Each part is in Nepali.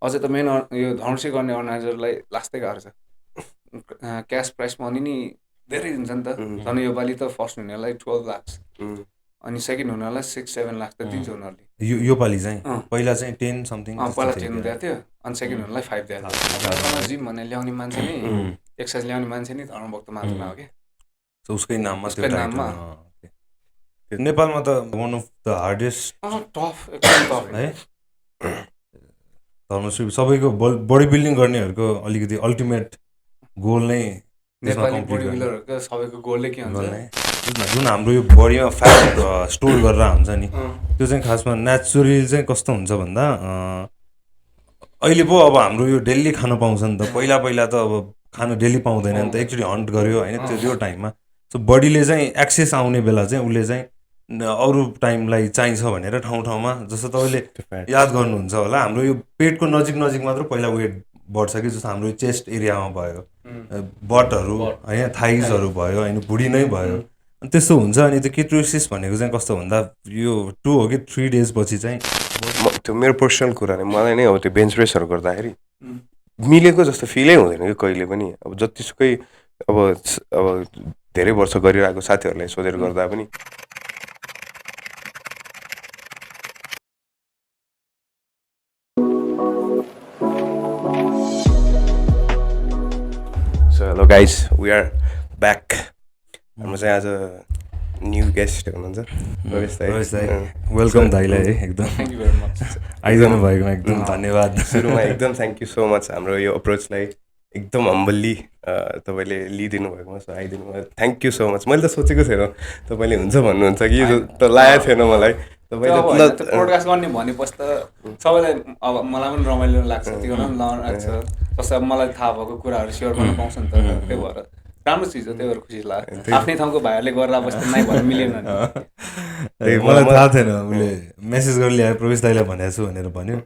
अझै त मेन यो धनुषी गर्ने अर्गनाइजरलाई लास्टै गाह्रो छ। क्यास प्राइस मनी नि धेरै दिन्छ नि त। झन् यो पालि त फर्स्ट हुनेलाई 12 लाख अनि सेकेन्ड हुनेलाई 6-7 लाख त दिन्छ उनीहरूले। यो पालि चाहिँ पहिला चाहिँ 10 समथिङ पहिला 10 दिएको थियो अनि सेकेन्ड हुनेलाई 5 दिएको थियो। जिम भन्ने ल्याउने मान्छे नै एक्सर्साइज ल्याउने मान्छे नै धर्मभक्त मात्रमा हो कि उसकै नाममा उसकै नाममा। नेपालमा त one of the hardest tough एकदम टफ है धर्मश्री। सबैको बडी बिल्डिङ गर्नेहरूको अलिकति अल्टिमेट गोल नै नेपाली बडी बिल्डरहरूको सबैको गोलले के हुन्छ जुन हाम्रो यो बडीमा फ्याट स्टोर गरेर हुन्छ नि त्यो चाहिँ खासमा नेचुरली चाहिँ कस्तो हुन्छ भन्दा अहिले पो अब हाम्रो यो डेली खान पाउँछ नि त। पहिला त अब खान डेली पाउँदैन नि त, एकचोटि हन्ट गर्यो होइन त्यो टाइममा। सो बडीले चाहिँ एक्सेस आउने बेला चाहिँ उसले चाहिँ अरू टाइमलाई चाहिन्छ भनेर ठाउँ ठाउँमा जस्तो तपाईँले याद गर्नुहुन्छ होला हाम्रो यो पेटको नजिक मात्र पहिला वेट बढ्छ कि, जस्तो हाम्रो चेस्ट एरियामा भयो, बटहरू होइन, थाइजहरू भयो होइन, भुँडी नै भयो त्यस्तो हुन्छ। अनि त्यो केटोसिस भनेको चाहिँ कस्तो भन्दा यो 2 हो कि 3 डेज पछि चाहिँ त्यो मेरो पर्सनल कुरा नै मलाई नै अब त्यो बेन्च प्रेसहरू गर्दाखेरि मिलेको जस्तो फिलै हुँदैन कि कहिले पनि। अब जतिसुकै अब धेरै वर्ष गरिरहेको साथीहरूलाई सोधेर गर्दा पनि hello guys we are back. हाम्रो चाहिँ आज न्यू गेस्ट हुनुहुन्छ प्रवेश दाइ। वेलकम दाइलाई है एकदम आइदिनु भएकोमा एकदम धन्यवाद। सुरुमा एकदम थ्याङ्क यू सो मच हाम्रो यो अप्रोचलाई एकदम हम्बल्ली तपाईँले लिइदिनु भएकोमा सो आइदिनु भयो थ्याङ्क यू सो मच। मैले त सोचेको थिएन तपाईँले हुन्छ भन्नुहुन्छ कि त लागेको थिएन मलाई। तपाईँले पोडकास्ट गर्ने भनेपछि त सबैलाई अब मलाई पनि रमाइलो लाग्छ, त्यो पनि लाग्छ। जस्तै अब मलाई थाहा भएको कुराहरू सेयर गर्न पाउँछ नि त, त्यही भएर राम्रो चिज हो, त्यही भएर खुसी लाग्यो। आफ्नै ठाउँको भाइहरूले गरेर बस्दा नै भन्नु मिलेन नि। मलाई थाहा थिएन, उसले मेसेज गरेर ल्याएर प्रवेश दाइलाई भनेको छु भनेर भन्यो।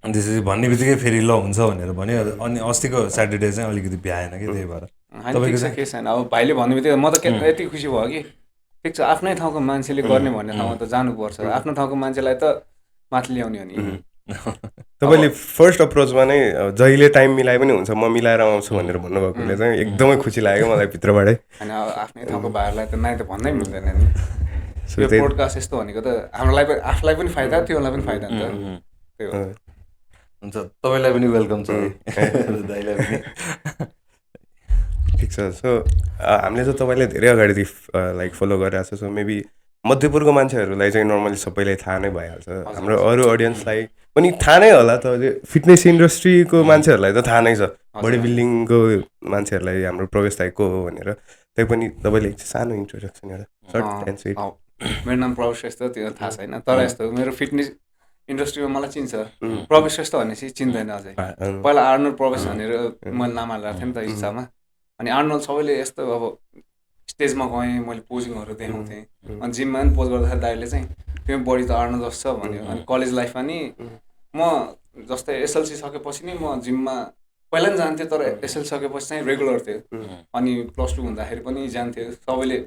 अनि त्यसपछि भन्ने बित्तिकै फेरि ल हुन्छ भनेर भन्यो। अनि अस्तिको स्याटरडे चाहिँ अलिकति भ्याएन कि, त्यही भएर ठिक छ केही छैन। अब भाइले भन्ने बित्तिकै म त यति खुसी भयो कि ठिक छ आफ्नै ठाउँको मान्छेले गर्ने भन्ने ठाउँमा त जानुपर्छ। आफ्नो ठाउँको मान्छेलाई त माथि ल्याउने हो नि। तपाईँले फर्स्ट अप्रोचमा नै जहिले टाइम मिलाए पनि हुन्छ म मिलाएर आउँछु भनेर भन्नुभएकोले चाहिँ एकदमै खुसी लाग्यो मलाई भित्रबाटै। होइन आफ्नै ठाउँको भाइहरूलाई त नाइ त भन्नै मिल्दैन नि। यो पोडकास्ट यस्तो भनेको त हामीलाई पनि आफूलाई पनि फाइदा, त्योलाई पनि फाइदा नि त। त्यही हो। हुन्छ तपाईँलाई पनि वेलकम छ दाइलाई पनि। ठिक छ। सो हामीले चाहिँ तपाईँले धेरै अगाडिदेखि लाइक फलो गरिरहेको छ। सो मेबी मध्यपुरको मान्छेहरूलाई चाहिँ नर्मली सबैलाई थाहा नै भइहाल्छ। हाम्रो अरू अडियन्सलाई पनि थाहा नै होला त, फिटनेस इन्डस्ट्रीको मान्छेहरूलाई त थाहा नै छ, बडी बिल्डिङको मान्छेहरूलाई हाम्रो प्रवेश दाइ को हो भनेर। त्यही पनि तपाईँले एक सानो इन्ट्रोडक्सन एउटा सर्ट एन्ड स्विट। मेरो नाम प्रवेश श्रेष्ठ, त्यो थाहा छैन। तर यस्तो मेरो फिटनेस इन्डस्ट्रीमा मलाई चिन्छ प्रवेश श्रेष्ठ भनेपछि चिन्दैन अझै। पहिला आर्नोल्ड प्रवेश भनेर मैले नाम हालेको थिएँ नि त इन्स्टामा। अनि आर्नोल्ड सबैले यस्तो अब स्टेजमा गएँ मैले पोजिङहरू देखाउँथेँ। अनि जिममा पनि पोज गर्दाखेरि दाइले चाहिँ त्यो बडी त आर्नोल्ड जस्तो छ भन्यो। अनि कलेज लाइफमा नि म जस्तै एसएलसी सकेपछि नि म जिममा पहिला पनि जान्थेँ, तर एसएलसी सकेपछि चाहिँ रेगुलर थियो। अनि +2 हुँदाखेरि पनि जान्थेँ, सबैले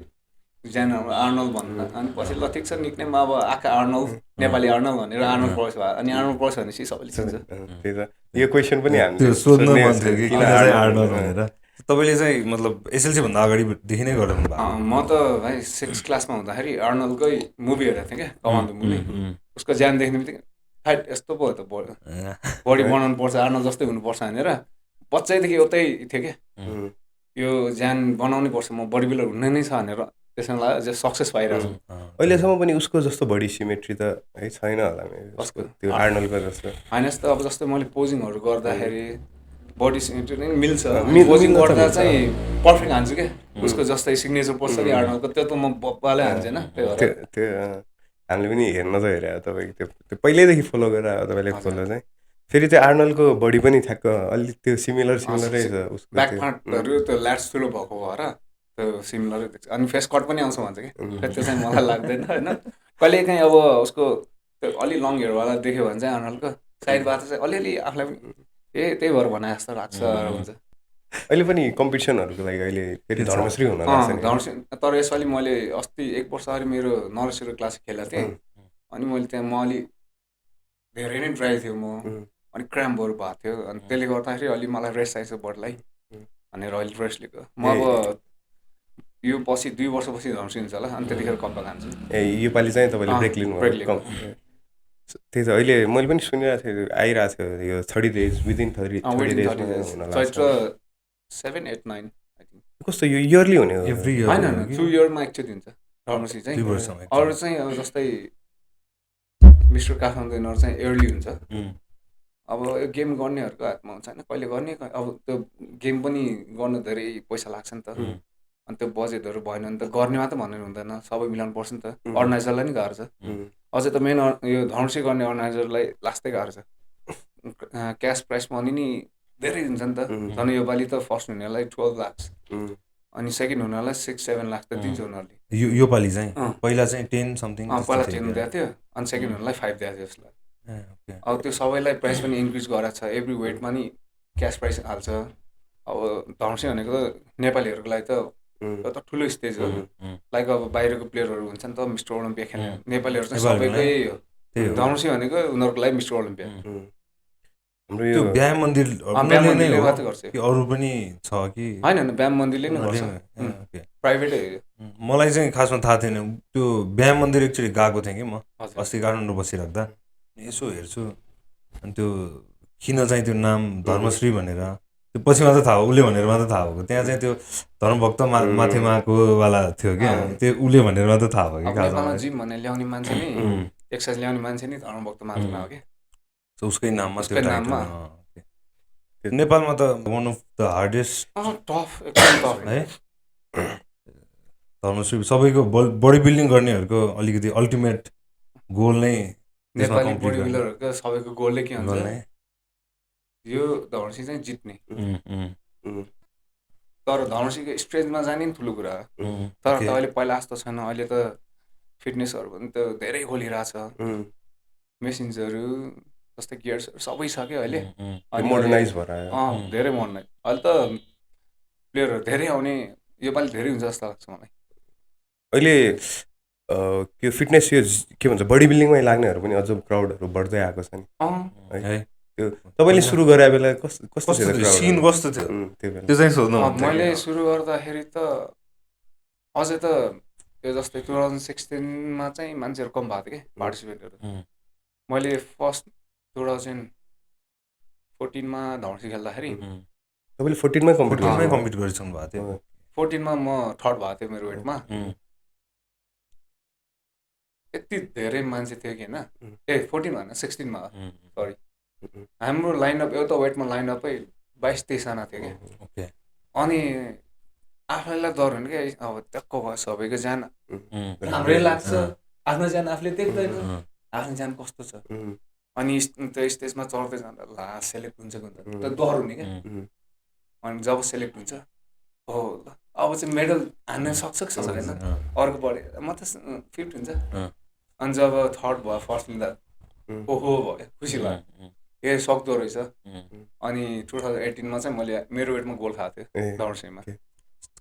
जान आर्नोल्ड भन्नु। अनि पछि ल ठिक छ निक्नेम अब आँखा आर्नोल्ड, नेपाली आर्नोल्ड भनेर आर्नोल्ड प्रवेश भयो। अनि आर्नोल्ड प्रवेश भनेपछि सबैले चिन्छ। त्यही त यो क्वेसन पनि हामीले सोध्नु मन थियो कि किन आर्नोल्ड भनेर। तपाईँले चाहिँ मतलब एसएलसी भन्दा अगाडिदेखि नै गर्नु भएको? म त भाइ 6th क्लासमा हुँदाखेरि आर्नोल्डकै मुभी हेरेको थिएँ क्या, कमान्डो मुभी। उसको ज्यान देख्ने बित्तिकै फाइट यस्तो पो हो त, बडी बनाउनु पर्छ आर्नोल्ड जस्तै हुनुपर्छ भनेर बच्चैदेखि उतै थियो क्या। यो ज्यान बनाउनै पर्छ, म बडी बिल्डर हुने नै छ भनेर त्यसमा लाग्यो सक्सेस पाइरहेको छु। अहिलेसम्म पनि उसको जस्तो बडी सिमेट्री त है छैन होला उसको, त्यो आर्नोल्डको जस्तो होइन। यस्तो अब जस्तै मैले पोजिङहरू गर्दाखेरि बडी सिमेट्री नै मिल्छ। पोजिङ गर्दा चाहिँ पर्फेक्ट हान्छु क्या, उसको जस्तै सिग्नेचर पर्छ नि आर्नोल्डको, त्यो त म बप्पाले हान्छु होइन। त्यो हामीले पनि हेर्न त हेरेको तपाईँको त्यो पहिल्यैदेखि फलो गरेर आयो तपाईँले फलो चाहिँ। फेरि त्यो आर्नोल्डको बडी पनि ठ्याक्क अलिक त्यो सिमिलरै छ उसको, ब्याक पार्टहरू त्यो ल्याट्स ठुलो भएको भएर त्यो सिमिलरै देख्छ। अनि फेस कट पनि आउँछ भन्छ कि, त्यो चाहिँ मलाई लाग्दैन होइन। कहिले काहीँ अब उसको त्यो अलि लङ हेयरवाला देख्यो भने चाहिँ आर्नोल्डको साइडबाट चाहिँ अलिअलि आफूलाई पनि त्यही भएर भने जस्तो लाग्छ हुन्छ। अहिले पनि कम्पिटिसनहरूको लागि अहिले फेरि धर्मश्री हुन लाग्छ नि। धर्मश्री तर यसपालि मैले अस्ति 1 वर्ष अगाडि मेरो नरेश्वर क्लास खेलेको थिएँ। अनि मैले त्यहाँ म अलि धेरै नै ड्राई थियो म, अनि क्राम्पहरू भएको थियो अनि त्यसले गर्दाखेरि अलि मलाई रेस्ट चाहिन्छ बडीलाई भनेर अहिले रेस्ट लिएको म अब यो पछि 2 वर्षपछि धर्सी हुन्छ होला अनि त्यतिखेर कप्पा खान्छु योपालि चाहिँ तपाईँले ब्रेक लिनुभयो त्यही त अहिले मैले पनि सुनिरहेको थिएँ आइरहेको थियो यो 30 days विदिन 30 चैत्र 7, 8, 9 कस्तो यो इयरली हुने हो एभ्री इयर होइन 2 इयरमा एकचोटि हुन्छ धर्मसी चाहिँ अरू चाहिँ अब जस्तै मिस्टर काठमाडौँ यिनीहरू चाहिँ इयरली हुन्छ अब यो गेम गर्नेहरूको हातमा हुन्छ होइन कहिले गर्ने अब त्यो गेम पनि गर्नु धेरै पैसा लाग्छ नि त अनि त्यो बजेटहरू भएन भने त गर्ने मात्र भनेर हुँदैन सबै मिलाउनु पर्छ नि त अर्गनाइजरलाई नि गाह्रो छ अझै त मेन यो धर्मसी गर्ने अर्गनाइजरलाई लास्टै गाह्रो छ क्यास प्राइस मनी नि धेरै हुन्छ नि त झन् योपालि त फर्स्ट हुनेलाई 12 लाख अनि सेकेन्ड हुनेलाई 6-7 लाख त दिन्छ उनीहरूले योपालि चाहिँ पहिला चाहिँ 10 समथिङ पहिला 10 दिएको थियो अनि सेकेन्ड हुनेलाई 5 दिएको थियो यसलाई अब त्यो सबैलाई प्राइस पनि इन्क्रिज गराएको छ एभ्री वेटमा नि क्यास प्राइस हाल्छ अब धर्मसी भनेको त नेपालीहरूको लागि त ठुलो स्टेज हो लाइक अब बाहिरको प्लेयरहरू हुन्छ नि त मिस्टर ओलम्पिया खेल्ने नेपालीहरू चाहिँ सबैकै हो धर्मसी भनेको उनीहरूको लागि मिस्टर ओलम्पिया त्यो व्यायाम मन्दिर मात्रै गर्छ अरू पनि छ कि होइन व्यायाम मन्दिरले नै गर्छ प्राइभेटै मलाई चाहिँ खासमा थाहा थिएन त्यो व्यायाम मन्दिर एकचोटि गएको थिएँ कि म अस्ति काठमाडौँ बसिराख्दा यसो हेर्छु अनि त्यो किन चाहिँ त्यो नाम धर्मश्री भनेर त्यो पछि मात्र थाहा उसले भनेर मात्र थाहा भएको त्यहाँ चाहिँ त्यो धर्मभक्त माथेमाको वाला थियो क्या त्यो उसले भनेर मात्र थाहा भयो कि जिम भनेर ल्याउने मान्छे नि एक्सर्साइज ल्याउने मान्छे नि धर्मभक्त माथेमा हो कि उसकै नाममा त्यो नेपालमा त one of the hardest tough एकदम टफ है धर्मश्री सबैको बडी बिल्डिङ गर्नेहरूको अलिकति अल्टिमेट गोल नै नेपाली बडी बिल्डरहरूको सबैको गोलले के हुन्छ यो धर्मसी चाहिँ जित्ने तर धर्मसीको स्टेजमा जाने नि ठुलो कुरा हो तर अहिले पहिला जस्तो छैन अहिले त फिटनेसहरू पनि त धेरै खोलिरहेछ मेसिन्सहरू जस्तै गियर्सहरू सबै छ क्या अहिले मोडर्नाइज भएर धेरै मोडर्नाइज अहिले त प्लेयरहरू धेरै आउने योपालि धेरै हुन्छ जस्तो लाग्छ मलाई अहिले त्यो फिटनेस यो के भन्छ बडी बिल्डिङमै लाग्नेहरू पनि अझ क्राउडहरू बढ्दै आएको छ नि त्यो तपाईँले सुरु गरे बेला कस्तो सिन कस्तो थियो त्यो चाहिँ सोध्नु मैले सुरु गर्दाखेरि त अझै त यो जस्तै 2016 चाहिँ मान्छेहरू कम भएको थियो कि पार्टिसिपेटहरू मैले फर्स्ट 2014 धर्मसी खेल्दाखेरि तपाईँले 14 कम्पिट गरिसक्नु भएको थियो 14 म थर्ड भएको थियो मेरो वेटमा यति धेरै मान्छे थियो कि होइन 14 होइन 16 सरी हाम्रो लाइनअप एउटा वेटमा लाइनअपै 22-23 जना थियो कि अनि आफैलाई डर हुने क्या अब टक्क भयो सबैको ज्यान हाम्रै लाग्छ आफ्नो ज्यान आफूले देख्दैन आफ्नो ज्यान कस्तो छ अनि त्यो स्टेजमा चढ्दै जाँदा ला सेलेक्ट हुन्छ त डर हुने क्या अनि जब सेलेक्ट हुन्छ हो अब चाहिँ मेडल हान्न सक्छ कि सक्दैन अर्को बढे म त फिफ्ट हुन्छ अनि जब थर्ड भयो फर्स्ट लिँदा ओहो भयो खुसी लाग्यो ए सक्दो रहेछ अनि 2018 चाहिँ मैले मेरो वेटमा गोल खाएको थिएँ दर्सीमा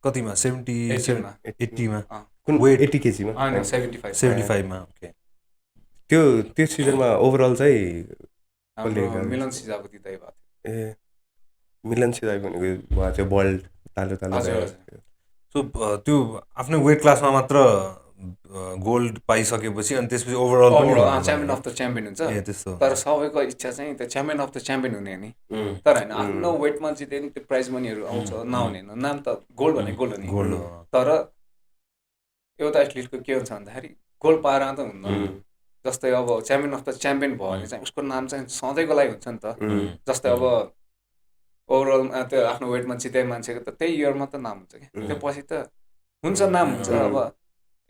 कतिमा 70-80मा कुन वेट 80 केजीमा हैन 75 मा ओके त्यो सिजनमा ओभरअल चाहिँ मिलन सिजापति दाइ भएको थियो ए मिलन सिजापति भनेको उहाँ चाहिँ वर्ल्ड तालो सो त्यो आफ्नो वेट क्लासमा मात्र गोल्ड पाइसकेपछि अनि त्यसपछि overall champion of the champion हुन्छ तर सबैको इच्छा चाहिँ त्यो च्याम्पियन अफ द च्याम्पियन हुने नि तर हैन आफ्नो वेटमा जिते नि त्यो प्राइज मनीहरू आउँछ नहुने हैन नाम त गोल्ड भने गोल्ड हो नि तर एउटा एथलिटको के हुन्छ भन्दाखेरि गोल्ड पाएर त हुन्न जस्तै अब च्याम्पियन अफ द च्याम्पियन भयो भने चाहिँ उसको नाम चाहिँ सधैँको लागि हुन्छ नि त जस्तै अब ओभरअल त्यो आफ्नो वेटमा जिते मान्छेको त त्यही इयरमा त नाम हुन्छ कि त्यो पछि त हुन्छ नाम हुन्छ अब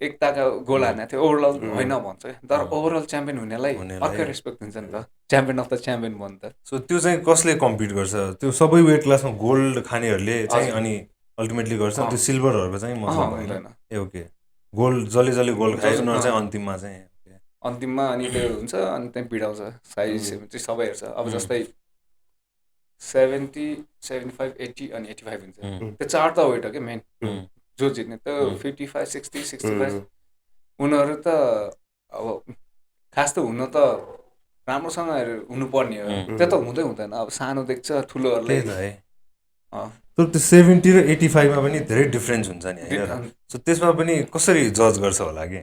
एकताका गोल हान्ने थियो ओभरअल होइन भन्छ तर ओभरअल च्याम्पियन हुनेलाई अर्कै रेस्पेक्ट हुन्छ नि त च्याम्पियन अफ द च्याम्पियन भयो नि त सो त्यो चाहिँ कसले कम्पिट गर्छ त्यो सबै वेट क्लासमा गोल्ड खानेहरूले चाहिँ अनि अल्टिमेटली गर्छ त्यो सिल्भरहरूको चाहिँ मतलब हुँदैन ए ओके गोल्ड जसले गोल्ड खाए उनीहरू चाहिँ अन्तिममा अनि त्यो हुन्छ अनि त्यहाँ भिडाउँछ साइज चाहिँ सबै हेर्छ अब जस्तै 70, 75, 80 अनि 85 हुन्छ त्यो चारवटा वेट हो क्या मेन जो जित्ने त्यो 55, 60, 65 उनीहरू त अब खास त हुन त राम्रोसँग हुनुपर्ने हो, त्यो त हुँदैन। अब सानो देख्छ ठुलोहरूलाई त्यही त है। तर त्यो 70 र 85 पनि धेरै डिफ्रेन्स हुन्छ नि होइन। सो त्यसमा पनि कसरी जज गर्छ होला कि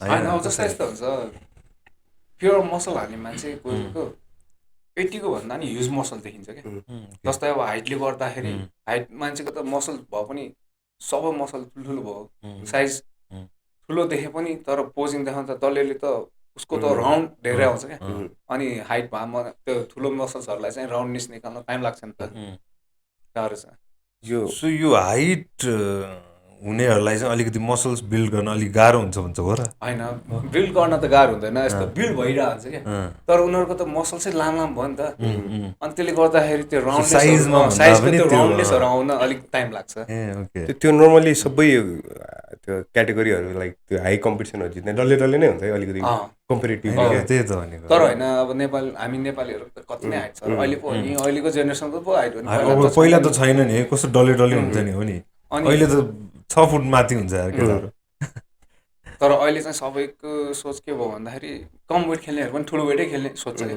होइन। अब जस्तो यस्तो हुन्छ, प्योर मसल हाल्ने मान्छे कोहीको 80को भन्दा नि ह्युज मसल देखिन्छ क्या। जस्तै अब हाइटले गर्दाखेरि हाइट मान्छेको त मसल भयो पनि सबै मसल ठुल्ठुलो भयो, साइज ठुलो देखे पनि तर पोजिङ देखाउँदा डल्लेले त उसको त राउन्ड धेरै आउँछ क्या। अनि हाइट भएमा त्यो ठुलो मसल्सहरूलाई चाहिँ राउन्डनेस निकाल्न टाइम लाग्छ नि त, गाह्रो छ यो हाइट हुनेहरूलाई चाहिँ अलिकति मसल्स बिल्ड गर्न अलिक गाह्रो हुन्छ भन्छ हो र? होइन, बिल्ड गर्न त गाह्रो हुँदैन, यस्तो बिल्ड भइरहन्छ क्या। तर उनीहरूको त मसल चाहिँ लामो भयो नि त, अनि त्यसले गर्दाखेरि त्यो साइजको त्यो राउन्डनेसहरू आउन अलिक टाइम लाग्छ। त्यो नर्मली सबै त्यो क्याटेगोरीहरू लाइक त्यो हाई कम्पिटिसनहरू जित्ने डल्ले नै हुन्छ है अलिकति कम्पिटेटिभ। त्यही त भनेको। तर होइन, अब हामी नेपालीहरू त कति नै हाइट छ अहिले पो, नि अहिलेको जेनेरेसनको पो हाइट हो नि। पहिला त छैन नि, कस्तो डल्ले हुन्छ नि हो नि, अहिले त 6 फुट माथि हुन्छ यार केटाहरू। तर अहिले चाहिँ सबैको सोच के भयो भन्दाखेरि कम वेट खेल्नेहरू पनि ठुलो वेटै खेल्ने सोच्छ क्या।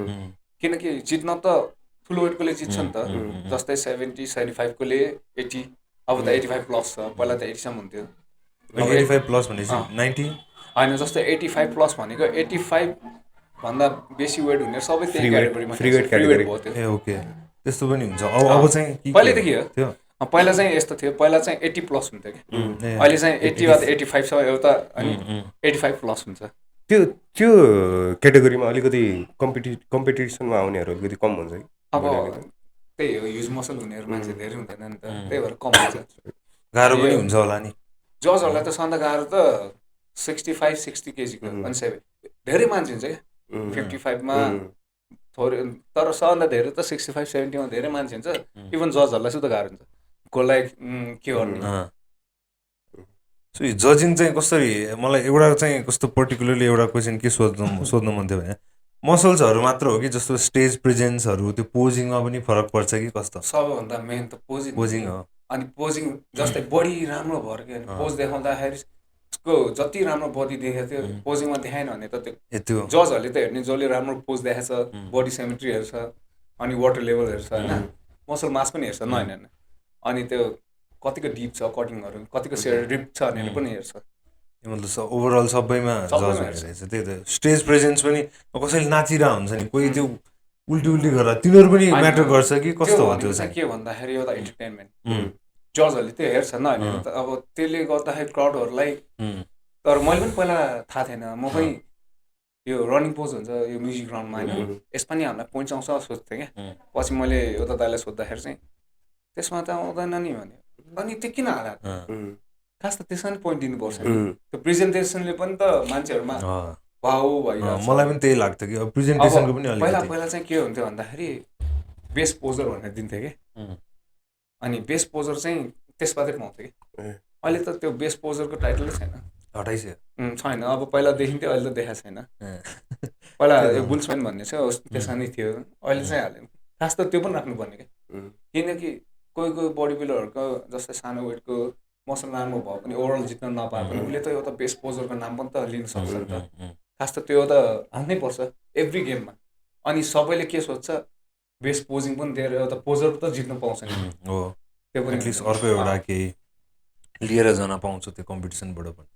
किनकि जित्न त ठुलो वेटकोले जित्छ नि त। जस्तै 70, 75कोले 80, अब त 85 प्लस छ, पहिला त 80 सम्म हुन्थ्यो। 85 प्लस भनेपछि 90 होइन, जस्तै 85 प्लस भनेको 85 भन्दा बेसी वेट हुने सबै त्यही क्याटेगोरीमा फ्री वेट भयो त्यो। ए ओके, त्यस्तो पनि हुन्छ। अब चाहिँ पहिलेदेखि हो, पहिला चाहिँ यस्तो थियो, पहिला चाहिँ 80 प्लस हुन्थ्यो कि, अहिले चाहिँ 80 वा 85 छ एउटा, अनि 85 प्लस हुन्छ। त्यो क्याटेगोरीमा अलिकति कम्पिटिसनमा आउनेहरू अलिकति कम हुन्छ है। अब त्यही हो, ह्युज मसल हुनेहरू मान्छे धेरै हुँदैन नि त, त्यही भएर कम हुन्छ। गाह्रो पनि हुन्छ होला नि जजहरूलाई त सन्दा गाह्रो त 65-60 केजीको, अनि धेरै मान्छे हुन्छ क्या 55मा थोरै, तर सबभन्दा धेरै त 65-70मा धेरै मान्छे हुन्छ। इभन जजहरूलाई सुध गाह्रो हुन्छ, कसलाई के गर्ने। सो यो जजिङ चाहिँ कसरी, मलाई एउटा चाहिँ कस्तो पर्टिकुलरली एउटा क्वेसन के सोध्नु मन थियो भने, मसल्सहरू मात्र हो कि जस्तो स्टेज प्रेजेन्सहरू त्यो पोजिङमा पनि फरक पर्छ कि कस्तो? सबैभन्दा मेन त पोजिङ हो। अनि पोजिङ जस्तै बडी राम्रो भएर के पोज देखाउँदाखेरि उसको जति राम्रो बडी देखेको थियो पोजिङमा देखाएन भने त त्यो जजहरूले त हेर्ने, जसले राम्रो पोज देखाएको छ, बडी सिमेट्री हेर्छ, अनि वाटर लेभल हेर्छ होइन, मसल मास पनि हेर्छ नहेर्ने, अनि त्यो कतिको डिप छ कटिङहरू, कतिको रिप छ भनेर पनि हेर्छ। मतलब ओभरअल सबैमा जज हेर्छ। त्यही त स्टेज प्रेजेन्स पनि कसैले नाचिरहेको हुन्छ नि, कोही त्यो उल्टी गरेर, तिनीहरू पनि म्याटर गर्छ कि कस्तो हो? त्यो चाहिँ के भन्दाखेरि एउटा इन्टरटेनमेन्ट, जजहरूले त्यो हेर्छ नहेर्ने, अब त्यसले गर्दाखेरि क्राउडहरूलाई। तर मैले पनि पहिला थाहा थिएन, म पनि यो रनिङ पोज हुन्छ यो म्युजिक ग्राउन्डमा होइन, यसमा नि हामीलाई पोइन्ट्स आउँछ सोध्थेँ क्या। पछि मैले एउटा दाइलाई सोद्धाखेरि चाहिँ त्यसमा त आउँदैन नि भन्यो, अनि त्यो किन हाला, खास त त्यसमा नि पोइन्ट दिनुपर्छ नि, त्यो प्रेजेन्टेसनले पनि त मान्छेहरूमा भाउ भइरहेको छ। मलाई पनि त्यही लाग्थ्यो कि प्रेजेन्टेसनको पनि पहिला चाहिँ के हुन्थ्यो भन्दाखेरि बेस्ट पोजर भनेर दिन्थ्यो कि, अनि बेस्ट पोजर चाहिँ त्यसबाटै पाउँथ्यो कि। अहिले त त्यो बेस्ट पोजरको टाइटलै छैन, हटाइसक्यो, छैन। अब पहिला देखिन्थ्यो, अहिले त देखाएको छैन। पहिला यो बुल्सम्यान भन्ने छ त्यसमा नै थियो, अहिले चाहिँ हाल्यो। खास त त्यो पनि राख्नुपर्ने क्या, किनकि कोही बडी बिल्डरहरूको जस्तै सानो वेटको मसल राम्रो भयो पनि ओभरअल जित्न नपाए पनि उसले त एउटा बेस्ट पोजरको नाम पनि त लिन सक्छ नि त। खास त त्यो त हान्नै पर्छ एभ्री गेममा। अनि सबैले के सोध्छ, बेस्ट पोजिङ पनि दिएर एउटा पोजर त जित्न पाउँछ नि, हो त्यो पनि एटलिस्ट अर्को एउटा केही लिएर जान पाउँछ त्यो कम्पिटिसनबाट पनि।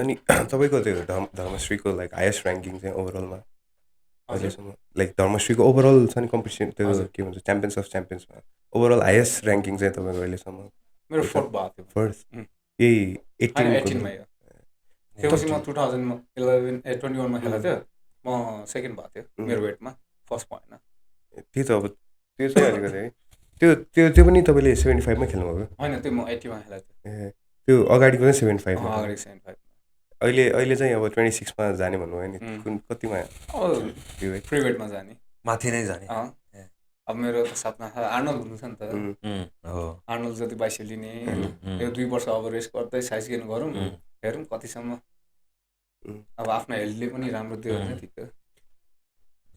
अनि तपाईँको त्यो धर्मश्रीको लाइक हाइएस्ट ऱ्याङ्किङ चाहिँ ओभरअलमा अहिलेसम्म, लाइक धर्मश्रीको ओभरअल छ नि कम्पिटिसन, त्यो के भन्छ च्याम्पियन्स अफ च्याम्पियन्समा ओभरअल हाइएस्ट ऱ्याङ्किङ चाहिँ तपाईँको अहिलेसम्म? मेरो फोर्थ भएको थियो, फर्स्ट यही 18मा यो। त्यसपछि म 2021मा खेलेको थियो, म सेकेन्ड भएको थियो मेरो वेटमा, फर्स्ट भएन। त्यही त अब त्यो चाहिँ अलिकति है, त्यो पनि तपाईँले 75मा खेल्नुभयो? होइन, त्यो म 80मा खेलेको थिएँ। ए त्यो अगाडिको चाहिँ 75मा? अगाडि 75। अहिले चाहिँ अब 26मा जाने भन्नुभयो नि, कुन कतिमा? फ्री वेटमा जाने, माथि नै जाने। अब मेरो त सपना छ आर्नल्ड हुनु छ नि त, आर्नल्ड जति पैसा लिने, यो 2 वर्ष अब रेस्ट गर्दै साइज गेन गरौँ, हेरौँ कतिसम्म। अब आफ्नो हेल्थले पनि राम्रो दियो भने ठिक हो।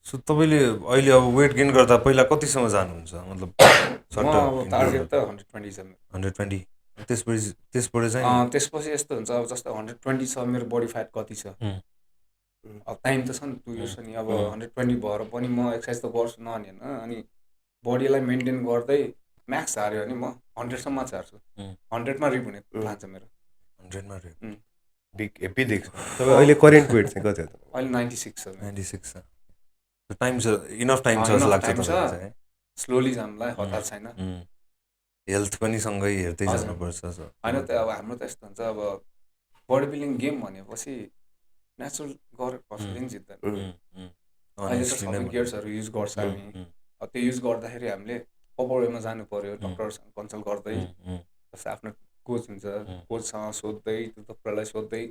सो तपाईँले अहिले अब वेट गेन गर्दा पहिला कतिसम्म जानुहुन्छ? मतलब टार्गेट त 120 छ। 120 त्यसपछि चाहिँ त्यसपछि यस्तो हुन्छ, अब जस्तो 120 छ मेरो बडी फ्याट कति छ, अब टाइम त छ नि 2 years नि अब 120 भएर पनि म एक्सर्साइज त गर्छु नभने होइन अनि बडीलाई मेन्टेन गर्दै म्याक्स हार्यो भने म 100सम्म हार्छु 100मा रिप हुने प्लान छ मेरो 100मा रिप बिग हेप्पी देख्छ तपाईँ अहिले करेन्ट वेट चाहिँ कति हो अहिले 96 छ 96 छ टाइम छ इनफ टाइम छ जस्तो लाग्छ तपाईँलाई चाहिँ स्लोली जामलाई हतार छैन हेल्थ पनि सँगै हेर्दै जानुपर्छ होइन त अब हाम्रो त यस्तो हुन्छ अब बडी बिल्डिङ गेम भनेपछि नेचुरल गरेर कसैले पनि जित्दैन अहिले त सबै गेट्सहरू युज गर्छ हामी अब त्यो युज गर्दाखेरि हामीले प्रपर वेमा जानु पऱ्यो डक्टरसँग कन्सल्ट गर्दै जस्तै आफ्नो कोच हुन्छ कोचसँग सोध्दै त्यो डक्टरलाई सोध्दै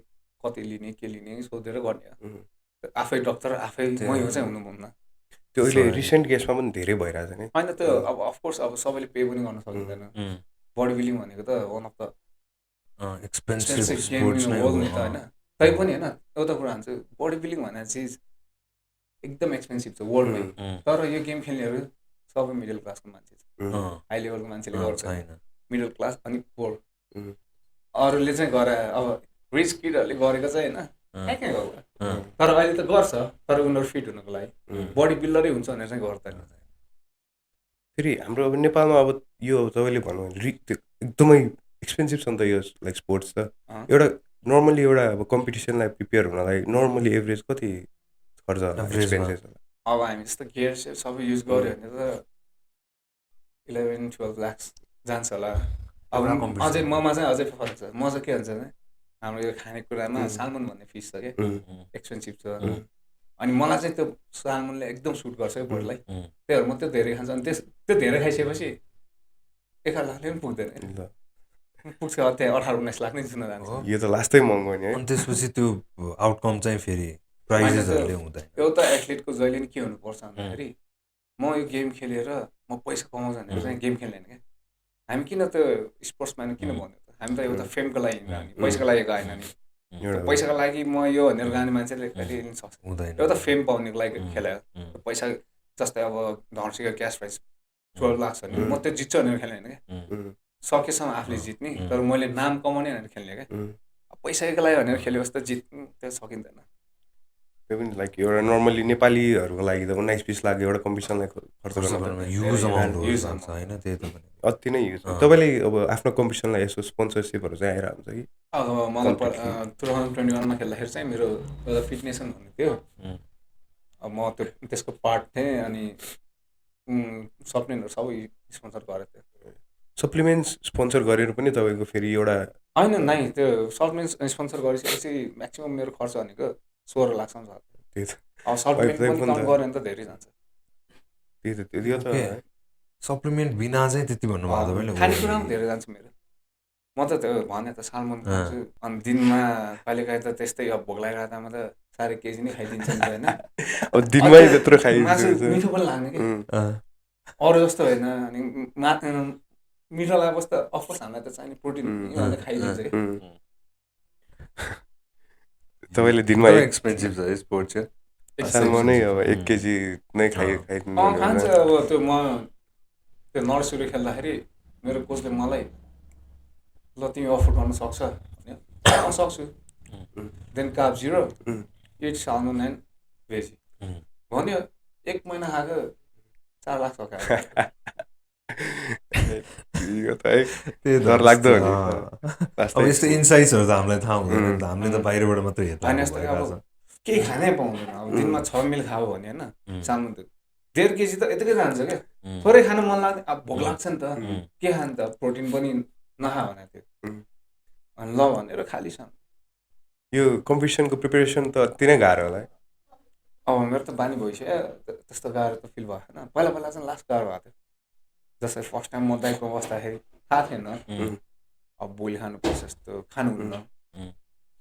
कति लिने के लिने सोधेर गर्ने आफै डक्टर आफै मै चाहिँ हुनु हुन्न त्यो अहिले रिसेन्ट केसमा पनि धेरै भइरहेछ नि होइन त्यो अब अफकोर्स अब सबैले पे पनि गर्न सकिँदैन बडी बिल्डिङ भनेको त one of the expensive game in the world नि त होइन तै पनि होइन एउटा कुरा हुन्छ बडी बिल्डिङ भन्ने चिज एकदम एक्सपेन्सिभ छ वर्ल्डमै तर यो गेम खेल्नेहरू सबै मिडल क्लासको मान्छे छ हाई लेभलको मान्छेले गर्छ मिडल क्लास अनि पोर अरूले चाहिँ गरे अब रिच किडहरूले गरेको चाहिँ होइन कहाँ गर्छ तर अहिले त गर्छ तर उनीहरू फिट हुनको लागि बडी बिल्डरै हुन्छ भनेर चाहिँ गर्दैन फेरि हाम्रो अब नेपालमा अब यो तपाईँले भन्नु एकदमै एक्सपेन्सिभ छ नि त यो लाइक स्पोर्ट्स त एउटा नर्मली एउटा अब कम्पिटिसनलाई प्रिपेयर हुनलाई नर्मली एभरेज कति खर्च एक्सपेन्सेस होला अब हामी जस्तो गियर सेयर सबै युज गऱ्यो भने त 11-12 लाख जान्छ होला अब अझै ममा चाहिँ अझै फरक छ म चाहिँ के हुन्छ भने हाम्रो यो खानेकुरामा सालमन भन्ने फिस छ क्या एक्सपेन्सिभ छ अनि मलाई चाहिँ त्यो सालमनले एकदम सुट गर्छ क्या बोडीलाई त्यही भएर म त्यो धेरै खान्छ अनि त्यो धेरै खाइसकेपछि 1 लाखले पनि पुग्दैन पुग्छ त्यहाँ 18-19 लाख नै जुन जान्छ यो त लास्टै महँगो नि है अनि त्यसपछि त्यो आउटकम चाहिँ फेरि प्राइजेसहरूले हुँदैन एउटा एथलिटको जहिले पनि के हुनुपर्छ भन्दाखेरि म यो गेम खेलेर म पैसा कमाउँछु भनेर चाहिँ गेम खेल्दैन क्या हामी किन त्यो स्पोर्ट्सम्यान किन भन्यो त हामी त एउटा फेमको लागि हिँड्ने पैसाको लागि गएन नि पैसाको लागि म यो भनेर गाने मान्छेले कहिले लिन सक्छ हुँदैन एउटा फेम पाउनेको लागि खेल्यो पैसा जस्तै अब धर्सीको क्यास प्राइज 12 लाख छ भने म त्यो जित्छु भनेर खेल्दैन क्या सकेसम्म आफूले जित्ने तर मैले नाम कमाउने भनेर खेल्ने क्या पैसाको लागि भनेर खेलेपछि त जित्नु त्यो सकिँदैन त्यो पनि लाइक एउटा नर्मली नेपालीहरूको लागि त 19-20 लाख एउटा कम्पिटिसनलाई खर्च गर्न युज अमाउन्ट होइन त्यही त पनि अति नै युज तपाईँले अब आफ्नो कम्पिटिसनलाई यसो स्पोन्सरसिपहरू चाहिँ आएर हुन्छ कि अब मलाई 2021मा खेल्दाखेरि चाहिँ मेरो एउटा फिटनेसन भन्ने थियो अब म त्यसको पार्ट थिएँ अनि सप्लिमेन्टहरू सबै स्पोन्सर गरेको थियो सप्लिमेन्ट्स स्पोन्सर गरेर पनि तपाईँको फेरि एउटा होइन नै त्यो सप्लिमेन्ट स्पोन्सर गरिसकेपछि म्याक्सिमम् मेरो खर्च भनेको 16 लाखसम्म छ त्यही त अब सप्लिमेन्ट पनि काउन्ट गऱ्यो भने त धेरै जान्छ त्यही त त्यो त सप्लिमेन्ट बिना चाहिँ त्यति भन्नुभयो तपाईँले खानेकुरा पनि धेरै जान्छ मेरो म त त्यो भने त सालमन खान्छु अनि दिनमा कहिलेकाहीँ त त्यस्तै अब भोक लागिरहेको त 4 केजी नै खाइदिन्छ नि होइन अब दिनमै त्यत्रो खाइदिन्छ मिठो पनि लाग्ने कि अरू जस्तो होइन अनि मिठो लागेपछि त अफकोर्स हामीलाई त चाहिने प्रोटिन यिनीहरूले खाइदिन्छ कि तपाईँले दिनमा एक्सपेन्सिभ छ स्पोर्ट चाहिँ सालमनै अब 1 केजी नै खाइदिनु खान्छ अब त्यो म त्यो नर्सरी खेल्दाखेरि मेरो कोचले मलाई ल तिमी अफोर्ड गर्न सक्छ भने सक्छु then carb 0 eat salmon and veggie भन्यो 1 महिना खाएको 4 लाख सकायो यो त है डर लाग्दो हो अब यस्तो इन्साइट्सहरू त हामीलाई थाहा हुँदैन नि त हामीले त बाहिरबाट मात्रै हेर्छ केही खानै पाउँदैन अब दिनमा 6 मिल खायो भने होइन सालमन त 1.5 केजी त यतिकै जान्छ क्या थोरै खान मन लाग्छ अब भोक लाग्छ नि त के खानु त प्रोटिन पनि नखा भने थियो अनि ल भनेर खाली छ यो कम्पिटिसनको प्रिपेरेसन त अति नै गाह्रो होला है अब मेरो त बानी भइसक्यो त्यस्तो गाह्रो त फिल भएको छैन पहिला चाहिँ लास्ट गाह्रो भएको थियो जस्तै फर्स्ट टाइम म दाइको बस्दाखेरि थाहा थिएन अब बोइल खानुपर्छ जस्तो खानुहुन्न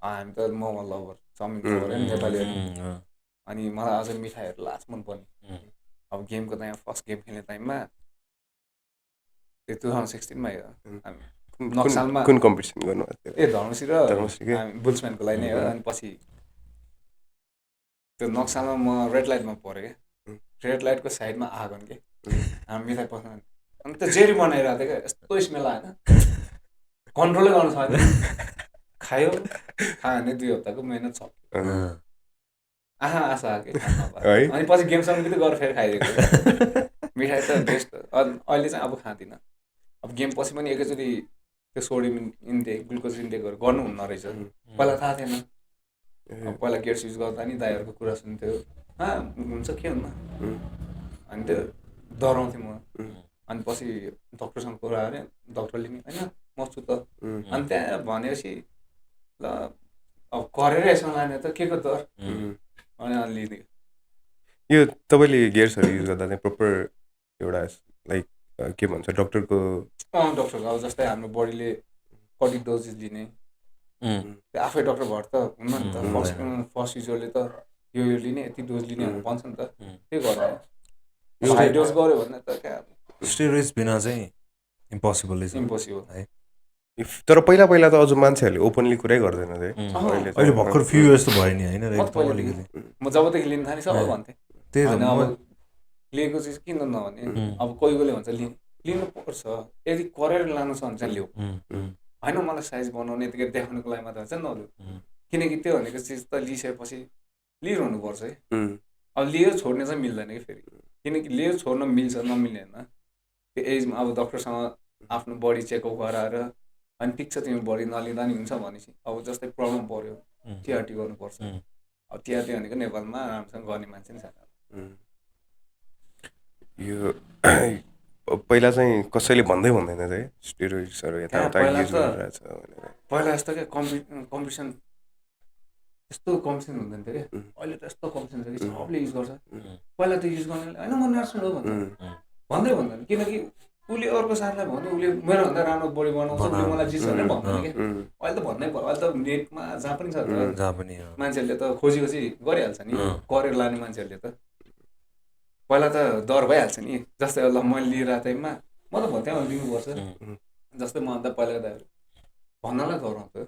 हामी त मोमो लभर चाउमिन लभर नेपालीहरू अनि मलाई अझै मिठाईहरू लास्ट मन पर्ने अब गेमको टाइममा फर्स्ट गेम खेल्ने टाइममा त्यो 2016मा नक्सालमा कुन कम्पिटिसन गर्नु धर्मसी र बुल्सम्यानको लागि नै हो अनि पछि त्यो नक्सालमा म रेड लाइटमा परेँ क्या रेड लाइटको साइडमा आगो के हामी मिठाई पस्न अनि त्यो जेरी बनाइरहेको थियो क्या यस्तो स्मेल आएन कन्ट्रोलै गर्न सक्दैन खायो भने 2 हप्ताको मेहनत सक्यो आशा के अनि पछि गेम सकिँदै गरेर फेरि खाइदिएको मिठाई त बेस्ट अहिले चाहिँ अब खाँदिनँ अब गेम पछि पनि एकैचोटि त्यो सोडियम इन्टेक ग्लुकोज इन्टेकहरू गर्नुहुन्न रहेछ पहिला थाहा थिएन पहिला गेट्स युज गर्दा नि दाइहरूको कुरा सुन्थ्यो हुन्छ के हुन्न अनि त्यो डराउँथेँ म अनि पछि डक्टरसँग कुरा गऱ्यो डक्टरले नि होइन म छु त अनि त्यहाँ भनेपछि ल अब गरेर यसमा लाने त के को डर अनि लिदियो यो तपाईँले गेयर्सहरू युज गर्दा चाहिँ प्रपर एउटा लाइक के भन्छ डक्टरको डक्टरको अब जस्तै हाम्रो बडीले कति डोजेस लिने त्यो आफै डक्टर भएर त हुन्न नि त फर्स्ट युजरले त यो लिने यति डोज लिने भनेर भन्छ नि त त्यही गर्ने हाई डोज गऱ्यो भने त क्या स्टेरोइड्स बिना चाहिँ इम्पोसिबल है तर पहिला पहिला त अझ मान्छेहरूले ओपनली कुरै गर्दैन अहिले भर्खर फ्यु इयर्स त भयो नि होइन म जबदेखि लिन थालेँ सबै भन्थेँ होइन अब लिएको चिज किन नभने अब कोही कोहीले भन्छ लिनुपर्छ यदि गरेर लानु छ भने चाहिँ लिऊ होइन मलाई साइज बनाउने यतिकै देखाउनुको लागि मात्र हुन्छ नलिऊ किनकि त्यो भनेको चिज त लिइसकेपछि लिइरहनुपर्छ है अब लिएर छोड्ने चाहिँ मिल्दैन कि फेरि किनकि लिएर छोड्न मिल्छ नमिल्ने होइन त्यो एजमा अब डक्टरसँग आफ्नो बडी चेकअप गराएर अनि ठिक छ तिमी बडी नलिँदा नि हुन्छ भनेपछि अब जस्तै प्रब्लम पऱ्यो टिआरटी गर्नुपर्छ अब टिआरटी भनेको नेपालमा राम्रोसँग गर्ने मान्छे नि छैन यो पहिला चाहिँ कसैले भन्दै भन्दैन चाहिँ स्टेरोइड्सहरू यताउता युज गरिरहेछ भनेर पहिला यस्तो क्या कम्पिटिसन यस्तो कम्पिटिसन हुँदैन थियो क्या अहिले त यस्तो कम्पिटिसन छ कि सबले युज गर्छ पहिला त युज गर्ने होइन म नेचुरल हो भन्दै भन्दैन किनकि उसले अर्को साथीलाई भन्यो उसले मेरो भन्दा राम्रो बडी बनाउँछ उसले मलाई जित्छ भनेर भन्दैन क्या अहिले त भन्नै पर्यो अहिले त नेटमा जहाँ पनि छ मान्छेहरूले त खोजी गरिहाल्छ नि गरेर लाने मान्छेहरूले त पहिला त डर भइहाल्छ नि जस्तै ल मैले लिइरहेको टाइममा म त भन्थेँ लिनुपर्छ जस्तै म अन्त पहिला त भन्नलाई डराउँथ्यो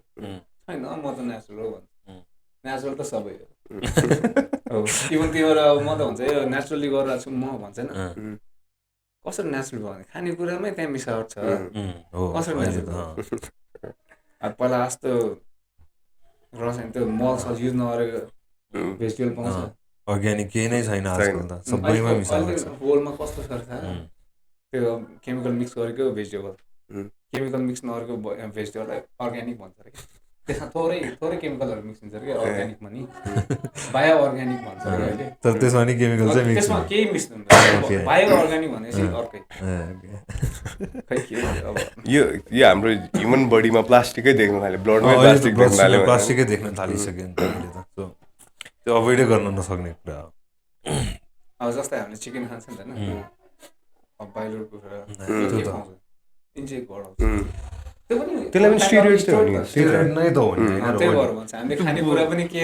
छैन म त नेचुरल हो भन्छु नेचुरल त सबै हो इभन तिमीहरू अब म त भन्छ यो नेचुरली गरिरहेको छु म भन्छ होइन कसरी नेचुरल भयो भने खानेकुरामै त्यहाँ मिसावट छ कसरी नेचुरल अब पहिला जस्तो रसायन त्यो मल युज नगरेको भेजिटेबल पाउँछ अर्ग्यानिक केही नै छैन आजकल त सबैमा मिसावट छ होलमा कस्तो छ त्यो केमिकल मिक्स गरेको भेजिटेबल केमिकल मिक्स नगरेको भेजिटेबललाई अर्ग्यानिक भन्छ अरे त्यसमा थोरै केमिकलहरू मिक्स हुन्छ अरे अर्ग्यानिकमा नि बायो अर्ग्यानिक भन्छ अरे अहिले तर त्यसमा नि केमिकल चाहिँ मिक्स त्यसमा केही मिक्स हुँदैन बायो अर्ग्यानिक भनेपछि अर्कै खै के अब यो हाम्रो ह्युमन बडीमा प्लास्टिकै देख्न थाल्यो ब्लडमै प्लास्टिकै देख्न थालिसक्यो नि त अहिले त त्यो अभोइडै गर्न नसक्ने कुरा हो अब जस्तै हामीले चिकन खान्छ नि त होइन अब बाइलर कुखुरा इन्जेक्ट गराउँछ त्यसलाई पनि स्टेरोइड नै त हो नि त्यही भएर भन्छ हामीले खानेकुरा पनि के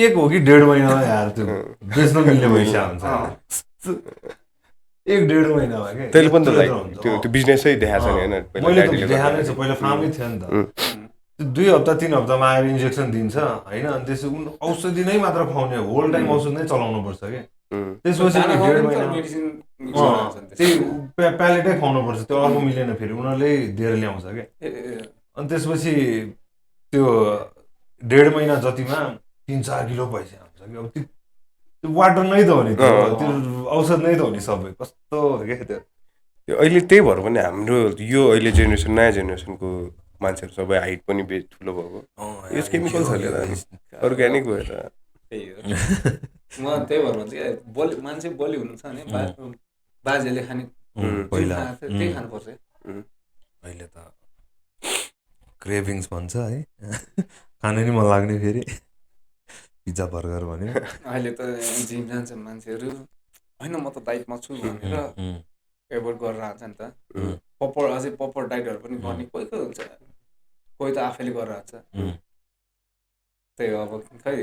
एक हो कि 1.5 महिनामा यार त्यो बेच्न मिल्ने भइसक्यो हुन्छ 1-1.5 महिनामा के त्यसले पनि त लाइक त्यो बिजनेसै देखाएको छ नि होइन मैले त देखाएनै छ पहिला फार्मै थियो नि त 2 हप्ता 3 हप्तामा आएर इन्जेक्सन दिन्छ होइन अनि त्यसो औषधि नै मात्र खुवाउने होल टाइम औषधि नै चलाउनु पर्छ कि त्यसपछि 1.5 महिना त्यही प्यालेटै खुवाउनु पर्छ त्यो अर्को मिलेन फेरि उनीहरूले दिएर ल्याउँछ क्या अनि त्यसपछि त्यो 1.5 महिना जतिमा 3-4 किलो पैसा हुन्छ कि अब त्यो वाटर नै त हो नि त्यो औषध नै त हो नि सबै कस्तो क्या त्यो अहिले त्यही भएर पनि हाम्रो यो अहिले जेनेरेसन नयाँ जेनेरेसनको मान्छेहरू सबै हाइट पनि ठुलो भएको यो केमिकल छ अर्ग्यानिक भएर त्यही हो म त्यही भएर भन्छु बलि मान्छे बलि हुनु छ भने बाजेले खाने पहिला त्यही खानुपर्छ अहिले त क्रेभिङ्स भन्छ है खानु नि मन लाग्ने फेरि पिज्जा बर्गर भन्यो अहिले त जिम जान्छ मान्छेहरू होइन म त डाइटमा छु भनेर एभोइड गरेर आउँछ नि त अझै प्रपर डाइटहरू पनि गर्ने कोही कोही हुन्छ कोही त आफैले गरेर आउँछ त्यही अब खै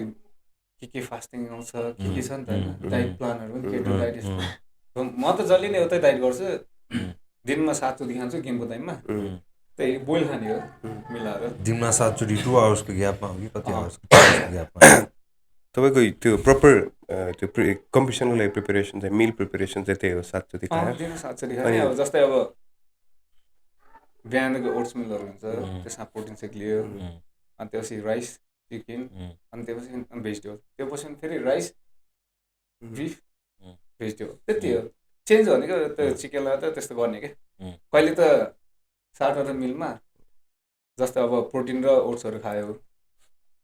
के फास्टिङ आउँछ के छ नि त होइन डाइट प्लानहरू पनि केटो डाइट यस्तो म त जसले नै उतै डाइट गर्छु दिनमा 7 चोटि खान्छु गेमको टाइममा त्यही बोइल खाने हो मिलाएर दिनमा 7 चोटि 2 आवर्सको ग्यापमा हो कि कति आवर्सको ग्यापमा तपाईँको त्यो प्रपर त्यो कम्पिटिसनको लागि प्रिपेरेसन चाहिँ मिल प्रिपेरेसन चाहिँ त्यही हो 7 चोटि खायो 7 चोटि खाने अब जस्तै अब बिहानको ओट्स मिलहरू हुन्छ त्यसमा प्रोटिन सेक लियो अनि त्यसपछि राइस चिकन अनि त्यसपछि भेजिटेबल, त्यसपछि फेरि राइस बिफ भेजिटेबल, त्यति हो। चेन्ज भनेको त्यो चिकनलाई त त्यस्तो गर्ने क्या। कहिले त स्टार्टर मिलमा जस्तै अब प्रोटिन र ओट्सहरू खायो,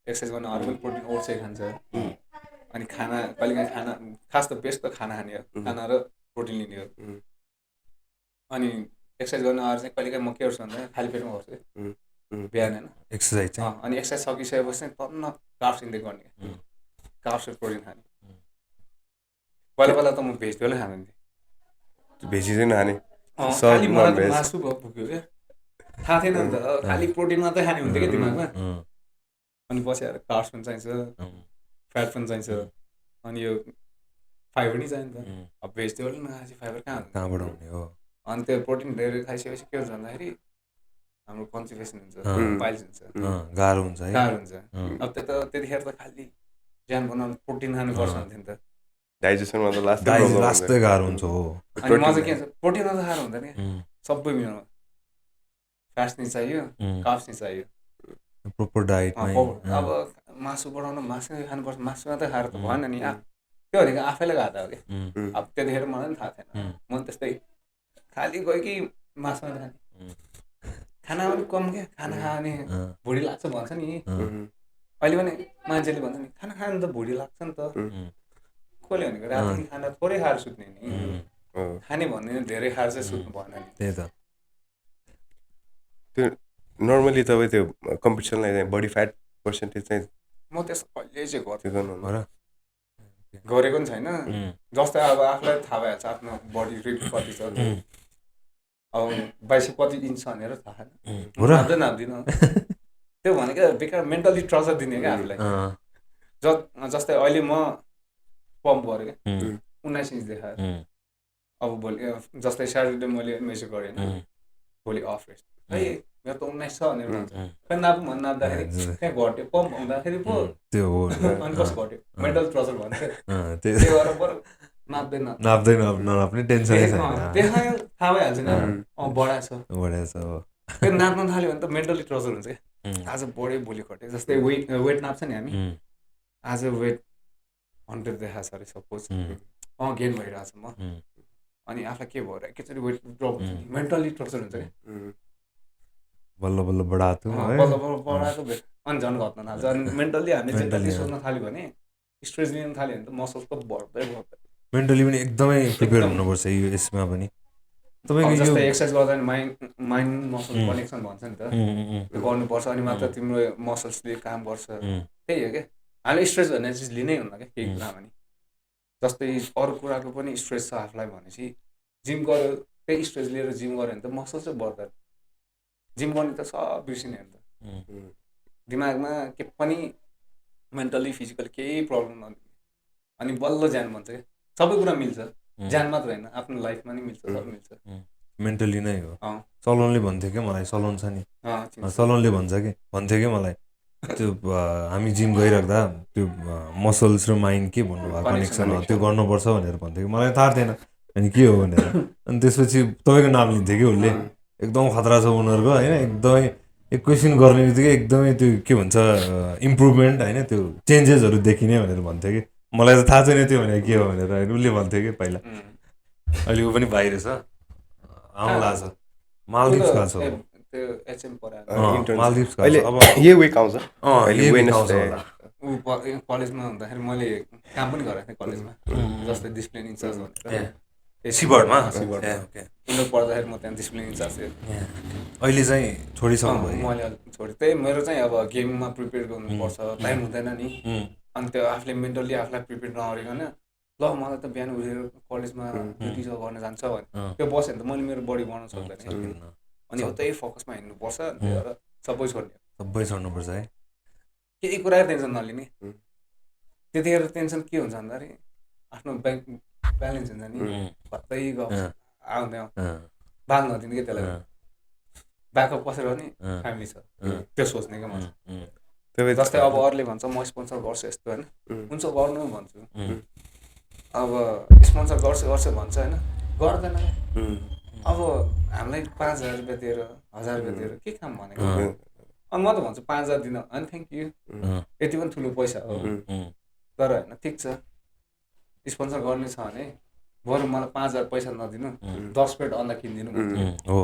एक्सर्साइज गर्ने अरू पनि प्रोटिन ओट्सै खान्छ। अनि खाना कहिलेकाहीँ खाना खास त बेस्ट त खाना खाने हो, खाना र प्रोटिन लिने हो। अनि एक्सर्साइज गर्ने अरू चाहिँ कहिलेकाहीँ म के गर्छु भन्दा खाली पेटमा गर्छु बिहान होइन एक्सर्साइज चाहिँ। अनि एक्सर्साइज सकिसकेपछि चाहिँ टन्न कार्ब्स इन्टेक गर्ने, कार्ब्स र प्रोटिन खाने। पहिला पहिला त म भेजिटेबलै खान्थेँ, भेजिटेरियन खाने खालि मलाई त मासु पुग्यो क्या, थाहा थिएन नि त, खालि प्रोटिन मात्रै खाने हुन्थ्यो क्या दिमागमा। अनि पछि आएर कार्ब्स पनि चाहिन्छ, फ्याट पनि चाहिन्छ, अनि यो फाइबर नि चाहिन्छ। अब भेजिटेबल नखाएपछि फाइबर कहाँबाट हुने हो। अनि त्यो प्रोटिन धेरै खाइसकेपछि के हुन्छ भन्दाखेरि हाम्रो कन्स्टिपेसन हुन्छ, पाइल्स हुन्छ, गाह्रो हुन्छ है, गाह्रो हुन्छ। अब त्यो त त्यतिखेर त खालि ज्यान बनाउनु प्रोटिन खानुपर्छ भन्थ्यो नि त, डाइजेसनमा त लास्टै गाह्रो हुन्छ हो। अनि म चाहिँ के हुन्छ प्रोटिन मात्रै खाएर हुँदैन क्या, सबै मिलाउनु, फ्याट्स नि चाहियो, कार्ब्स नि चाहियो, प्रोपर डाइट। अब मासु बढाउनु मासु खानुपर्छ, मासु मात्रै खाएर त भएन नि। त्यो भनेको आफैलाई घाटा हो क्या। अब त्यतिखेर मलाई पनि थाहा थिएन, म त्यस्तै खालि गयो कि मासु मात्रै खाने, खाना पनि कम क्या, खाना खायो भने भुँडी लाग्छ भन्छ नि। अहिले पनि मान्छेले भन्छ नि खाना खायो भने त भुँडी लाग्छ नि त, कसले भनेको राति खाना थोरै खाएर सुत्ने नि, खाने भन्ने धेरै खाएर चाहिँ सुत्नु भएन नि। त्यही त त्यो नर्मली तपाईँ त्यो कम्पिटिसनलाई चाहिँ बडी फ्याट पर्सेन्टेज चाहिँ म त्यस्तो कहिले चाहिँ गर्नु गरेको पनि छैन। जस्तै अब आफूलाई थाहा भइहाल्छ आफ्नो बडी वेट कति छ, अब बाइसेप कति इन्च छ भनेर थाहा छैन, नाप्दिनँ। त्यो भनेको बेकार मेन्टली ट्रचर दिने क्या आफूलाई। जस्तै अहिले म पम्प गरेँ क्या, 19 इन्च देखायो। अब भोलि जस्तै स्याटरडे मैले मेजर गरेँ भोलि अफ रेस्ट, है मेरो त 19 छ भनेर भन्छ, खै नाप्नु भन्नु नाप्दाखेरि त्यहाँ घट्यो, पम्प हुँदाखेरि पो त्यो हो। अनि कसो घट्यो, मेन्टल ट्रचर भन्छ। त्यही भएर बरु ननाप्ने टेन्सनै छैन, देखायो थाहा भइहाल्छ नि बढाएछ हो। त्यो नाप्न थाल्यो भने त मेन्टली ट्रचर हुन्छ क्या। आज बढ्यो भोलि घट्यो, जस्तै वेट नाप्छ नि हामी, आज वेट 100 देखाएको छ अरे सपोज, गेन भइरहेछ म, अनि आफूलाई के भएर एकैचोटि वेट ड्रप हुन्छ नि, मेन्टली टर्चर हुन्छ क्या। बल्ल बल्ल बढाएको बल्ल बल्ल बढाएको अनि झन् घट्न थाल्छ। अनि मेन्टली हामीले चाहिँ कति सोच्न थाल्यो भने, स्ट्रेस लिन थाल्यो भने त मसल्स त बढ्दै बढ्दै। मेन्टली पनि एकदमै प्रिपेयर हुनुपर्छ यो यसमा पनि। तपाईँको जस्तै एक्सर्साइज गर्दा माइन्ड मसल कनेक्सन भन्छ नि त, त्यो गर्नुपर्छ, अनि मात्र तिम्रो मसल्सले काम गर्छ। त्यही हो क्या, हामीले स्ट्रेस भन्ने चिज लिनै हुन्न क्या केही कुरामा नि। जस्तै अरू कुराको पनि स्ट्रेस छ आफूलाई भनेपछि जिम गऱ्यो, त्यही स्ट्रेस लिएर जिम गऱ्यो भने त मसल चाहिँ बढ्दैन। जिम गर्ने त सब बिर्सिने हो नि त, दिमागमा के पनि मेन्टली फिजिकल केही प्रब्लम नदिने, अनि बल्ल ज्यान भन्छ क्या। सबै कुरा मिल्छ, ज्यान मात्र होइन आफ्नो लाइफमा नि मिल्छ, सब मिल्छ। मेन्टली नै हो। सलोनले भन्थ्यो क्या मलाई, सलोन छ नि, सलोनले भन्थ्यो क्या मलाई, त्यो हामी जिम गइराख्दा त्यो मसल्स र माइन्ड के भन्नुभयो कनेक्सन हो त्यो गर्नुपर्छ भनेर भन्थ्यो कि, मलाई थाहा थिएन अनि के हो भनेर। अनि त्यसपछि तपाईँको नाम लिन्थ्यो कि उसले, एकदम खतरा छ उनीहरूको होइन, एकदमै एकैछिन गर्ने बित्तिकै एकदमै त्यो के भन्छ इम्प्रुभमेन्ट होइन, त्यो चेन्जेसहरू देखिने भनेर भन्थ्यो कि। मलाई त थाहा छैन त्यो भनेर के हो भनेर, होइन उसले भन्थ्यो कि पहिला। अहिले ऊ पनि बाहिर छ, आउँला छ, मालदिप्स गएको छ, मालदिप्स गएको छ। अब यही विक आउँछ कलेजमा हुँदाखेरि मैले काम पनि गरेको थिएँ कलेजमा, जस्तै डिसिप्लिन इन्चार्ज भनेर सिबर्डमा इन्डोर पढ्दाखेरि म त्यहाँ डिसिप्लिन इन्चार्ज थिएँ। अहिले चाहिँ छोडिसक्नु भयो? मैले छोडेँ, त्यही मेरो चाहिँ अब गेममा प्रिपेयर गर्नुपर्छ, टाइम हुँदैन नि। अनि त्यो आफूले मेन्टली आफूलाई प्रिपेयर नगरिकन ल मलाई त बिहान उठेर कलेजमा ड्युटी गर्न जान्छ भने त्यो बस्यो भने त मैले मेरो बडी बनाउन सक्दैन। अनि त्यही फोकसमा हिँड्नुपर्छ, त्यही भएर सबै छोड्नुपर्छ है। केही कुरा टेन्सन नलिने। त्यतिखेर टेन्सन के हुन्छ भन्दाखेरि आफ्नो ब्याङ्क ब्यालेन्स हुन्छ नि, कतै आउँदै बाल नदिने कि त्यसलाई, ब्याकअप कसरी गर्ने, फ्यामिली छ त्यो सोच्ने क्या म। जस्तै अब अरूले भन्छ म स्पोन्सर गर्छु यस्तो होइन, हुन्छ गर्नु भन्छु। अब स्पोन्सर गर्छु भन्छ होइन, गर्दैन। अब हामीलाई 5,000 रुपियाँ दिएर 1,000 रुपियाँ दिएर के काम भनेको। अनि म त भन्छु 5,000 दिन अनि थ्याङ्क यू यति पनि ठुलो पैसा हो तर होइन ठिक छ स्पोन्सर गर्ने छ भने बरु मलाई 5,000 पैसा नदिनु 10 प्लेट अन्डा किनिदिनु हो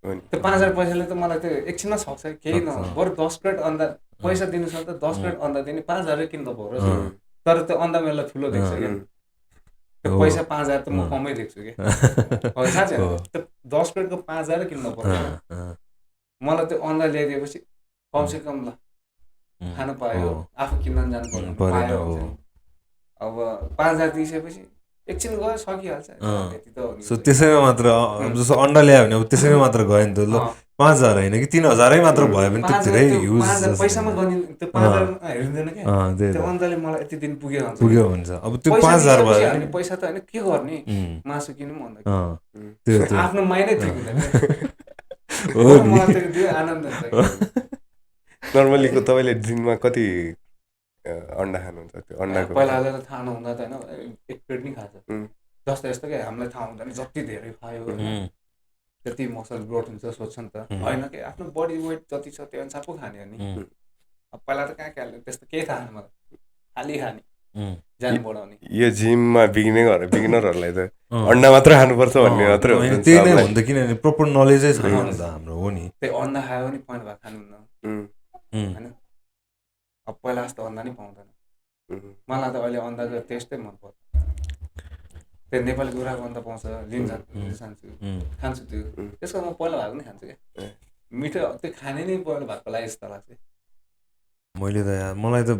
त्यो 5,000 पैसाले त मलाई त्यो एकछिनमा सक्छ केही न बरु 10 प्लेट अन्डा पैसा दिनु सक्छ 10 प्लेट अन्डा दिने 5,000 किन्दा पर्यो तर त्यो अन्डा मेरो ठुलो देख्छ क्या त्यो पैसा 5,000 त म कमै देख्छु कि साँच्चै त्यो 10 प्लेटको 5,000 किन्नु पर्यो मलाई त्यो अन्डा ल्याइदिएपछि कमसे कम ल खानु पायो आफू किन्न जानु पायो अब 5,000 दिइसकेपछि एकछिन गयो सकिहाल्छ यति त हो नि सो त्यसैमा मात्र जस्तो अन्डा ल्यायो भने अब त्यसैमा मात्र गयो नि त ल 5,000 होइन कि 3,000 मात्र भयो भने त्यो धेरै युज पैसामा गनि त्यो 5,000 हेरिँदैन क्या त्यो अन्डाले मलाई यति दिन पुग्यो हुन्छ अब त्यो 5,000 भयो भने पैसा त होइन के गर्ने मासु किनौँ भन्दा त्यो आफ्नो माइनै ठिक हुँदैन मलाई त्यो दियो आनन्द हुन्छ नर्मली तपाईँले दिनमा कति अन्डा खानुहुन्छ त्यो अन्डाको पहिला थाहा नहुँदा त होइन एक प्लेट नि खान्छ जस्तो यस्तो क्या हामीलाई थाहा हुँदैन जति धेरै खायो त्यति मसल ग्रोथ हुन्छ सोध्छ नि त होइन कि आफ्नो बडी वेट जति छ त्यो अनुसार पो खाने हो नि अब पहिला त कहाँ कहाँ त्यस्तो केही थाहा छैन मलाई खालि खाने ज्यान बढाउने यो जिममा बिगिनरहरूलाई त अन्डा मात्र खानुपर्छ भन्ने मात्रै हो त्यही नै हो नि त किनभने प्रपर नलेजै छैन नि त हाम्रो हो नि त्यही अन्डा खायो भने पोइन्ट भएको खानुहुन्न होइन अब पहिला जस्तो अन्डा नि पाउँदैन मलाई त अहिले अन्डाको टेस्टै मन पर्छ त्यो नेपाली कुखुराको अन्डा पाउँछ सान्छु खान्छु त्यो त्यसको म पहिला भएको नि खान्छु क्या मिठो त्यो खाने नै पहिला भएको लागि जस्तो लाग्छ मैले त यार मलाई त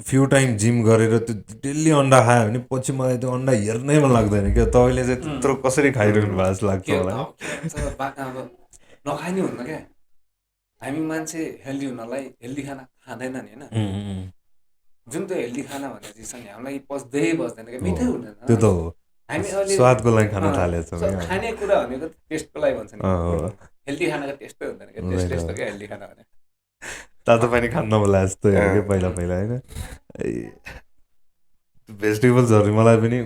फ्यु टाइम जिम गरेर त्यो डेली अन्डा खायो भने पछि मलाई त्यो अन्डा हेर्नै मन लाग्दैन क्या तपाईँले चाहिँ त्यत्रो कसरी खाइरहनु भएको जस्तो लाग्छ मलाई नखाइ नै हुन्न क्या हामी मान्छे हेल्दी हुनलाई हेल्दी खाना खाँदैनन् होइन जुन त्यो हेल्दी खाना भनेर चाहिँ छ नि हामीलाई बस्दैन क्या मिठै हुँदैन त्यो त हो हामी अहिले स्वादको लागि खान थालेको छ खाने कुरा भनेको टेस्टको लागि भन्छ नि हेल्दी खानाको टेस्टै हुँदैन क्या टेस्ट यस्तो क्या हेल्दी खाना भने तातो पानी खान नबोला जस्तो हो पहिला होइन भेजिटेबल्सहरू मलाई पनि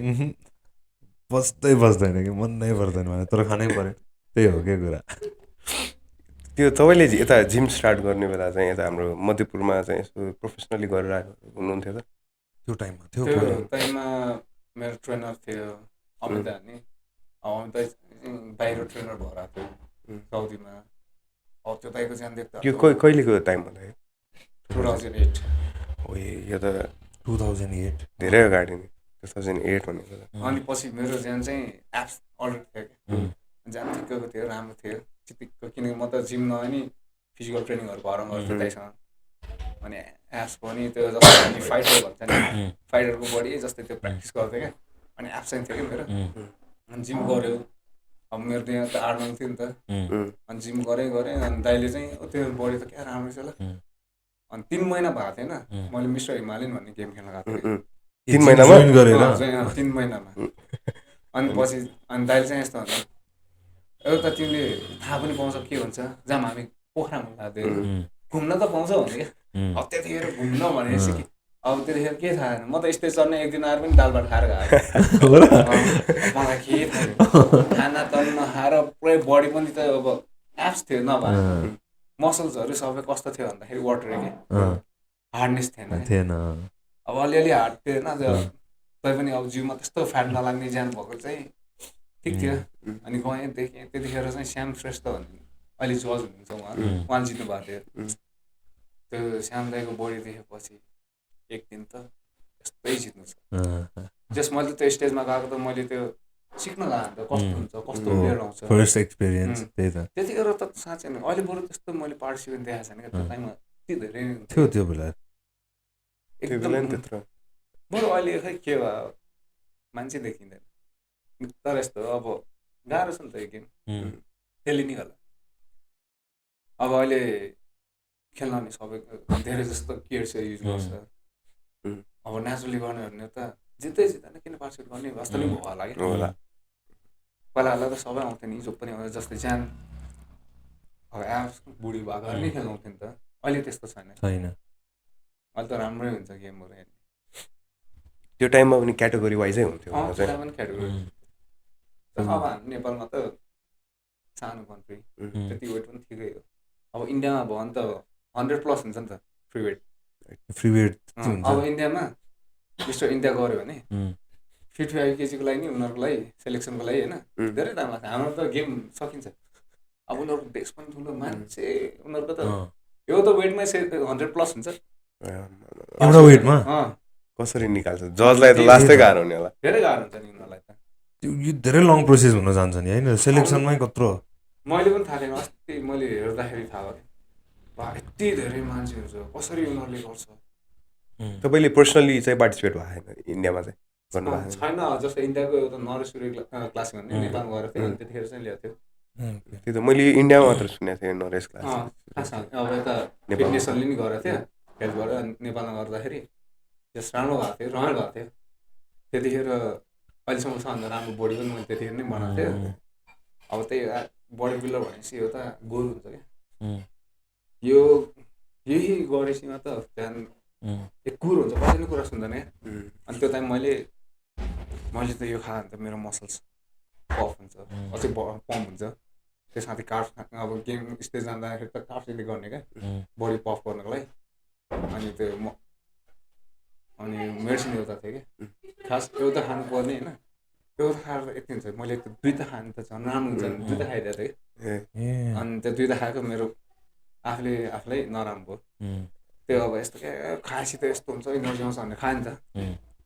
बस्दैन कि मन नै पर्दैन मलाई तर खानै पर्यो त्यही हो क्या कुरा त्यो तपाईँले यता जिम स्टार्ट गर्ने बेला चाहिँ यता हाम्रो मध्यपुरमा चाहिँ यसो प्रोफेसनली गरेर हुनुहुन्थ्यो त त्यो टाइममा मेरो ट्रेनर थियो अमिता नि अमिता बाहिर ट्रेनर भएर आएको थियो साउदीमा अब त्यो दाइको ज्यान देख्दा यो कहिलेको टाइम भन्दाखेरि 2008 हो यो त 2008 धेरै अगाडि नि 2008 भनेको अनि पछि मेरो ज्यान चाहिँ एप्स अर्डर थियो क्या ज्यान ठिक्कको थियो राम्रो थियो चित्तिक्क किनकि म त जिम नभए नि फिजिकल ट्रेनिङहरू भएर गर्थेँ दाइसँग अनि एप्स पनि त्यो जस्तो हामी फाइटर भन्छ नि फाइटरको बडी जस्तै त्यो प्र्याक्टिस गर्थेँ क्या अनि एप्स चाहिँ थियो क्या मेरो अनि जिम गऱ्यो अब मेरो त यहाँ त आर्नल थियो नि त अनि जिम गरेँ अनि दाइले चाहिँ त्यो बडी त क्या राम्रो छ ल अनि 3 महिना भएको थिएन मैले मिस्टर हिमालयन भन्ने गेम खेल्न गएको थिएँ 3 महिनामा 3 महिनामा अनि पछि अनि दाइले चाहिँ यस्तो भन्छ एउटा तिमीले थाहा पनि पाउँछ के हुन्छ जहाँ हामी पोखरामा लाग्थ्यो घुम्न त पाउँछ भने क्या अब त्यतिखेर घुम्न भनेपछि कि अब त्यतिखेर के थाहा छैन म त स्टेज चढ्ने एक दिन आएर पनि दाल भात खाएर गएको मलाई के थाहा खाना त नखाएर पुरै बडी पनि त अब एप्स थियो नभए मसल्सहरू सबै कस्तो थियो भन्दाखेरि वाटर के हार्डनेस थिएन अब अलिअलि हार्ड थिएन तै पनि अब जिउमा त्यस्तो फ्याट नलाग्ने ज्यान भएको चाहिँ ठिक थियो अनि गएँ देखेँ त्यतिखेर चाहिँ श्याम श्रेष्ठ भन्ने अहिले जज हुनुहुन्छ उहाँ जित्नु भएको थियो त्यो श्याम दाइको बडी देखेपछि एक दिन त यस्तै जित्नु छ जस मैले त्यो स्टेजमा गएको त मैले त्यो सिक्न गएको कस्तो हुन्छ कस्तो प्लेयर आउँछ फर्स्ट एक्सपिरियन्स त्यही त त्यतिखेर त साँच्चै नै अहिले बरु त्यस्तो मैले पार्टिसिपेट देखाएको छैन क्या त्यो टाइममा यति धेरै थियो त्यो बेला एकदम त्यत्रो बरु अहिले खै के भयो मान्छे देखिँदैन तर यस्तो अब गाह्रो छ नि त यो गेम त्यसले नि होला अब अहिले खेल्न नि सबै धेरै जस्तो केयर्स युज गर्छ अब नेचुरली गर्ने भने त जित्दैन किन पार्टिसिपेट गर्ने जस्तो नि भयो होला कि पहिला त सबै आउँथ्यो नि जो पनि आउँथ्यो जस्तै ज्यान अब एप्स बुढी भएको नि खेल्नु आउँथ्यो नि त अहिले त्यस्तो छैन अहिले त राम्रै हुन्छ गेमहरू हेर्ने त्यो टाइममा पनि क्याटेगोरी वाइजै हुन्थ्यो क्याटेगोरी अब हाम्रो नेपालमा त सानो कन्ट्री त्यति वेट पनि ठिकै हो अब इन्डियामा भयो भने त 100+ हुन्छ नि त फ्री वेट। फ्री वेट हुन्छ अब इन्डियामा मिस्टर इन्डिया गऱ्यो भने 55 kg को लागि नि उनीहरूको लागि सेलेक्सनको लागि होइन धेरै दाम लाग्छ। हाम्रो त गेम सकिन्छ। अब उनीहरूको देश पनि ठुलो मान्छे उनीहरूको त यो त वेटमै 100+ हुन्छ एउटा वेटमा। कसरी निकाल्छ जजलाई त लास्टै गाह्रो हुने होला। धेरै गाह्रो हुन्छ नि उनीहरूलाई त। यो धेरै लङ प्रोसेस हुन जान्छ नि होइन सेलेक्सनमै कत्रो। मैले पनि थाहा थिएन अस्ति मैले हेर्दाखेरि थाहा भयो बा यति धेरै मान्छेहरू छ कसरी उनीहरूले गर्छ। तपाईँले पर्सनली चाहिँ पार्टिसिपेट भएको छैन इन्डियामा चाहिँ गर्नुभएको छैन। जस्तै इन्डियाको एउटा नरेश्वरी क्लासिक भन्ने नेपालमा गएको थियो अनि त्यतिखेर चाहिँ ल्याएको थियो। त्यो त मैले इन्डियामा मात्र सुनेको थिएँ नरेश क्लास। खास अब यता फिटनेसहरूले नि गरेको थियो हेल्पबाट नेपालमा गर्दाखेरि त्यस राम्रो भएको थियो रमाइलो भएको थियो। त्यतिखेर अहिलेसम्म सबभन्दा राम्रो बडी पनि मैले त्यतिखेर नै बनाएको थिएँ। अब त्यही बडी बिल्डर भनेपछि यो त गोल हुन्छ क्या यो यही गरेपछि त त्यहाँदेखि एक कुर हुन्छ कसैले कुरा सुन्दैन क्या। अनि त्यो टाइम मैले त यो खायो भने त मेरो मसल्स पफ हुन्छ अझै पम्प हुन्छ। त्यसमा त कार्ब्स अब गेम स्टेज जाँदाखेरि त कार्ब्सले गर्ने क्या बडी पफ गर्नको लागि। अनि त्यो अनि मेडिसिन एउटा थियो क्या खास एउटा खानु पर्ने होइन एउटा खाएर यति हुन्छ। मैले त दुईवटा खानु त झन् राम्रो हुन्छ भने दुईवटा खाइदिएको थिएँ कि अनि त्यो दुईवटा खाएको मेरो आफूलाई नराम्रो भयो। त्यो अब यस्तो क्या खाएपछि त यस्तो हुन्छ इनर्जी आउँछ भनेर खाएँ नि त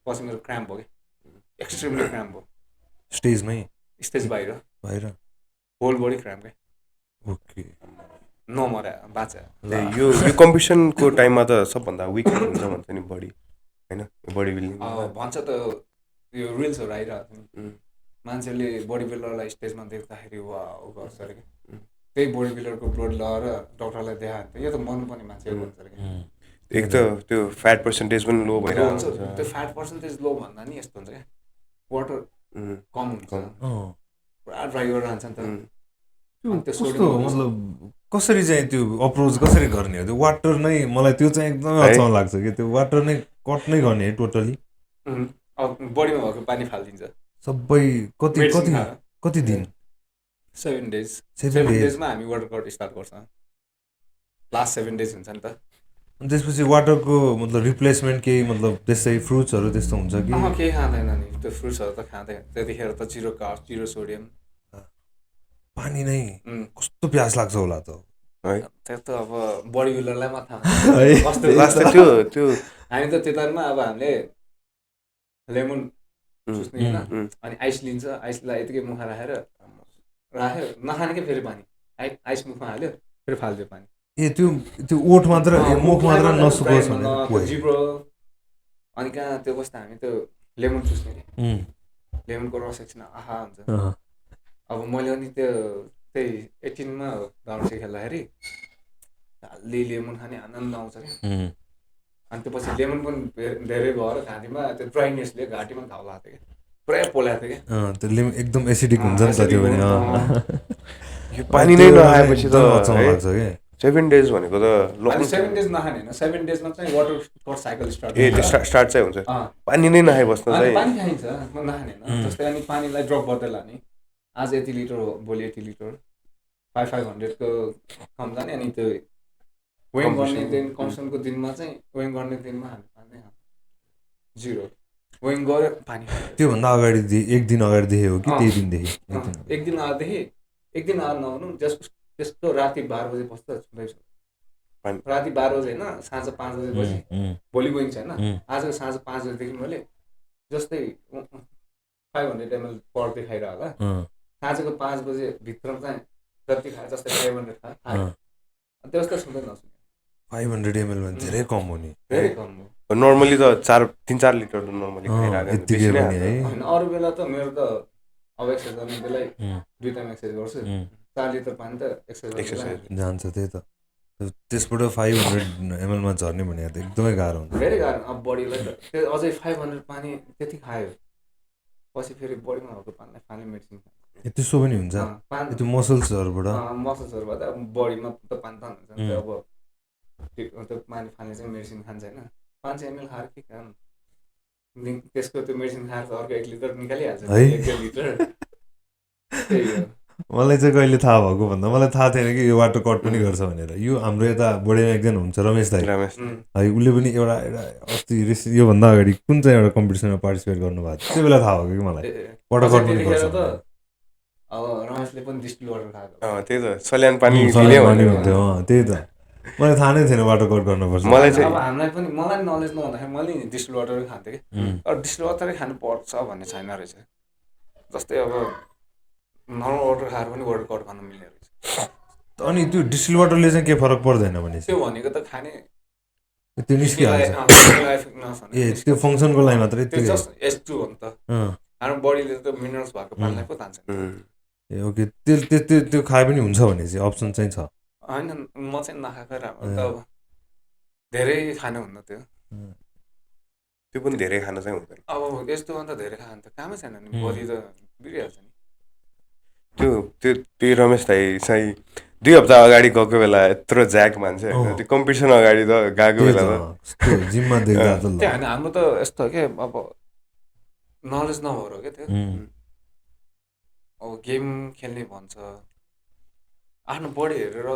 पछि मेरो क्राम्प भयो क्या एक्सट्रिमली क्राम्प भयो स्टेज बाहिर होल बडी क्राम्प क्या। ओके नमर्या बाचा। यो कम्पिटिसनको टाइममा त सबभन्दा विक हुन्छ भन्छ नि बडी होइन बडी बिल्डिङ भन्छ त यो रिल्सहरू आइरहेको छ नि मान्छेले बडी बिल्डरलाई स्टेजमा देख्दाखेरि वा गर्छ अरे क्या। त्यही बडी बिल्डरको ब्लड लगाएर डक्टरलाई देखायो भने त यो त मर्नुपर्ने मान्छे भन्छ अरे क्या। एक त त्यो फ्याट पर्सेन्टेज पनि लो भइरहेको हुन्छ। त्यो फ्याट पर्सेन्टेज लो भन्दा नि यस्तो हुन्छ क्या वाटर कम हुन्छ पुरा ड्राई गरेर हान्छ नि त। कस्तो मतलब कसरी चाहिँ त्यो अप्रोच कसरी गर्ने हो त्यो वाटर नै मलाई त्यो चाहिँ एकदमै अचम्म लाग्छ कि त्यो वाटर नै कट नै गर्ने है टोटली। अब बडीमा भएको पानी फालिदिन्छ सबै कति दिन 7 days 7 daysमा हामी वर्कआउट स्टार्ट गर्छ। लास्ट 7 days हुन्छ नि त। अनि त्यसपछि वाटरको मतलब रिप्लेसमेन्ट केही मतलब त्यस्तै फ्रुट्सहरू त्यस्तो हुन्छ कि केही खाँदैन नि त्यो फ्रुट्सहरू त खाँदैन त्यतिखेर त 0 कार्ब्स 0 सोडियम पानी नै कस्तो प्यास लाग्छ होला त त्यो त अब बडी बिल्डरलाई मात्र त्यो हामी त त्यतामा अब हामीले लेमन चुस्ने होइन अनि आइस लिन्छ आइसलाई यतिकै मुखमा राखेर नखाने क्या फेरि पानी आइस मुखमा हाल्यो फेरि फाल्दियो पानी। त्यो ओठ मात्र मुख मात्र नसुकोस् भनेर जिब्रो अनि कहाँ त्यो कस्तो हामी त्यो लेमन चुस्ने कि लेमनको रस एकछिन आहा हुन्छ। अब मैले पनि त्यही 18मा दौड खेल्दाखेरि हाल्दी लेमन खाने आनन्द आउँछ क्या। अनि त्यो पछि लेमन पनि धेरै भएर घाँटीमा त्यो ड्राइनेसले घाँटीमा घाउ लाग्थ्यो क्या पुरै पोलाएको थियो क्या। त्यो लेमन एकदम एसिडिक हुन्छ नि त त्यो पनि यो पानी नै नआएपछि त अचम्म लाग्छ क्या। 7 days भनेको त 7 days नखाने होइन 7 daysमा चाहिँ वाटर कट साइकल स्टार्ट चाहिँ हुन्छ पानी नै नखाइ बस्न चाहिँ पानी खाइन्छ नखाने होइन। जस्तै अनि पानीलाई ड्रप गर्दै लाने आज यति लिटर हो भोलि 80 लिटर 500को कम जाने। अनि त्यो वेङ गर्ने दिन कम्पिटिसनको दिनमा चाहिँ वेङ गर्ने दिनमा हामी पानी खान्छ 0 वेङ गऱ्यो पानी। त्योभन्दा अगाडि एक दिन अगाडिदेखि हो कि त्यही दिनदेखि एक दिन आधा नहुनु त्यसको राति 12 बजे बस्दा छुँदैछ राति 12 बजे होइन साँझ 5 बजेपछि भोलि वेङ छैन आजको साँझ 5 बजेदेखि मैले जस्तै 500 ml पर डे खाइरह होला साँझको 5 बजे भित्र चाहिँ जति खाए जस्तै 500 खायो त्यस्तो सुन्दै नसुने 500 ml भने धेरै कम हो नि धेरै कम हो। नर्मली त 3-4 लिटर त नर्मली खाइरहेको होइन अरू बेला त मेरो त अब एक्सर्साइज गर्ने बेलै 2 टाइम एक्सर्साइज गर्छु 4 लिटर पानी त एक्सर्साइज जान्छ त्यही त त्यसबाट 500 ml मा झर्ने भने त एकदमै गाह्रो हुन्छ धेरै गाह्रो। अब बडीलाई त त्यो अझै 500 पानी त्यति खायो पछि फेरि बडीमा भएको पानीलाई फाल्ने मेडिसिन त्यसो पनि हुन्छ त्यो मसल्सहरूबाट बडीमा त पानी त हुन्छ नि अब त्यो पानी फाल्ने चाहिँ मेडिसिन खान्छ होइन 500 ml खाएर के काम त्यसको त्यो मेडिसिन खाएर अर्को 1 लिटर निकालिहाल्छ 1 लिटर त्यही हो। मलाई चाहिँ कहिले थाहा भएको भन्दा मलाई थाहा थिएन कि यो वाटर कट पनि गर्छ भनेर यो हाम्रो यता बोर्डेमा एकजना हुन्छ रमेश दाई रमेश है उसले पनि एउटा अस्ति योभन्दा अगाडि कुन चाहिँ एउटा कम्पिटिसनमा पार्टिसिपेट गर्नुभएको थियो त्यो बेला थाहा भएको कि मलाई वाटर कट पनि गर्छ अब रमेशले पनि डिस्टिल वाटर खाएको त्यही त सल्यान पानी हुन्थ्यो त्यही त मलाई थाहा नै थिएन वाटर कट गर्नुपर्छ मलाई चाहिँ अब हामीलाई पनि मलाई नलेज नहुँदाखेरि मैले डिस्टिल वाटरै खान्थेँ कि तर डिस्टिल वाटरै खानु पर्छ भन्ने छैन रहेछ जस्तै अब नर्मल वाटर खाएर पनि वाटर कट गर्न मिल्ने रहेछ अनि त्यो डिस्टिल वाटरले चाहिँ के फरक पर्दैन भने त्यो भनेको त खाने त्यो निस्किहाल्छ ए त्यो फङ्सनको लागि मात्रै त्यो जस्ट H2 हो नि त हाम्रो बडीले त मिनरल्स भएको पानीलाई पो तान्छ ए ओके त्यो खाए पनि हुन्छ भने चाहिँ अप्सन चाहिँ छ होइन म चाहिँ नखाएकै राम्रो त अब धेरै खानु हुन्न त्यो पनि धेरै खान चाहिँ हुँदैन अब यस्तोभन्दा धेरै खानु त कामै छैन नि बडी त बिग्रिहाल्छ नि त्यो रमेश दाई चाहिँ 2 हप्ता अगाडि गएको बेला यत्रो ज्याक मान्छे होइन त्यो कम्पिटिसन अगाडि त गएको बेला त जिममा देख्दा त त्यो होइन हाम्रो त यस्तो के अब नलेज नभएर हो क्या त्यो अब गेम खेल्ने भन्छ आफ्नो बडी हेरेर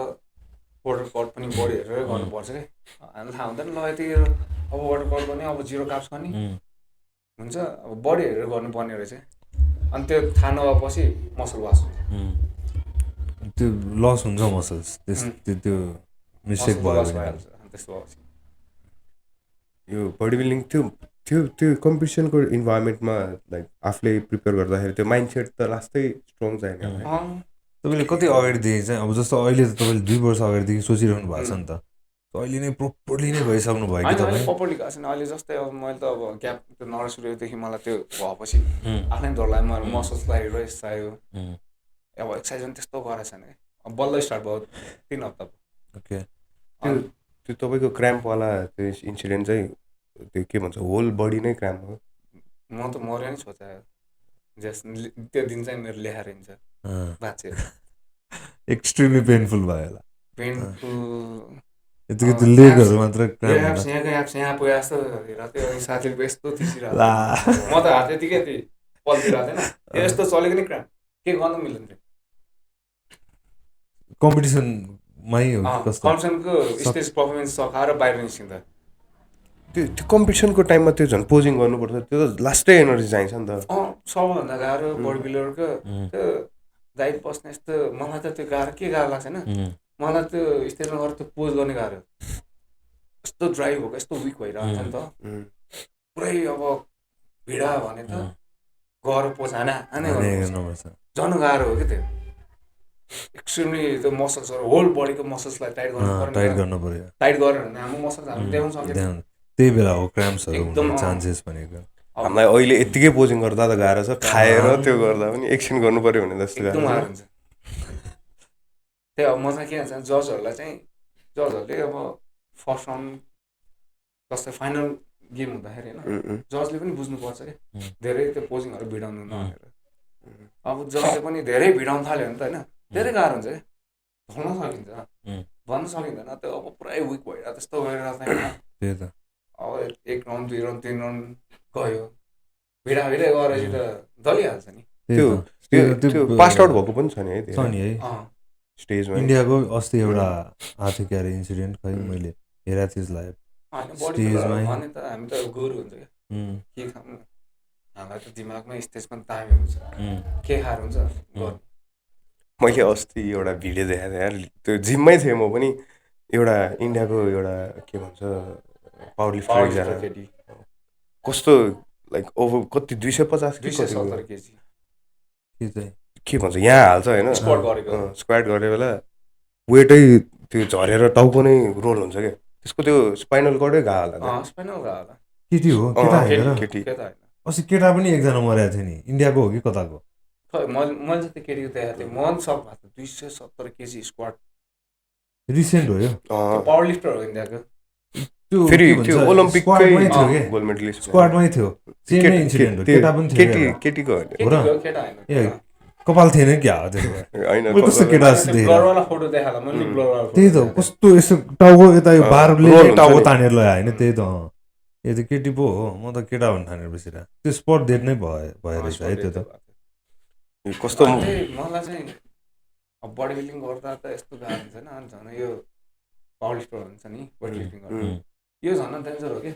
वाटर कट पनि बडी हेरेर गर्नुपर्छ कि हामीलाई थाहा हुँदैन ल यति अब वाटर कट गर्ने अब 0 कार्ब्स गर्ने हुन्छ अब बडी हेरेर गर्नुपर्ने रहेछ अनि त्यो थाहा नभएपछि मसल वास हुन्छ त्यो लस हुन्छ मसल्स त्यो मिस्टेक भयो त्यस्तो भएपछि यो बडी बिल्डिङ त्यो कम्पिटिसनको इन्भाइरोमेन्टमा लाइक आफूले प्रिपेयर गर्दाखेरि त्यो माइन्डसेट त लास्टै स्ट्रङ चाहिने तपाईँले कति अगाडिदेखि चाहिँ अब जस्तो अहिले त तपाईँले 2 वर्ष अगाडिदेखि सोचिरहनु भएको छ नि त अहिले नै प्रोपरली नै भइसक्नु भयो कि तपाईँ प्रोपरली गएको छैन अहिले जस्तै अब मैले त अब ग्याप त्यो नरसुरुदेखि मलाई त्यो भएपछि आफ्नै डर लाग्यो मलाई मसल्सलाई रेस्ट चाहियो अब एक्सर्साइज पनि त्यस्तो गरेको छैन कि अब बल्ल स्टार्ट भयो 3 हप्ता ओके त्यो तपाईँको क्राम्पवाला त्यो इन्सिडेन्ट चाहिँ त्यो के भन्छ होल बडी नै क्राम्प हो म त मर्यो नि सोचायो त्यो दिन चाहिँ मेरो लेखाएर हिँड्छ बाँचेर एक्सट्रिमली पेनफुल भयो होला पेनफुल यतिको त्यो लेगहरू मात्र यहाँ पुगेँ जस्तो हेरेर त्यो साथीले यस्तो थिचिरहेको म त हात यतिकै थिएँ पल्टिरहेको थिएन यस्तो चलेको नि क्राम के गर्नु मिल्दैन थियो कम्पिटिसनमै हो कम्पिटिसनको स्टेज पर्फर्मेन्स सकाएर बाहिर निस्किँदा त्यो कम्पिटिसनको टाइममा त्यो झन् पोजिङ गर्नुपर्छ त्यो त लास्टै एनर्जी चाहिन्छ नि त सबैभन्दा गाह्रो बडी बिल्डरको त्यो गाइड बस्ने यस्तो मलाई त त्यो गाह्रो के गाह्रो लाग्छ होइन मलाई त्यो स्टेजमा गएर त्यो पोज गर्ने गाह्रो यस्तो ड्राई भएको यस्तो विक भइरहेको छ नि त पुरै अब भिडा भने त गएर पोज हाना झन् गाह्रो हो कि त्यो एक्सट्रिमली त्यो मसल्सहरू होल बडीको मसल्सलाई टाइट गर्नु पर्यो टाइट गरेर भने हाम्रो मसल्स हामी देखाउन सक्दैन त्यही बेला हो क्राम्प्सहरू एकदम चान्सेस भनेको हामीलाई अहिले यत्तिकै पोजिङ गर्दा त गाह्रो छ खाएर त्यो गर्दा पनि एकछिन गर्नु पर्यो भने जस्तो एकदम गाह्रो हुन्छ त्यही अब म चाहिँ के भन्छ जजहरूलाई चाहिँ जजहरूले अब फर्स्ट राउन्ड जस्तै फाइनल गेम हुँदाखेरि होइन जजले पनि बुझ्नुपर्छ कि धेरै त्यो पोजिङहरू भिडाउनु नभनेर अब जसले पनि धेरै भिडाउनु थाल्यो भने त होइन धेरै गाह्रो हुन्छ कि भन्न सकिन्छ भन्न सकिँदैन त्यो अब पुरै विक भइरहेको त्यस्तो गरिरहेको त्यही त अब 1 राउन्ड 2 राउन्ड 3 राउन्ड गयो भिडा गरेपछि त दलिहाल्छ नि त्यो पास आउट भएको पनि छ नि है स्टेजमा इन्डियाको अस्ति एउटा आएको थियो क्यारे इन्सिडेन्ट खै मैले हेरेको थिएँ लाइभ स्टेजमा भने त हामी त गुरु हुन्छ क्या के खानु हामीलाई त दिमागमा स्टेजमा तामे हुन्छ के खाएर हुन्छ मैले अस्ति एउटा भिडियो देखाएको थिएँ यार त्यो जिममै थिएँ म पनि एउटा इन्डियाको एउटा के भन्छ पावर लिफ्टर एकजना कस्तो लाइक ओभर कति 250 केजी के भन्छ यहाँ हाल्छ होइन स्क्वाट गरे बेला वेटै त्यो झरेर टाउको नै रोल हुन्छ क्या त्यसको त्यो स्पाइनल कर्डै घा होला केटी हो केटी अस्ति केटा पनि एकजना मरेको थियो नि इन्डियाको हो कि कताको मैले चाहिँ त्यो केटीको देखाएको थिएँ मन सब भएको 270 केजी स्क्वाट रिसेन्ट हो यो पावर लिफ्टर हो इन्डियाको फेरि त्यो ओलम्पिककै गोल्ड मेडलिस्ट स्क्वाडमै थियो सेमै इन्सिडेन्ट हो केटा पनि थियो केटीको हो र केटा हैन ए कपाल थिएन क्या हो त्यसको हैन कस्तो केटा जस्तो देखेँ ब्लरवाला फोटो देखाला मैले ब्लरवाला त्यही त कस्तो यस्तो टाउको यता यो बारले टाउको तानेर ल्यायो हैन त्यही त यो त केटी पो हो म त केटा भन्न ठानेर बसिरा त्यो स्पट डेट नै भयो रहेछ है त्यो त कस्तो मलाई चाहिँ अब बडी बिल्डिङ गर्दा त यस्तो गाह्रो हुन्छ होइन अनि झन् यो पावर लिफ्टर हुन्छ नि वेट लिफ्टिङ गर्नु यो झन् डेन्जर हो कि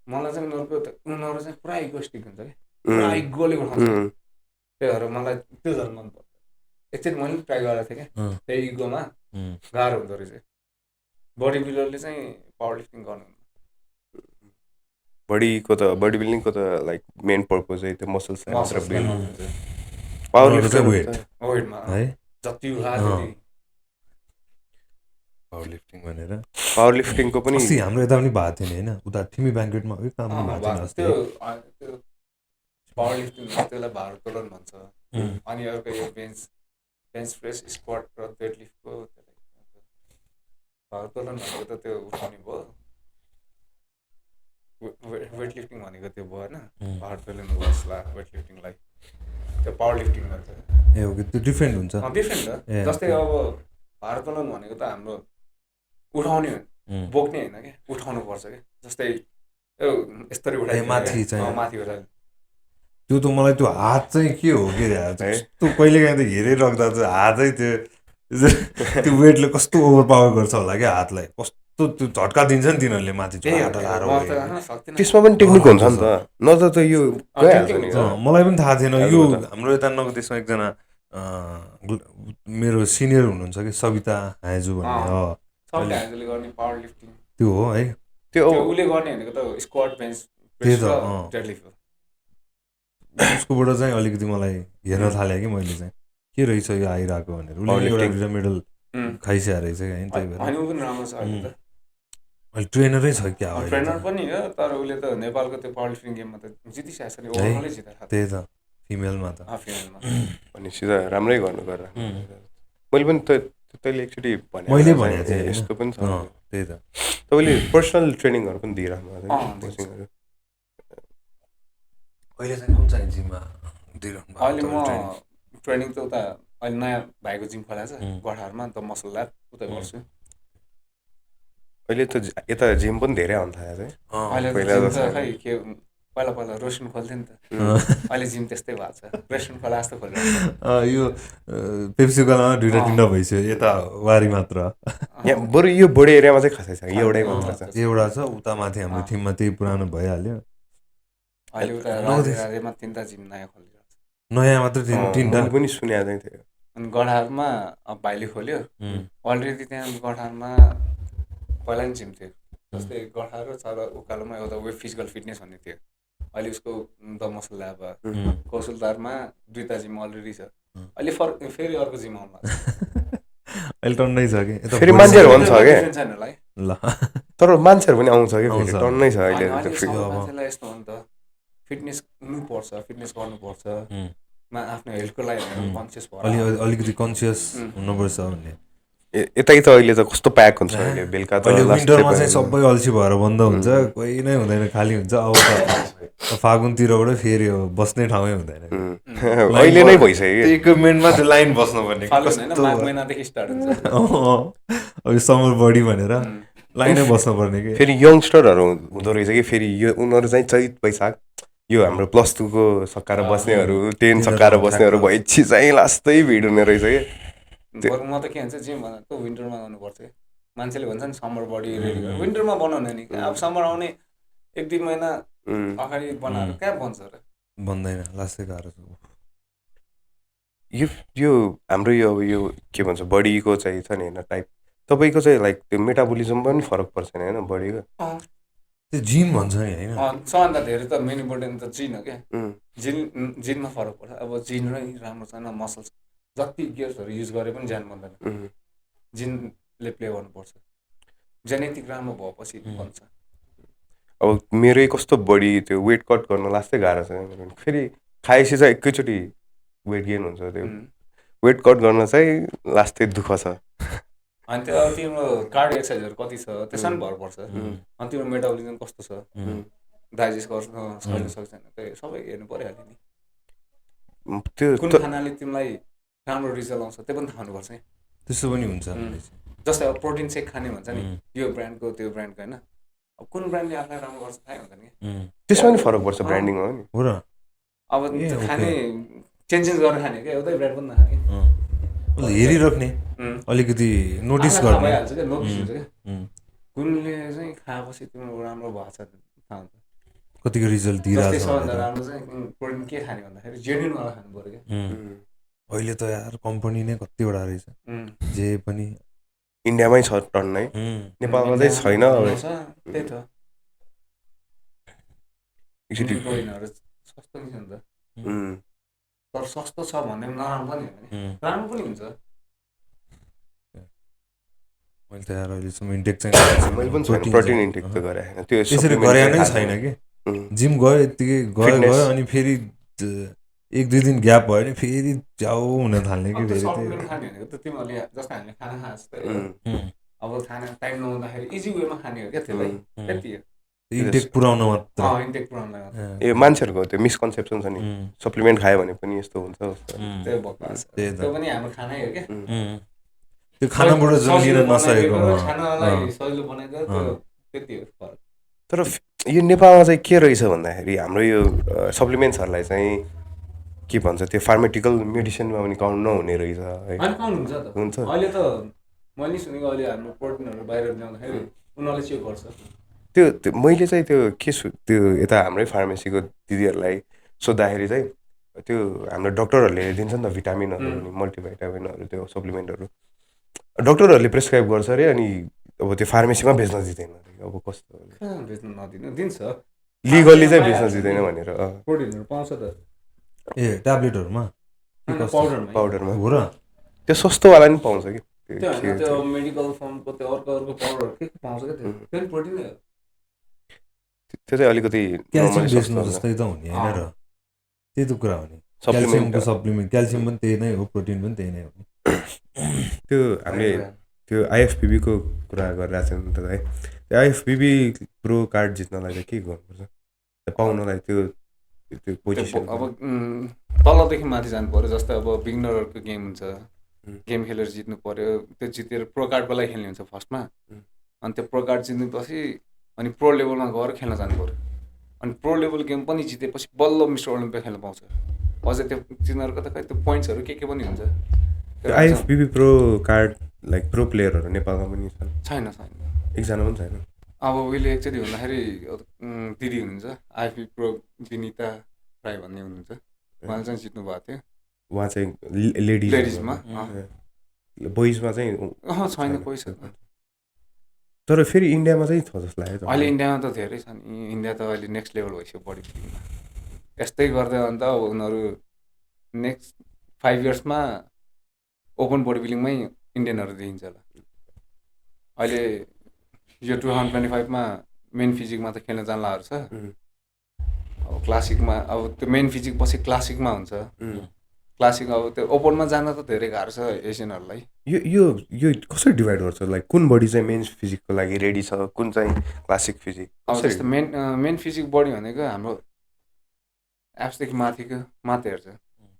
मलाई चाहिँ उनीहरू चाहिँ पुरा इगोस्टिक हुन्छ कि पुरा इगोले उठाउँछ त्यही भएर मलाई त्यो झन् मन पर्छ एकचोटि मैले पनि ट्राई गरेको थिएँ क्या त्यही इगोमा गाह्रो हुँदो रहेछ बडी बिल्डरले चाहिँ पावर लिफ्टिङ गर्नु बडी बिल्डिङको त लाइक मेन पर्पज चाहिँ त्यो मसल्स पावर लिफ्टिङ वेटमा है जति उठायो पावर लिफ्टिङ भनेर पावर लिफ्टिङको पनि अस्ति हाम्रो यता पनि भएको थियो नि होइन उता थिमी ब्याङ्केटमा काम पनि भएको थियो अस्ति त्यो पावर लिफ्टिङ त्यसलाई भारोत्तोलन भन्छ अनि अर्को यो बेन्च प्रेस स्क्वाट र डेड लिफ्टको भारोत्तोलन भनेको त त्यो उठाउने भयो वेट लिफ्टिङ भनेको त्यो भयो होइन भारोत्तोलन उसलाई वेट लिफ्टिङलाई त्यो पावर लिफ्टिङ भन्छ ए ओके त्यो डिफ्रेन्ट हुन्छ डिफ्रेन्ट हो जस्तै अब भारोत्तोलन भनेको त हाम्रो उठाउने बोक्ने होइन कि उठाउनु पर्छ कि जस्तै यस्तरी उठाइ माथि चाहिँ माथि उठाइ त्यो त मलाई त्यो हात चाहिँ के हो के कस्तो कहिलेकाहीँ त हेरिराख्दा चाहिँ हातै त्यो वेटले कस्तो ओभर पावर गर्छ होला क्या हातलाई कस्तो त्यो झट्का दिन्छ नि तिनीहरूले माथि त्यसमा पनि टेक्निक हुन्छ नि त नत्र त यो मलाई पनि थाहा थिएन यो हाम्रो यता नगद देशमा एकजना मेरो सिनियर हुनुहुन्छ कि सविता हाइजु भन्ने त्यो हो है त्यो उसले गर्ने भनेको त स्क्वाट बेन्च डेडलिफ्ट हो उसकोबाट चाहिँ अलिकति मलाई हेर्न थालेँ कि मैले चाहिँ के रहेछ यो आइरहेको भनेर उसले एउटा मेडल खाइसकेको रहेछ क्या त्यही भएर अहिले ट्रेनरै छ क्या ट्रेनर पनि हो तर उसले त नेपालको त्यो पावर लिफ्टिङ गेममा त जितिसकेको छ नि ओभरअलै जितेको त्यही त फिमेलमा त अनि सिधा राम्रै गर्नु गरेर मैले पनि तैँले एकचोटि मैले भनेको थिएँ यस्तो पनि छ त्यही त तपाईँले पर्सनल ट्रेनिङहरू पनि दिइरहनु अहिले चाहिँ कुन चाहिँ जिममा दिइरहनु अहिले म ट्रेनिङ त उता अहिले नयाँ भाइको जिम खोलाएको छ गठारमा अन्त मसल ल्याब उता गर्छु अहिले त यता जिम पनि धेरै आउनु थाल्यो खै के पहिला रेस्टुरेन्ट खोल्थ्यो नि त अहिले जिम त्यस्तै भएको छ रेस्टुरेन्ट खोला जस्तो खोलिरहेको यो पेप्सी कोलामा 2-3 भइसक्यो यता वारी मात्र यहाँ बरु यो बढी एरियामा चाहिँ खासै छ एउटै मात्र छ एउटा छ उता माथि हाम्रो थिममा त्यही पुरानो भइहाल्यो अहिले उता राजेमा 3टा जिम नयाँ खोलिरहेको छ नयाँ मात्र 3टा पनि सुनेको चाहिँ थियो अनि गठारमा अब भाइले खोल्यो अलरेडी त्यहाँ गठारमा पहिला नि जिम थियो जस्तै गठार र चार उकालोमा एउटा वेब फिजिकल फिटनेस भन्ने थियो अहिले उसको द मसल ल्याब कौशलदारमा 2टा जिम अलरेडी छ अहिले फेरि अर्को जिम आउनु अहिले टन्नै छ कि फेरि मान्छेहरू हुन्छ क्या ल तर मान्छेहरू पनि आउँछ कि टन्नै छ अहिले मान्छेलाई यस्तो हो नि त फिटनेस हुनुपर्छ फिटनेस गर्नुपर्छ आफ्नो हेल्थको लागि कन्सियस भयो अलिकति कन्सियस हुनुपर्छ भन्ने यतै त अहिले त कस्तो प्याक हुन्छ अहिले बेलुका त विन्टरमा चाहिँ सबै अल्छी भएर बन्द हुन्छ कोही नै हुँदैन खाली हुन्छ अब त फागुनतिरबाट फेरि बस्ने ठाउँै हुँदैन अहिले नै भइसक्यो इक्विपमेन्टमा त्यो लाइन बस्नुपर्ने अब समर बडी भनेर लाइनै बस्नुपर्ने कि फेरि यङ्स्टरहरू हुँदो रहेछ कि फेरि यो उनीहरू चाहिँ चैत वैशाख यो हाम्रो +2को सकाएर बस्नेहरू 10 सकाएर बस्नेहरू भएपछि चाहिँ लास्टै भिड हुने रहेछ कि म त के भन्छ जिम भन्दा त विन्टरमा गर्नुपर्छ कि मान्छेले भन्छ नि समर बडी रेडी गरेर विन्टरमा बनाउने नि अब समर आउने 1-2 महिना अगाडि बनाएर कहाँ बन्छ र बन्दैन लास्टै गाह्रो छ यो हाम्रो यो के भन्छ बडीको चाहिँ छ नि होइन टाइप तपाईँको चाहिँ लाइक त्यो मेटाबोलिजम पनि फरक पर्छ नि होइन बडीको त्यो जिन भन्छ नि होइन सबभन्दा धेरै त मेन इम्पोर्टेन्ट त जिन हो क्या जिनमा फरक पर्छ अब जिन नै राम्रो छैन मसल्स जति गियर्सहरू युज गरे पनि ज्यान बन्दैन जिनले प्ले गर्नुपर्छ जेनेटिक राम्रो भएपछि बन्छ अब मेरै कस्तो बडी त्यो वेट कट गर्न लास्टै गाह्रो छ फेरि खाएपछि चाहिँ एकैचोटि वेट गेन हुन्छ त्यो वेट कट गर्न चाहिँ लास्टै दुःख छ अनि त्यो तिम्रो कार्ड एक्सर्साइजहरू कति छ त्यसमा पनि भर पर्छ अनि तिम्रो मेटाबोलिजम कस्तो छ डाइजेस्ट गर्छ सक्छ त्यो सबै हेर्नु परिहाल्यो नि त्यो कुन खानाले तिमीलाई राम्रो रिजल्ट आउँछ त्यो पनि थाहा हुनुपर्छ नि त्यसो पनि हुन्छ जस्तै अब प्रोटिन सेक खाने भन्छ नि यो ब्रान्डको त्यो ब्रान्डको होइन अब कुन ब्रान्डले आफूलाई राम्रो गर्छ थाहै हुन्छ नि त्यसमा पनि फरक पर्छ ब्रान्डिङ हो नि हो र अब खाने चेन्जेस गरेर खाने क्या एउटै ब्रान्ड पनि नखाने हेरिराख्ने अलिकति नोटिस थाहा गर्ने भइहाल्छ क्या नोटिस हुन्छ क्या कुनले चाहिँ खाएपछि तिम्रो राम्रो भएको छ थाहा हुन्छ कतिको रिजल्ट जस्तै दिइरहेको छ सबभन्दा भनेर। राम्रो चाहिँ प्रोटिन के खाने भन्दाखेरि जेन्युन वाला खानु पऱ्यो क्या अहिले त यार कम्पनी नै कतिवटा रहेछ जे पनि इन्डियामै छ टन्नै नेपालमा चाहिँ छैन अब त्यही त प्रोटिनहरू सस्तो नि छ नि त तर सस्तो छ भन्ने नराम्रो पनि होइन राम्रो पनि हुन्छ मैले त यार अहिलेसम्म इन्टेक चाहिँ मैले पनि छैन प्रोटिन इन्टेक त गरे होइन त्यो त्यसरी गरे नै छैन कि जिम गयो यत्तिकै गयो अनि फेरि 1-2 दिन ग्याप भयो भने फेरि च्याउ हुन थाल्ने कि फेरि सप्लिमेन्ट खाने भनेको त तिमीहरूले जस्तो हामीले खाना खाए जस्तै अब खाना टाइम नहुँदाखेरि इजी वेमा खाने हो क्या त्यसलाई त्यति हो इन्टेक पुऱ्याउन मात्र इन्टेक पुऱ्याउनलाई मात्र ए मान्छेहरूको त्यो मिसकन्सेप्सन छ नि सप्लिमेन्ट खायो भने पनि यस्तो हुन्छ त्यो बकवास त्यो पनि हाम्रो खानै हो क्या त्यो खानाबाट जुन लिन नसकेको खानालाई सजिलो बनाइदियो त्यो त्यति हो फरक तर यो नेपालमा चाहिँ के रहेछ भन्दाखेरि हाम्रो यो सप्लिमेन्ट्सहरूलाई चाहिँ के भन्छ त्यो फार्मेटिकल मेडिसिनमा पनि काउन्ट नहुने रहेछ है अनि काउन्ट हुन्छ त हुन्छ अहिले त मैले सुनेको अहिले हाम्रो प्रोटिनहरू बाहिर ल्याउँदाखेरि उनीहरूले चेक गर्छ त्यो मैले चाहिँ त्यो त्यो यता हाम्रै फार्मेसीको दिदीहरूलाई सोद्धाखेरि चाहिँ त्यो हाम्रो डक्टरहरूले दिन्छ नि त भिटामिनहरू पनि मल्टिभिटामिनहरू त्यो सप्लिमेन्टहरू डक्टरहरूले प्रेसक्राइब गर्छ अरे अनि अब त्यो फार्मेसीमा बेच्न दिँदैन अरे अब कस्तो बेच्न नदिनु दिन्छ लिगल्ली चाहिँ बेच्न दिँदैन भनेर प्रोटिनहरू पाउँछ त ए ट्याब्लेटहरूमा पाउडरमा हो र त्यो सस्तोवाला नि पाउँछ कि त्यो मेडिकल फर्मको त्यो अर्को पाउडर के पाउँछ क्या त्यो प्रोटिनै हो त्यो चाहिँ अलिकति क्याल्सियम बेच्नु जस्तै त हुने होइन र त्यही त कुरा हो नि क्याल्सियमको सप्लिमेन्ट क्याल्सियम पनि त्यही नै हो प्रोटिन पनि त्यही नै हो त्यो हामीले त्यो आइएफबिबीको कुरा गरिरहेको छ नि त है त्यो आइएफबिबी प्रो कार्ड जित्नलाई चाहिँ के गर्नुपर्छ पाउनलाई त्यो पोजिसन अब तलदेखि माथि जानु पर्यो जस्तै अब बिगिनरहरूको गेम हुन्छ गेम खेलेर जित्नु पर्यो त्यो जितेर प्रो कार्डको लागि खेल्ने हुन्छ फर्स्टमा अनि त्यो प्रो कार्ड जित्नेपछि अनि प्रो लेभलमा गएर खेल्न जानु पर्यो अनि प्रो लेभल गेम पनि जितेपछि बल्ल मिस्टर ओलम्पिया खेल्न पाउँछ अझै त्यो तिनीहरूको त खै त्यो पोइन्ट्सहरू के पनि हुन्छ त्यो आइएफबिबी प्रो कार्ड लाइक प्रो प्लेयरहरू नेपालमा पनि छैन एकजना पनि छैन अब उहिले एकचोटि हुँदाखेरि दिदी हुनुहुन्छ आइएफबी प्रो विनिता राई भन्ने हुनुहुन्छ उहाँले चाहिँ जित्नु भएको थियो उहाँ चाहिँ लेडिजमा बोइजमा चाहिँ छैन कोही छैन तर फेरि इन्डियामा चाहिँ छ जस्तो लाग्यो अहिले इन्डियामा त धेरै छ नि इन्डिया त अहिले नेक्स्ट लेभल भइसक्यो बडी बिल्डिङमा यस्तै गर्दै अन्त उनीहरू नेक्स्ट 5 इयर्समा ओपन बडी बिल्डिङमै इन्डियनहरू देखिन्छ होला अहिले यो 2025मा मेन फिजिकमा त खेल्न जानलाहरू छ अब क्लासिकमा अब त्यो मेन फिजिक पछि क्लासिकमा हुन्छ क्लासिक अब त्यो ओपनमा जान त धेरै गाह्रो छ एसियनहरूलाई यो कसरी डिभाइड गर्छ लाइक कुन बडी चाहिँ मेन फिजिकको लागि रेडी छ कुन चाहिँ क्लासिक फिजिक अब जस्तो मेन फिजिक बडी भनेको हाम्रो एप्सदेखि माथि हेर्छ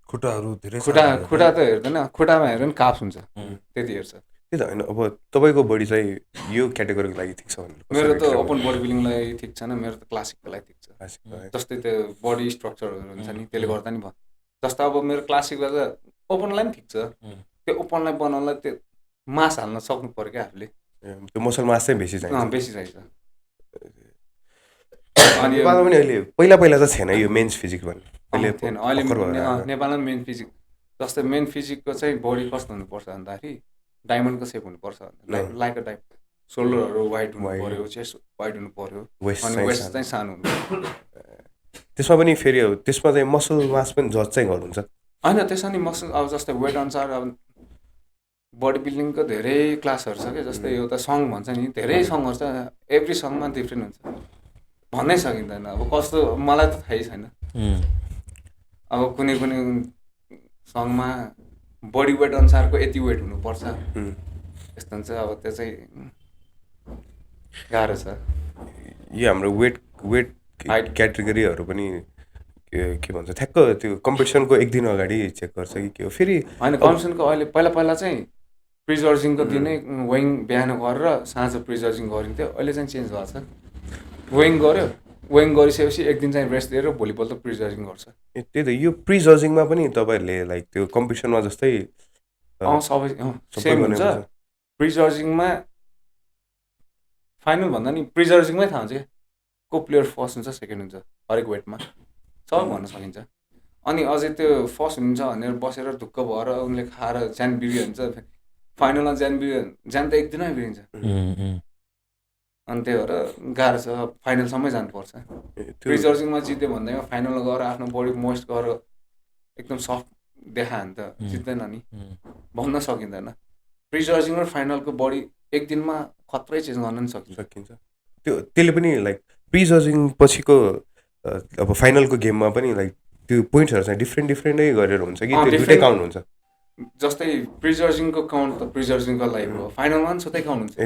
खुट्टाहरू धेरै खुट्टा त हेर्दैन खुट्टामा हेर्यो भने काप्स हुन्छ त्यति हेर्छ त्यही त होइन अब तपाईँको बडी चाहिँ यो क्याटेगोरीको लागि ठिक छ भने मेरो त ओपन बडी बिल्डिङलाई ठिक छैन मेरो त क्लासिकको लागि ठिक छ जस्तै त्यो बडी स्ट्रक्चरहरू हुन्छ नि त्यसले गर्दा नि भयो जस्तो अब मेरो क्लासिकलाई त ओपनलाई पनि ठिक छ त्यो ओपनलाई बनाउनलाई त्यो मास हाल्न सक्नु पऱ्यो क्या आफूले त्यो मसल मास चाहिँ बेसी चाहिन्छ अनि नेपालमा पनि अहिले पहिला त छैन यो मेन्स फिजिक भन्ने थिएन अहिले नेपालमा मेन फिजिक जस्तै मेन फिजिकको चाहिँ बडी कस्तो हुनुपर्छ भन्दाखेरि डायमन्डको सेप हुनुपर्छ लाइक अ टाइप सोल्डरहरू वाइड हुनु पऱ्यो चेस्ट वाइड हुनु पऱ्यो अनि वेस्ट चाहिँ सानो हुनु त्यसमा पनि फेरि त्यसमा चाहिँ मसल मास पनि जज चाहिँ गर्नुहुन्छ होइन त्यसमा नि मसल अब जस्तै वेट अनुसार अब बडी बिल्डिङको धेरै क्लासहरू छ क्या जस्तै एउटा सङ भन्छ नि धेरै सङहरू छ एभ्री सङमा डिफ्रेन्ट हुन्छ भन्नै सकिँदैन अब कस्तो मलाई त थाहै छैन अब कुनै सङमा बडी वेट अनुसारको यति वेट हुनुपर्छ यस्तो हुन्छ अब त्यो चाहिँ गाह्रो छ यो हाम्रो वेट हाइट क्याटेगोरीहरू पनि के भन्छ ठ्याक्क त्यो कम्पिटिसनको एक दिन अगाडि चेक गर्छ कि के हो फेरि होइन कम्पिटिसनको अहिले पहिला चाहिँ प्रिजर्जिङको दिनै वेइङ बिहान गरेर साँझ प्रिजर्जिङ गरिन्थ्यो अहिले चाहिँ चेन्ज भएको छ वेइङ गऱ्यो वेइङ गरिसकेपछि एक दिन चाहिँ रेस्ट दिएर भोलिपल्ट प्रिजर्जिङ गर्छ त्यही त यो प्रिजर्जिङमा पनि तपाईँहरूले लाइक त्यो कम्पिटिसनमा जस्तै सबै सेम हुन्छ। प्रिजर्जिङमा फाइनल भन्दा नि प्रिजर्जिङमै थाहा हुन्छ क्या को प्लेयर फर्स्ट हुन्छ सेकेन्ड हुन्छ हरेक वेटमा सबै भन्न सकिन्छ। अनि अझै त्यो फर्स्ट हुन्छ भनेर बसेर ढुक्क भएर उनले खाएर ज्यान बिग्रियो भने चाहिँ फाइनलमा ज्यान बिग्रियो ज्यान त एक दिनमै बिग्रिन्छ। अनि त्यही भएर गाह्रो छ, फाइनलसम्मै जानुपर्छ। प्रिजर्जिङमा जित्यो भन्दैमा फाइनलमा गएर आफ्नो बडी मोइस्ट गरेर एकदम सफ्ट देखायो भने त जित्दैन नि, भन्न सकिँदैन। प्रिजर्जिङ र फाइनलको बडी एक दिनमा खत्रै चेन्ज गर्न नि सकिन्छ। त्यसले पनि लाइक प्रिजर्जिङ पछिको अब फाइनलको गेममा पनि लाइक त्यो पोइन्ट्सहरू चाहिँ डिफ्रेन्टै गरेर हुन्छ कि त्यो दुइटै काउन्ट हुन्छ? जस्तै प्रिजर्जिङको काउन्ट त प्रिजर्जिङको लागि हो, फाइनलमा पनि छुट्टै काउन्ट हुन्छ।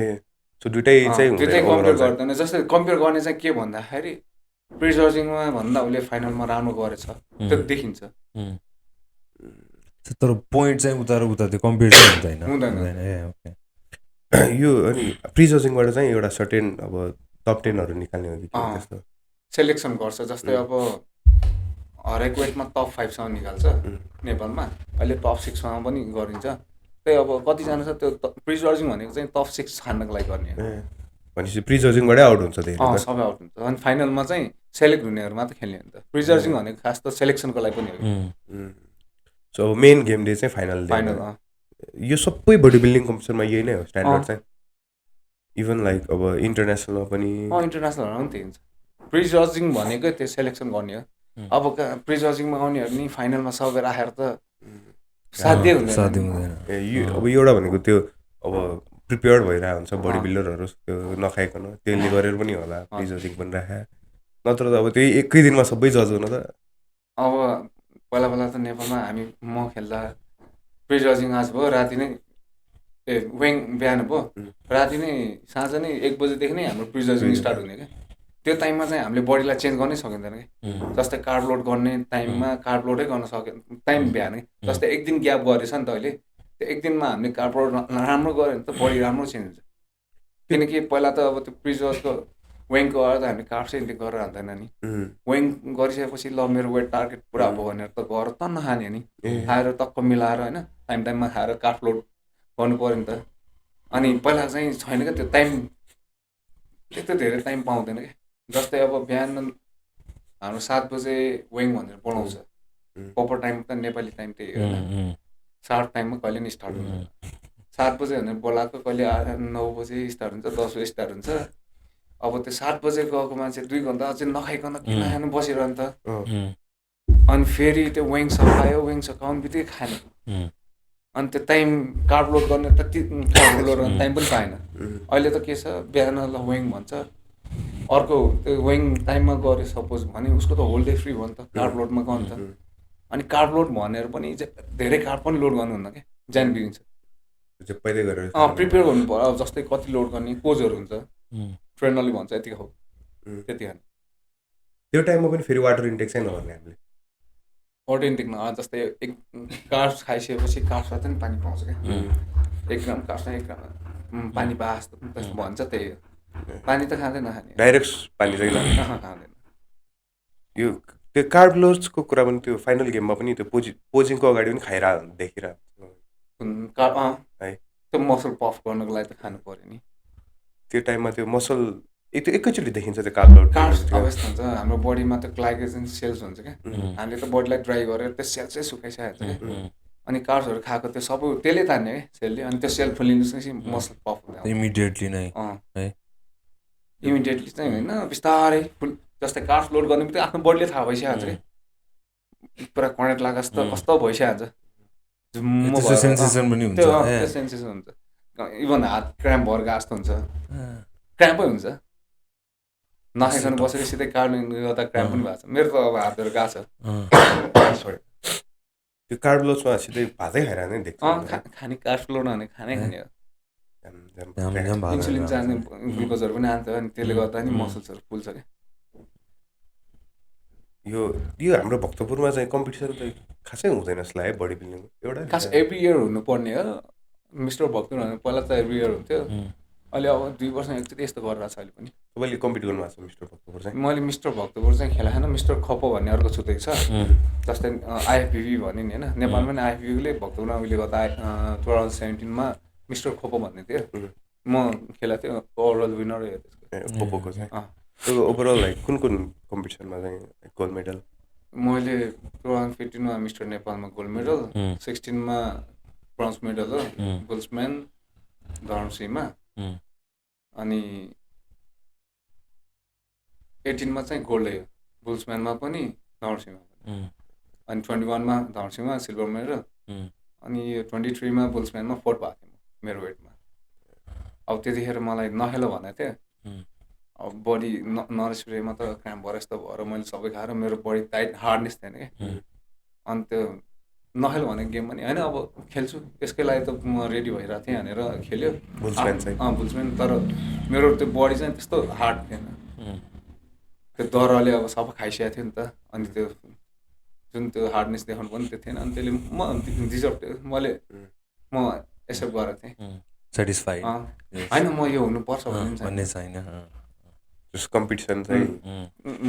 सो दुइटै चाहिँ कम्पेयर गर्दैन। जस्तै कम्पेयर गर्ने चाहिँ के भन्दाखेरि प्रिजर्जिङमा भन्दा उसले फाइनलमा राम्रो गरेछ त्यो देखिन्छ। तर पोइन्ट चाहिँ उता त्यो कम्पेयर चाहिँ हुँदैन। यो अनि प्रिजर्जिङबाट चाहिँ एउटा सर्टेन अब टप 10हरू निकाल्ने हो कि त्यस्तो सेलेक्सन गर्छ। जस्तै अब हरेक वेटमा टप 5सम्म निकाल्छ नेपालमा, अहिले टप 6मा पनि गरिन्छ। त्यही अब कतिजना छ त्यो प्रिजर्जिङ भनेको चाहिँ टप 6 खानको लागि गर्ने हो। भनेपछि प्रिजर्जिङबाटै आउट हुन्छ त्यही सबै आउट हुन्छ। अनि फाइनलमा चाहिँ सेलेक्ट हुनेहरू मात्र खेल्ने हो नि त। प्रिजर्जिङ भनेको खास त सेलेक्सनको लागि पनि हो। सो मेन गेम डे चाहिँ फाइनल। यो सबै बडी बिल्डिङ कम्पिटिसनमा यही नै हो स्ट्यान्डर्ड चाहिँ? इभन लाइक अब इन्टरनेसनलमा पनि? इन्टरनेसनलमा पनि त्यही हुन्छ। प्रिजर्जिङ भनेकै त्यो सेलेक्सन गर्ने हो। अब प्रिजर्जिङमा आउनेहरू नि फाइनलमा सबै राखेर त साध्य हुँदैन। अब एउटा भनेको त्यो अब प्रिपेयर्ड भइरहेको हुन्छ बडी बिल्डरहरू, त्यो नखाइकन त्यसले गरेर पनि होला प्रिजर्जिङ पनि राखे, नत्र त अब त्यही एकै दिनमा सबै जज हुन त। अब पहिला त नेपालमा म खेल्दा प्रिजर्जिङ आज भयो राति नै वेङ बिहान भयो, राति नै साँझ नै 1 बजेदेखि नै हाम्रो प्रिजर्जिङ स्टार्ट हुने क्या। त्यो टाइममा चाहिँ हामीले बडीलाई चेन्ज गर्नै सकिँदैन कि। जस्तै कार्ब लोड गर्ने टाइममा कार्ब लोडै गर्न सक्यो टाइम बिहानै। जस्तै एक दिन ग्याप गरेछ नि त अहिले, त्यो एक दिनमा हामीले कार्ब लोड राम्रो गऱ्यो भने त बडी राम्रो चेन्ज हुन्छ। किनकि पहिला त अब त्यो प्रिजर्जको वेङको अगाडि त हामीले कार्ब चाहिँ गरेर हाल्दैन नि। वेङ गरिसकेपछि ल मेरो वेट टार्गेट पुरा भयो भनेर त गएर त नखाने नि, खाएर टक्क मिलाएर होइन टाइममा खाएर कार्ब लोड गर्नु पऱ्यो नि त। अनि पहिला चाहिँ छैन क्या त्यो टाइम, त्यस्तो धेरै टाइम पाउँदैन क्या। जस्तै अब बिहान हाम्रो 7 बजे वेङ भनेर बोलाउँछ, प्रपर टाइम त नेपाली टाइम त्यही हो, सार्प टाइममा कहिले नि स्टार्ट हुन्छ। 7 बजे भनेर बोलाएको कहिले 9 बजे स्टार्ट हुन्छ, 10 बजे स्टार्ट हुन्छ। अब त्यो 7 बजे गएको मान्छे 2 घन्टा अझै नखाइकन किन खानु बसिरहनु त। अनि फेरि त्यो वेङ सकायो, वेङ सकाउनु बित्तिकै खाने। अनि त्यो टाइम कार्ब लोड गर्ने त कार्ब लोड गर्ने टाइम पनि पाएन। अहिले त के छ बिहान ल वेङ भन्छ, अर्को त्यो वेङ टाइममा गऱ्यो सपोज भने उसको त होल डे फ्री भयो नि त, कार्ब लोडमा गर्नु त। अनि कार्ब लोड भनेर पनि धेरै कार्ब पनि लोड गर्नुहुन्न क्या, ज्यान बिग्रिन्छ। प्रिपेयर गर्नु पर्यो। अब जस्तै कति लोड गर्ने कोचहरू हुन्छ, ट्रेनरले भन्छ यति खाऊ त्यति खाने। त्यो टाइममा पनि फेरि वाटर इन्टेक चाहिँ नगर्ने हामीले। वाटर इन्टेक जस्तै एक कार्ब्स खाइसकेपछि कार्ब्स साथै पनि पानी पाउँछ क्या। 1 ग्राम कार्ब्स 1 ग्राम पानी पाए जस्तो भन्छ, त्यही हो। पानी त खाँदैन खाने, डाइरेक्ट पानी चाहिँ खाँदैन। यो त्यो कार्ब लोड्सको कुरा पनि त्यो फाइनल गेममा पनि त्यो पोजिङको अगाडि पनि खाइरहेको देखिरहेको है। त्यो मसल पफ गर्नको लागि त खानु पऱ्यो नि। त्यो टाइममा त्यो मसल त्यो एकैचोटि देखिन्छ त्यो कार्ब लोड। कार्ब्स अवस्था हुन्छ हाम्रो बडीमा त ग्लाइकोजेन सेल्स हुन्छ क्या, हामीले त बडीलाई ड्राई गरेर त्यो सेल चाहिँ सुकाइसकेको हुन्छ क्या। अनि कार्ब्सहरू खाएको त्यो सबै त्यसले तान्ने क्या सेलले, अनि त्यो सेल फुलिनुपछि मसल पफ हुन्छ इमिडिएटली नै है। इमिडिएटली चाहिँ होइन, बिस्तारै जस्तै कार्ब्स लोड गर्ने बित्तिकै आफ्नो बडीले थाहा भइसकेको हुन्छ कि पुरा कनेक्ट लाग्यो जस्तो कस्तो भइसकेको हुन्छ, सेन्सेसन पनि हुन्छ। त्यो सेन्सेसन हुन्छ। इभन हात क्राम्प भएर गएको जस्तो हुन्छ, क्राम्पै हुन्छ। नखाइकन बसेर सिधै कार्ब गर्दा क्राम्प पनि भएको छ। मेरो त अब हातहरू गएको छ। त्यो कार्ब लोड्समा सिधै भातै खाइरहेको नै देख्छ। खाने कार्ब लोड भने खानै खाने हो। इन्सुलिन चाहने ग्लुकोजहरू पनि आन्छ, अनि त्यसले गर्दा नि मसल्सहरू फुल्छ क्या। यो हाम्रो भक्तपुरमा चाहिँ कम्पिटिसन त खासै हुँदैन जस्तो लाग्यो बडी बिल्डिङको। एउटा खास एभ्री इयर हुनुपर्ने हो। मिस्टर भक्तपुर भने पहिला त एभ्री इयर हुन्थ्यो, अहिले अब 2 वर्ष एकचोटि यस्तो गरिरहेको छ अहिले पनि। तपाईँले कम्पिट गर्नुभएको छ मिस्टर भक्तपुर चाहिँ? मैले मिस्टर भक्तपुर चाहिँ खेला छैन, मिस्टर खप्पो भन्ने अर्को छुटेको छ। जस्तै आइएफबिबी भन्ने नि होइन, नेपालमा पनि आइएफबिबीले भक्तपुरमा उहिले गर्दा 2017मा मिस्टर खप्पो भन्ने थियो, म खेला थियो, ओभरअल विनर हो त्यसको। खप्पोको चाहिँ ओभरअल लाइक कुन कुन कम्पिटिसनमा चाहिँ गोल्ड मेडल? मैले 2015मा मिस्टर नेपालमा गोल्ड मेडल, 16मा ब्रोन्ज मेडल हो बुल्सम्यान धर्मसीमा, अनि 18मा चाहिँ गोल्डै हो बुल्सम्यानमा पनि धर्मसीमा पनि, अनि 21मा धर्मसीमा सिल्भर मेडल, अनि 23मा बुल्सम्यानमा 4th भएको थिएँ म मेरो वेटमा। अब त्यतिखेर मलाई नखेल भनेको थियो, अब बडी नरेस्पिरेमा त क्राम्प भएर यस्तो भएर मैले सबै खाएर मेरो बडी टाइट हार्डनेस थिएन क्या। अनि त्यो नखेल भनेको गेम पनि होइन, अब खेल्छु यसकै लागि त म रेडी भइरहेको थिएँ भनेर खेल्यो बुल्सम्यान। तर मेरो त्यो बडी चाहिँ त्यस्तो हार्ड थिएन, त्यो दरले अब सबै खाइसकेको थियो नि त। अनि त्यो जुन त्यो हार्डनेस देखाउनु पनि त्यो थिएन, अनि त्यसले म डिजर्भ मैले म एक्सेप्ट गरेको थिएँ, सेटिस्फाइड होइन म यो हुनुपर्छ भन्ने छैन। कम्पिटिसन चाहिँ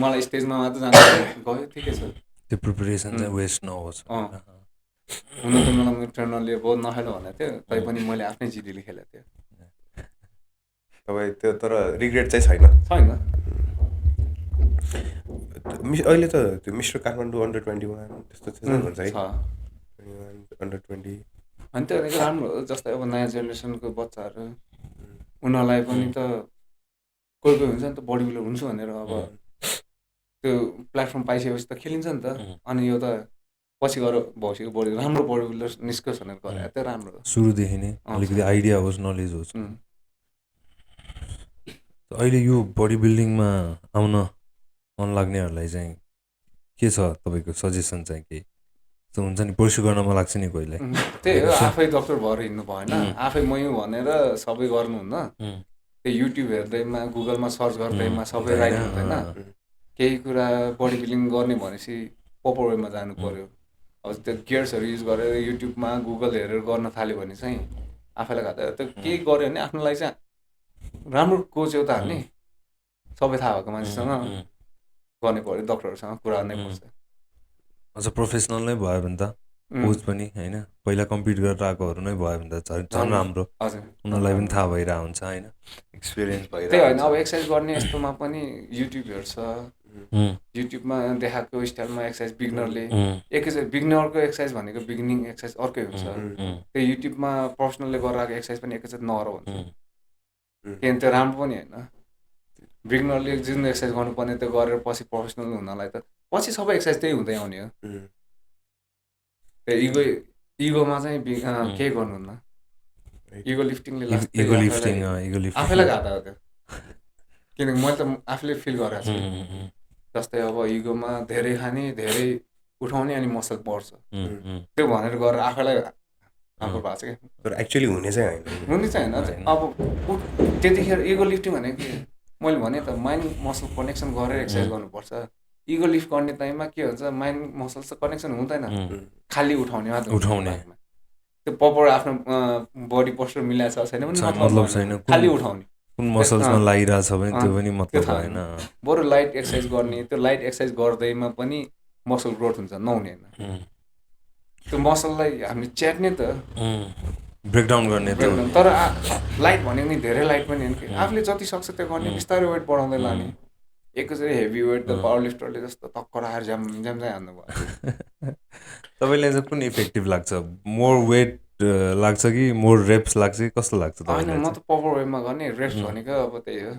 मलाई स्टेजमा मात्र जानु गयो, ठिकै छ, त्यो प्रिपरेसन चाहिँ वेस्ट नहोस्। हुन त मलाई मेरो ट्रेनरले बहुत नखेल भनेको थियो, तैपनि मैले आफ्नै जिडीले खेलेको थिएँ। तपाईँ त्यो तर रिग्रेट चाहिँ छैन? अहिले त त्यो मिस्टर काठमाडौँ अन्डर 21 त्यस्तो हुन्छ है, अन्डर 20। अनि त्यो भनेको राम्रो हो, जस्तै अब नयाँ जेनेरेसनको बच्चाहरू उनीहरूलाई पनि त कोही कोही हुन्छ नि त बडी बिल्डर हुन्छु भनेर अब त्यो प्लेटफर्म पाइसकेपछि त खेलिन्छ नि त। अनि यो त पछि गएर भविष्यको बडी राम्रो बडी बिल्डर निस्कोस् भनेर गरेर त्यो राम्रो हो, सुरुदेखि नै अलिकति आइडिया होस्, नलेज होस्। अहिले यो बडी बिल्डिङमा आउन मन लाग्नेहरूलाई चाहिँ के छ तपाईँको सजेसन चाहिँ? के हुन्छ नि पर्स्यु गर्न मन लाग्छ नि कोहीलाई, त्यही हो, आफै डक्टर भएर हिँड्नु भएन, आफै मै भनेर सबै गर्नुहुन्न। त्यो युट्युब हेर्दैमा गुगलमा सर्च गर्दैमा सबै राइट हुँदैन। केही कुरा बडी बिल्डिङ गर्ने भनेपछि प्रपर वेमा जानु पर्यो। अब त्यो गियर्सहरू युज गरेर युट्युबमा गुगल हेरेर गर्न थाल्यो भने चाहिँ आफैलाई घाटा। त्यो केही गऱ्यो भने आफ्नो लागि चाहिँ राम्रो कोच एउटा हाल्ने, सबै थाहा भएको मान्छेसँग गर्नै पर्यो, डक्टरहरूसँग कुरा गर्नै पर्छ। अझ प्रोफेसनल नै भयो भने त कोच पनि होइन, पहिला कम्पिट गरेर आएकोहरू नै भयो भने त झन् राम्रो, उनीहरूलाई पनि थाहा भइरहेको हुन्छ होइन, एक्सपिरियन्स भइरहेको। त्यही होइन, अब एक्सर्साइज गर्ने यस्तोमा पनि युट्युब हेर्छ, युट्युबमा देखाएको स्टाइलमा एक्सर्साइज बिगिनरले एकैचोटि बिगिनरको एक्सर्साइज भनेको बिगिनिङ एक्सर्साइज अर्कै हुन्छ। त्यो युट्युबमा प्रोफेसनलले गरिरहेको एक्सर्साइज पनि एकैचोटि नगर भन्छ, किनभने त्यो राम्रो पनि होइन। बिगिनरले जुन एक्सर्साइज गर्नुपर्ने त्यो गरेर पछि प्रोफेसनल हुनलाई त पछि सबै एक्सर्साइज त्यही हुँदै आउने हो। त्यो इगोमा चाहिँ केही गर्नुहुन्न, इगो लिफ्टिङले आफैलाई घाटा हो त्यो। किनकि मैले त आफूले फिल गरेको छु, जस्तै अब इगोमा धेरै खाने धेरै उठाउने अनि मसल बढ्छ, त्यो भनेर गरेर आफैलाई हाम्रो भएको छ क्या। तर एक्चुअली हुने चाहिँ होइन। अब त्यतिखेर इगो लिफ्टिङ भनेको के मैले भने त माइन्ड मसल कनेक्सन गरेर एक्सर्साइज गर्नुपर्छ। इगो लिफ्ट गर्ने टाइममा के हुन्छ, माइन्ड मसल चाहिँ कनेक्सन हुँदैन, खाली उठाउने मात्र उठाउने। त्यो प्रपर आफ्नो बडी पोस्चर मिलाएको छ छैन पनि मतलब छैन, खाली उठाउने। कुन मसल्समा लागिरहेको छ भने त्यो पनि मतलब होइन। बरु लाइट एक्सर्साइज गर्ने, त्यो लाइट एक्सर्साइज गर्दैमा पनि मसल ग्रोथ हुन्छ, नहुने होइन। त्यो मसललाई हामी च्याट्ने त, ब्रेकडाउन गर्ने त। तर लाइट भनेको नि धेरै लाइट पनि होइन, आफूले जति सक्छ त्यो गर्ने, बिस्तारै वेट बढाउँदै लाने। एकैचोटि हेभी वेट त पावर लिफ्टरले जस्तो टक्कर आएर झ्याम चाहिँ हान्नु भयो। तपाईँलाई चाहिँ कुन इफेक्टिभ लाग्छ, मोर वेट लाग्छ कि मोर रेप्स लाग्छ कि कस्तो लाग्छ? होइन, म त प्रपर वेमा गर्ने। रेप्स भनेको अब त्यही हो,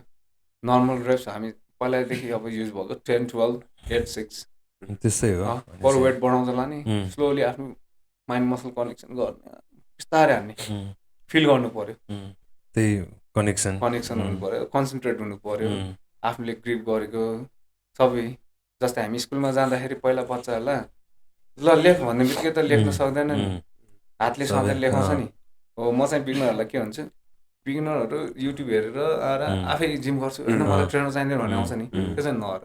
नर्मल रेप्स हामी पहिलादेखि अब युज भएको 10, 12, 8, 6 त्यस्तै हो। पर वेट बढाउँदै लाने, स्लोली आफ्नो माइन्ड मसल कनेक्सन गर्ने, बिस्तारै हान्ने, फिल गर्नु पर्यो। त्यही कनेक्सन हुनु पर्यो, कन्सन्ट्रेट हुनु पर्यो, आफूले ग्रिप गरेको सबै। जस्तै हामी स्कुलमा जाँदाखेरि पहिला बच्चाहरूलाई ल लेख भन्ने बित्तिकै त लेख्न सक्दैन नि, हातले सधैँ लेखाउँछ नि। हो, म चाहिँ बिगिनरहरूलाई के भन्छु, बिगिनरहरू युट्युब हेरेर आएर आफै जिम गर्छु होइन, मलाई ट्रेनर चाहिँदैन भन्ने आउँछ नि, त्यो चाहिँ नगर।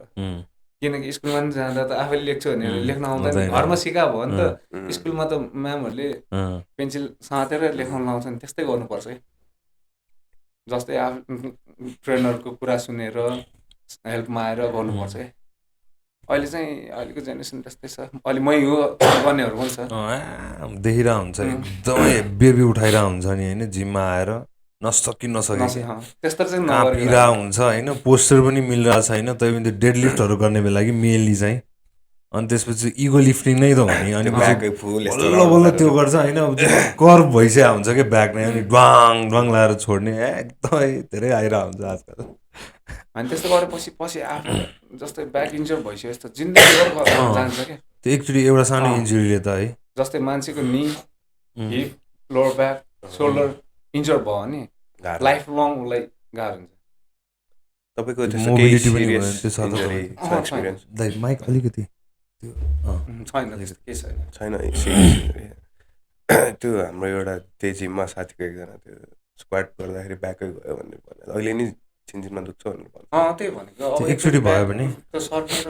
किनकि स्कुलमा पनि जाँदा त आफैले लेख्छु भने लेख्न आउँदैन, घरमा सिकायो भयो नि त। स्कुलमा त म्यामहरूले पेन्सिल साँतेर लेखाउन लाउँछ नि, त्यस्तै गर्नुपर्छ है। जस्तै ट्रेनरको कुरा सुनेर हेल्पमा आएर गर्नुपर्छ क्या। अहिले चाहिँ अहिलेको जेनेरेसन त्यस्तै छ। अहिले मै हो गर्नेहरू पनि छ। देखिरहेको हुन्छ एकदमै बेबी उठाइरहेको हुन्छ नि होइन जिममा आएर नसकि त्यस्तो चाहिँ काँपिरहेको हुन्छ होइन पोस्चर पनि मिलिरहेको छैन तै पनि त्यो डेड लिफ्टहरू गर्ने बेला कि मेनली चाहिँ अनि त्यसपछि इगो लिफ्टिङ नै त हो नि अनि बल्ल बल्ल त्यो गर्छ होइन कर्भ भइसकेको हुन्छ क्या ब्याक नै अनि ड्वाङ ड्वाङ लगाएर छोड्ने एकदमै धेरै आइरहेको हुन्छ आजकल। अनि त्यस्तो गरेपछि पछि आफू जस्तै ब्याक इन्जर भइसक्यो यस्तो जिन्दगी जान्छ क्या त्यो एकचोटि एउटा सानो इन्जुरीले त है जस्तै मान्छेको नि hip lower back shoulder injury भयो भने लाइफ लङ उसलाई गाह्रो हुन्छ। तपाईँको मोबिलिटी पनि माइक अलिकति छैन त्यो हाम्रो एउटा त्यही जिममा साथीको एकजना त्यो स्क्वाट गर्दाखेरि ब्याकै गयो भन्ने भन्यो अहिले नि छिनछिनमा दुख्छ भनेर भन्यो। त्यही भनेको एकचोटि भयो भने त्यो सर्केर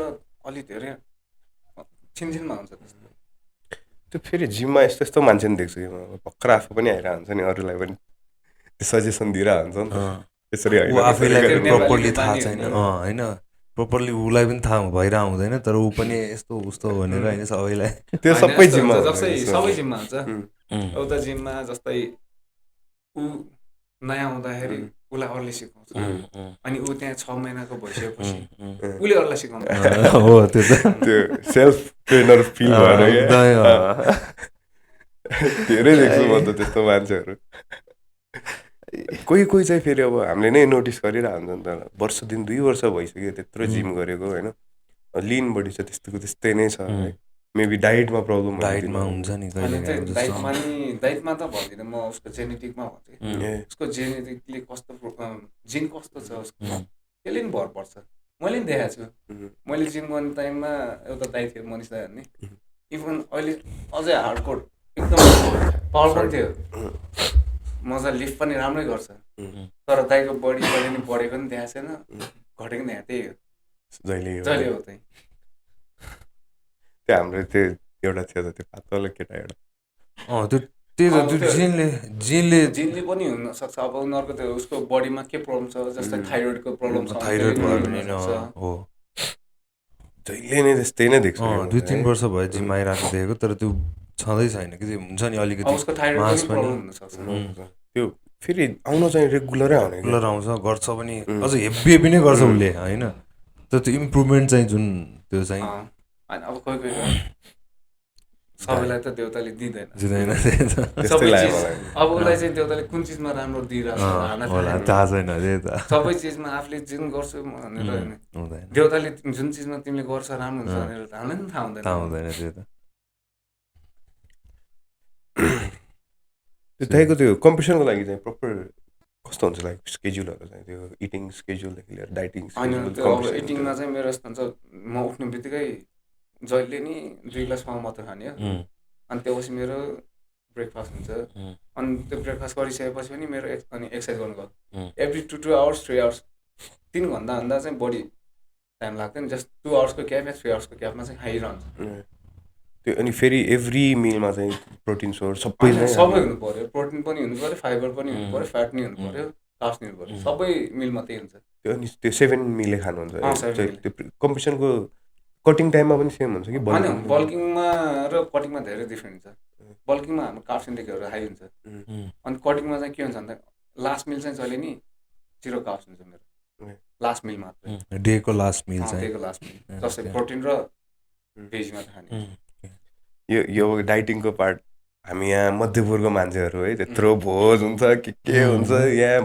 अलि धेरै छिनछिनमा हुन्छ त्यस्तो। त्यो फेरि जिममा यस्तो यस्तो मान्छे नि देख्छु कि म भर्खर आफू पनि आइरहेको हुन्छ नि अरूलाई पनि त्यो सजेसन दिइरहेको हुन्छ नि त यसरी आफैलाई प्रपरली थाहा छैन होइन प्रपरली उसलाई पनि थाहा भइरहेको हुँदैन तर ऊ पनि यस्तो उस्तो भनेर होइन सबैलाई त्यो सबै जिममा सबै जिममा हुन्छ। एउटा जिममा जस्तै ऊ नयाँ आउँदाखेरि उसलाई अरूले सिकाउँछ अनि ऊ त्यहाँ 6 महिनाको भइसकेपछि उसले अरूलाई सिकाउँछ हो त्यो सेल्फ ट्रेनर फिल भएर धेरै देख्छु म त त्यस्तो मान्छेहरू। कोही कोही चाहिँ फेरि अब हामीले नै नोटिस गरिरहेको हुन्छ नि त वर्ष दिन 2 वर्ष भइसक्यो त्यत्रो जिम गरेको होइन लिन बडी छ त्यस्तोको त्यस्तै नै छ मेबी डाइटमा प्रब्लम डाइटमा हुन्छ नि डाइटमा त भन्दिनँ म उसको जेनेटिकमा भन्छु उसको जेनेटिकले कस्तो जिन कस्तो छ उसको त्यसले नि भर पर्छ। मैले नि देखाएको छु मैले जिम गर्ने टाइममा एउटा दाइ थियो मनिष दाइ भन्ने इभन अहिले अझै हार्डकोर एकदम पावर पनि थियो मजा लिफ्ट पनि राम्रै गर्छ तर दाइको बडी कहिले नि बढेको पनि देखाएको छैन घटेको नि त्यही हो जहिले हो त्यही। त्यो हाम्रो त्यो एउटा थियो त्यो पातलो केटा एउटा जिनले पनि हुनसक्छ अब उनीहरूको त्यो उसको बडीमा के प्रब्लम छ जस्तै थाइरोइडको प्रब्लम छ थाइरोइड भयो भने हो जहिले नै त्यस्तै नै देख्छु 2-3 वर्ष भयो जिम आइरहेको देखेको तर त्यो छँदै छैन कि हुन्छ नि अलिकति उसको थाइरोइड प्रब्लम हुनसक्छ त्यो फेरि आउन चाहिँ रेगुलरै आउँछ गर्छ पनि अझ हेभी नै गर्छ उसले होइन तर त्यो इम्प्रुभमेन्ट चाहिँ जुन त्यो चाहिँ अब कोही सबैलाई त देउताले दिँदैन अब उसलाई चाहिँ देउताले कुन चिजमा राम्रो दिइरहेको थाहा छैन सबै चिजमा आफूले जुन गर्छु भनेर देउताले जुन चिजमा तिमीले गर्छ राम्रो हुन्छ भनेर हामीलाई पनि थाहा हुँदैन त्यो त। तपाईँको त्यो कम्पिटिसनको लागि चाहिँ प्रपर कस्तो हुन्छ लाइक स्केड्युलहरू चाहिँ त्यो इटिङ स्केड्युलदेखि लिएर डाइटिङ इटिङमा चाहिँ मेरो यस्तो हुन्छ म उठ्ने बित्तिकै जहिले नि 2 ग्लास पाउँ मात्र खाने हो अनि त्यसपछि मेरो ब्रेकफास्ट हुन्छ अनि त्यो ब्रेकफास्ट गरिसकेपछि पनि मेरो अनि एक्सर्साइज गर्नु गयो एभ्री 2 आवर्स 3 आवर्स 3 घन्टा भन्दा चाहिँ बढी टाइम लाग्दैन जस्ट 2 आवर्सको ग्याप या 3 आवर्सको ग्यापमा चाहिँ खाइरहन्छ त्यो अनि फेरि एभ्री मिलमा चाहिँ प्रोटिन सोर्स सबै हुनु पर्यो प्रोटिन पनि हुनु पर्यो फाइबर पनि हुनु पर्यो फ्याट नि हुनु पर्यो कार्ब्स नि हुनु पर्यो सबै मिलमा त्यही हुन्छ त्यो अनि त्यो 7 मिलले खानुहुन्छ त्यो कम्पिटिसनको कटिङ टाइममा पनि सेम हुन्छ कि बल्किङमा र कटिङमा धेरै डिफ्रेन्ट हुन्छ बल्किङमा हाम्रो कार्ब्स इन्टेकहरू हाई हुन्छ अनि कटिङमा चाहिँ के हुन्छ भन्दा लास्ट मिल चाहिँ जहिले नि 0 कार्ब्स हुन्छ मेरो लास्ट मिल मात्र डेको लास्ट मिल जस्तै प्रोटिन र भेज मात्र खाने यो डाइटिङको पार्ट हामी यहाँ मध्यपुरको मान्छेहरू है त्यत्रो भोज हुन्छ के हुन्छ यहाँ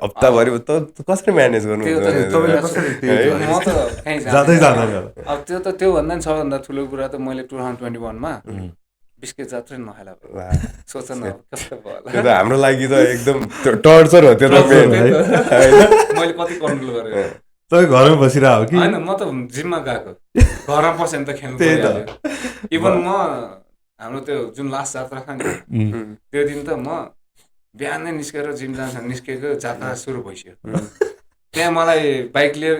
हप्ताभरि त कसरी म्यानेज गर्नु अब त्यो त त्योभन्दा नि सबभन्दा ठुलो कुरा त मैले 2021 मा बिस्किट जात्रै नखाला सोच न कस्तो भयो त्यो त हाम्रो लागि त एकदम टर्चर हो त्यो त मैले कति कन्ट्रोल गरेँ तपाईँ घरमा बसिरहेको कि होइन म त जिममा गएको घरमा बसेँ नि त खेल्नु इभन म हाम्रो त्यो जुन लास्ट जात्रा छ नि त्यो दिन त म बिहानै निस्केर जिम जान्छ निस्केको जात्रा सुरु भइसक्यो त्यहाँ मलाई बाइक लिएर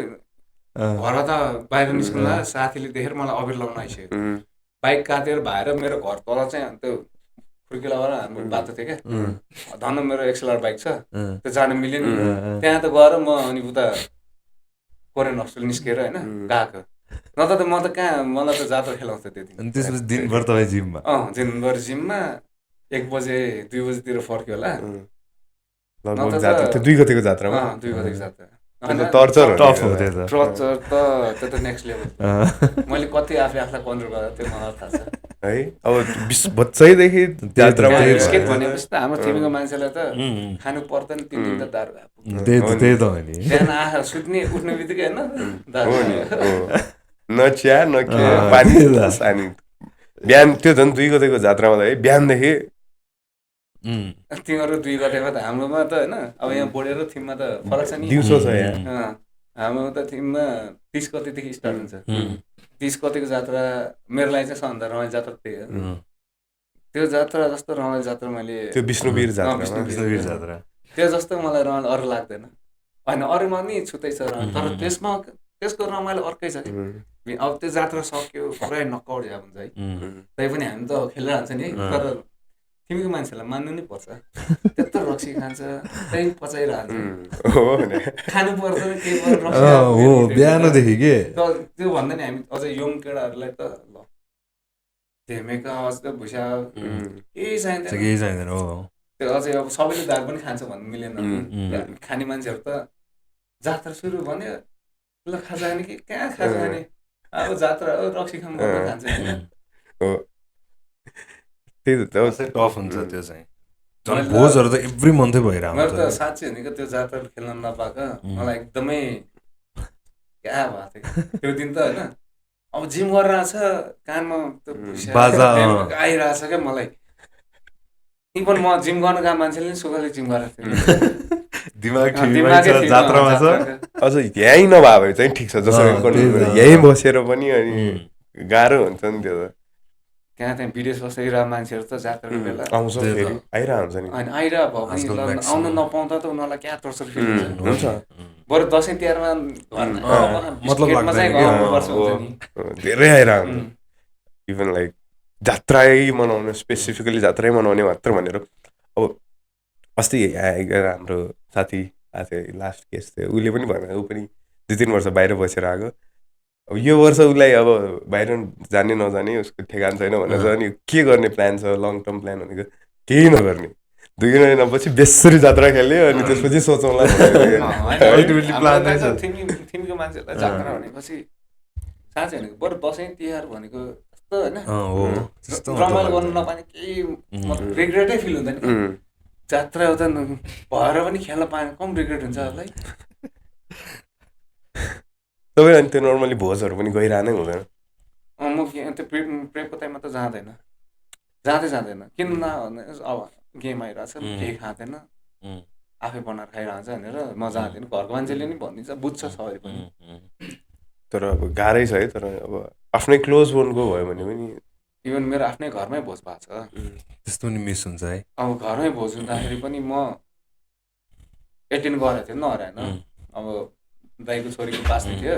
घरबाट बाहिर निस्किँदा साथीले देखेर मलाई अबिर लाउन आइसक्यो बाइक काटेर भाएर मेरो घर तल चाहिँ त्यो फुर्किलाबाट हाम्रो बाटो थियो क्या धन्न मेरो XLR बाइक छ त्यो जानु मिलेन त्यहाँ त गएर म अनि उता कोरियन हस्टेल निस्केर होइन गएको नत्र त म त कहाँ मलाई त जात्रा खेलाउँछ त्यो दिन अनि त्यसपछि दिनभर तपाईँ जिममा दिनभर जिममा 1 बजे 2 बजेतिर फर्क्यो होला लगभग जात्रा त्यो 2 गतेको जात्रामा 2 गतेको जात्रा टर्चर टफ हो त्यो त टर्चर त त्यो त नेक्स्ट लेभल मैले कति आफूलाई कन्ट्रोल गरेँ त्यो मलाई थाहा छ है अब बच्चैदेखि जात्रामा स्केट भनेपछि त हाम्रो थिमीको मान्छेलाई त खानु पर्दैन 3 दिन त दारु त्यही त हो नि बिहान आँखा सुत्ने उठ्ने बित्तिकै होइन दारु न चिया न के पानी अनि बिहान त्यो झन् 2 गतेको जात्रामा त है बिहानदेखि तिमीहरू 2 गतेमा त हाम्रोमा त होइन अब यहाँ बोडेर थिममा त फरक छ नि दिउँसो छ यहाँ हाम्रो त थिममा 30 गतेदेखि स्टार्ट हुन्छ 30 गतेको जात्रा मेरो लागि चाहिँ सबभन्दा रमाइलो जात्रा त्यही हो त्यो जात्रा जस्तो रमाइलो जात्रा मैले त्यो विष्णुवीर जात्रा त्यो जस्तो मलाई रमाइलो अरू लाग्दैन होइन अरूमा नि छुट्टै छ तर त्यसको रमाइलो अर्कै छ कि अब त्यो जात्रा सक्यो पुरै नकआउट झ्या हुन्छ है तै पनि हामी त खेलेर हान्छ नि तर तिमीको मान्छेलाई मान्नु नै पर्छ त्यत्रो रक्सी खान्छ त्यही पचाइरहन्छ खानु पर्दैन केही हो बिहानदेखि के त्यो भन्दा नि हामी अझै यङ केटाहरूलाई त ल धेमेको आवाज त भुसा केही चाहिँदैन हो त्यो अझै अब सबैले दाल पनि खान्छ भन्नु मिलेन खाने मान्छेहरू त जात्रा सुरु भन्यो ल खाजा खाने कि कहाँ खाजा खाने अब जात्रा रक्सी खानु खान्छ त्यही त टफ हुन्छ त्यो चाहिँ भोजहरू त एभ्री मन्थै भइरहेको मेरो त साँच्चै भनेको त्यो जात्रा खेल्न नपाएको मलाई एकदमै क्या भएको थियो त्यो दिन त होइन अब जिम गरिरहेछ कानमा बाजा आइरहेछ क्या मलाई इभन म जिम गर्न गएको मान्छेले नि सुखले जिम गरेको थियो दिमाग जात्रामा छ अझ यहीँ नभए भए चाहिँ ठिक छ जसरी यहीँ बसेर पनि अनि गाह्रो हुन्छ नि त्यो त त्यहाँ त्यहाँ विदेश बसिरहेको मान्छेहरू त जात्राको बेला आउँछ फेरि आइरहेको हुन्छ नि होइन आइरहेको भयो पनि आउनु नपाउँदा त उनीहरूलाई क्या टर्चर फिल हुन्छ बरु दसैँ तिहारमा धेरै आइरहेको हुन्छ इभन लाइक जात्रै मनाउने स्पेसिफिकली जात्रै मनाउने मात्र भनेर अब अस्ति हाम्रो साथी आएको थियो लास्ट केस थियो उसले पनि भन्यो ऊ पनि 2-3 वर्ष बाहिर बसेर आएको अब यो वर्ष उसलाई अब बाहिर जाने नजाने उसको ठेगान छैन भनेर अनि के गर्ने प्लान छ लङ टर्म प्लान भनेको केही नगर्ने 2 महिनापछि बेसरी जात्रा खेल्यो अनि त्यसपछि सोचौँला थिमीको मान्छेहरूलाई जात्रा भनेपछि साँच्चै भनेको बरु दसैँ तिहार भनेको जस्तो होइन रमाइलो गर्नु नपाने केही रिग्रेटै फिल हुँदैन जात्रा उता भएर पनि खेल्न पाएन कम रिग्रेट हुन्छ होला तपाईँ अनि त्यो नर्मली भोजहरू पनि गइरहनै हुँदैन म त्यो प्रेपको टाइममा त जाँदैन किन नभने अब गेम आइरहेछ केही खाँदैन आफै बनाएर खाइरहन्छ भनेर म जाँदैन घरको मान्छेले नि भनिदिन्छ बुझ्छ सबैले पनि तर अब गाह्रै छ है तर अब आफ्नै क्लोज वनको भयो भने पनि इभन मेरो आफ्नै घरमै भोज भएको छ त्यस्तो पनि मिस हुन्छ है अब घरमै भोज हुँदाखेरि पनि म एटेन्ड गरेको थिएँ नहराएन अब दाइको छोरीको बाँच्ने थियो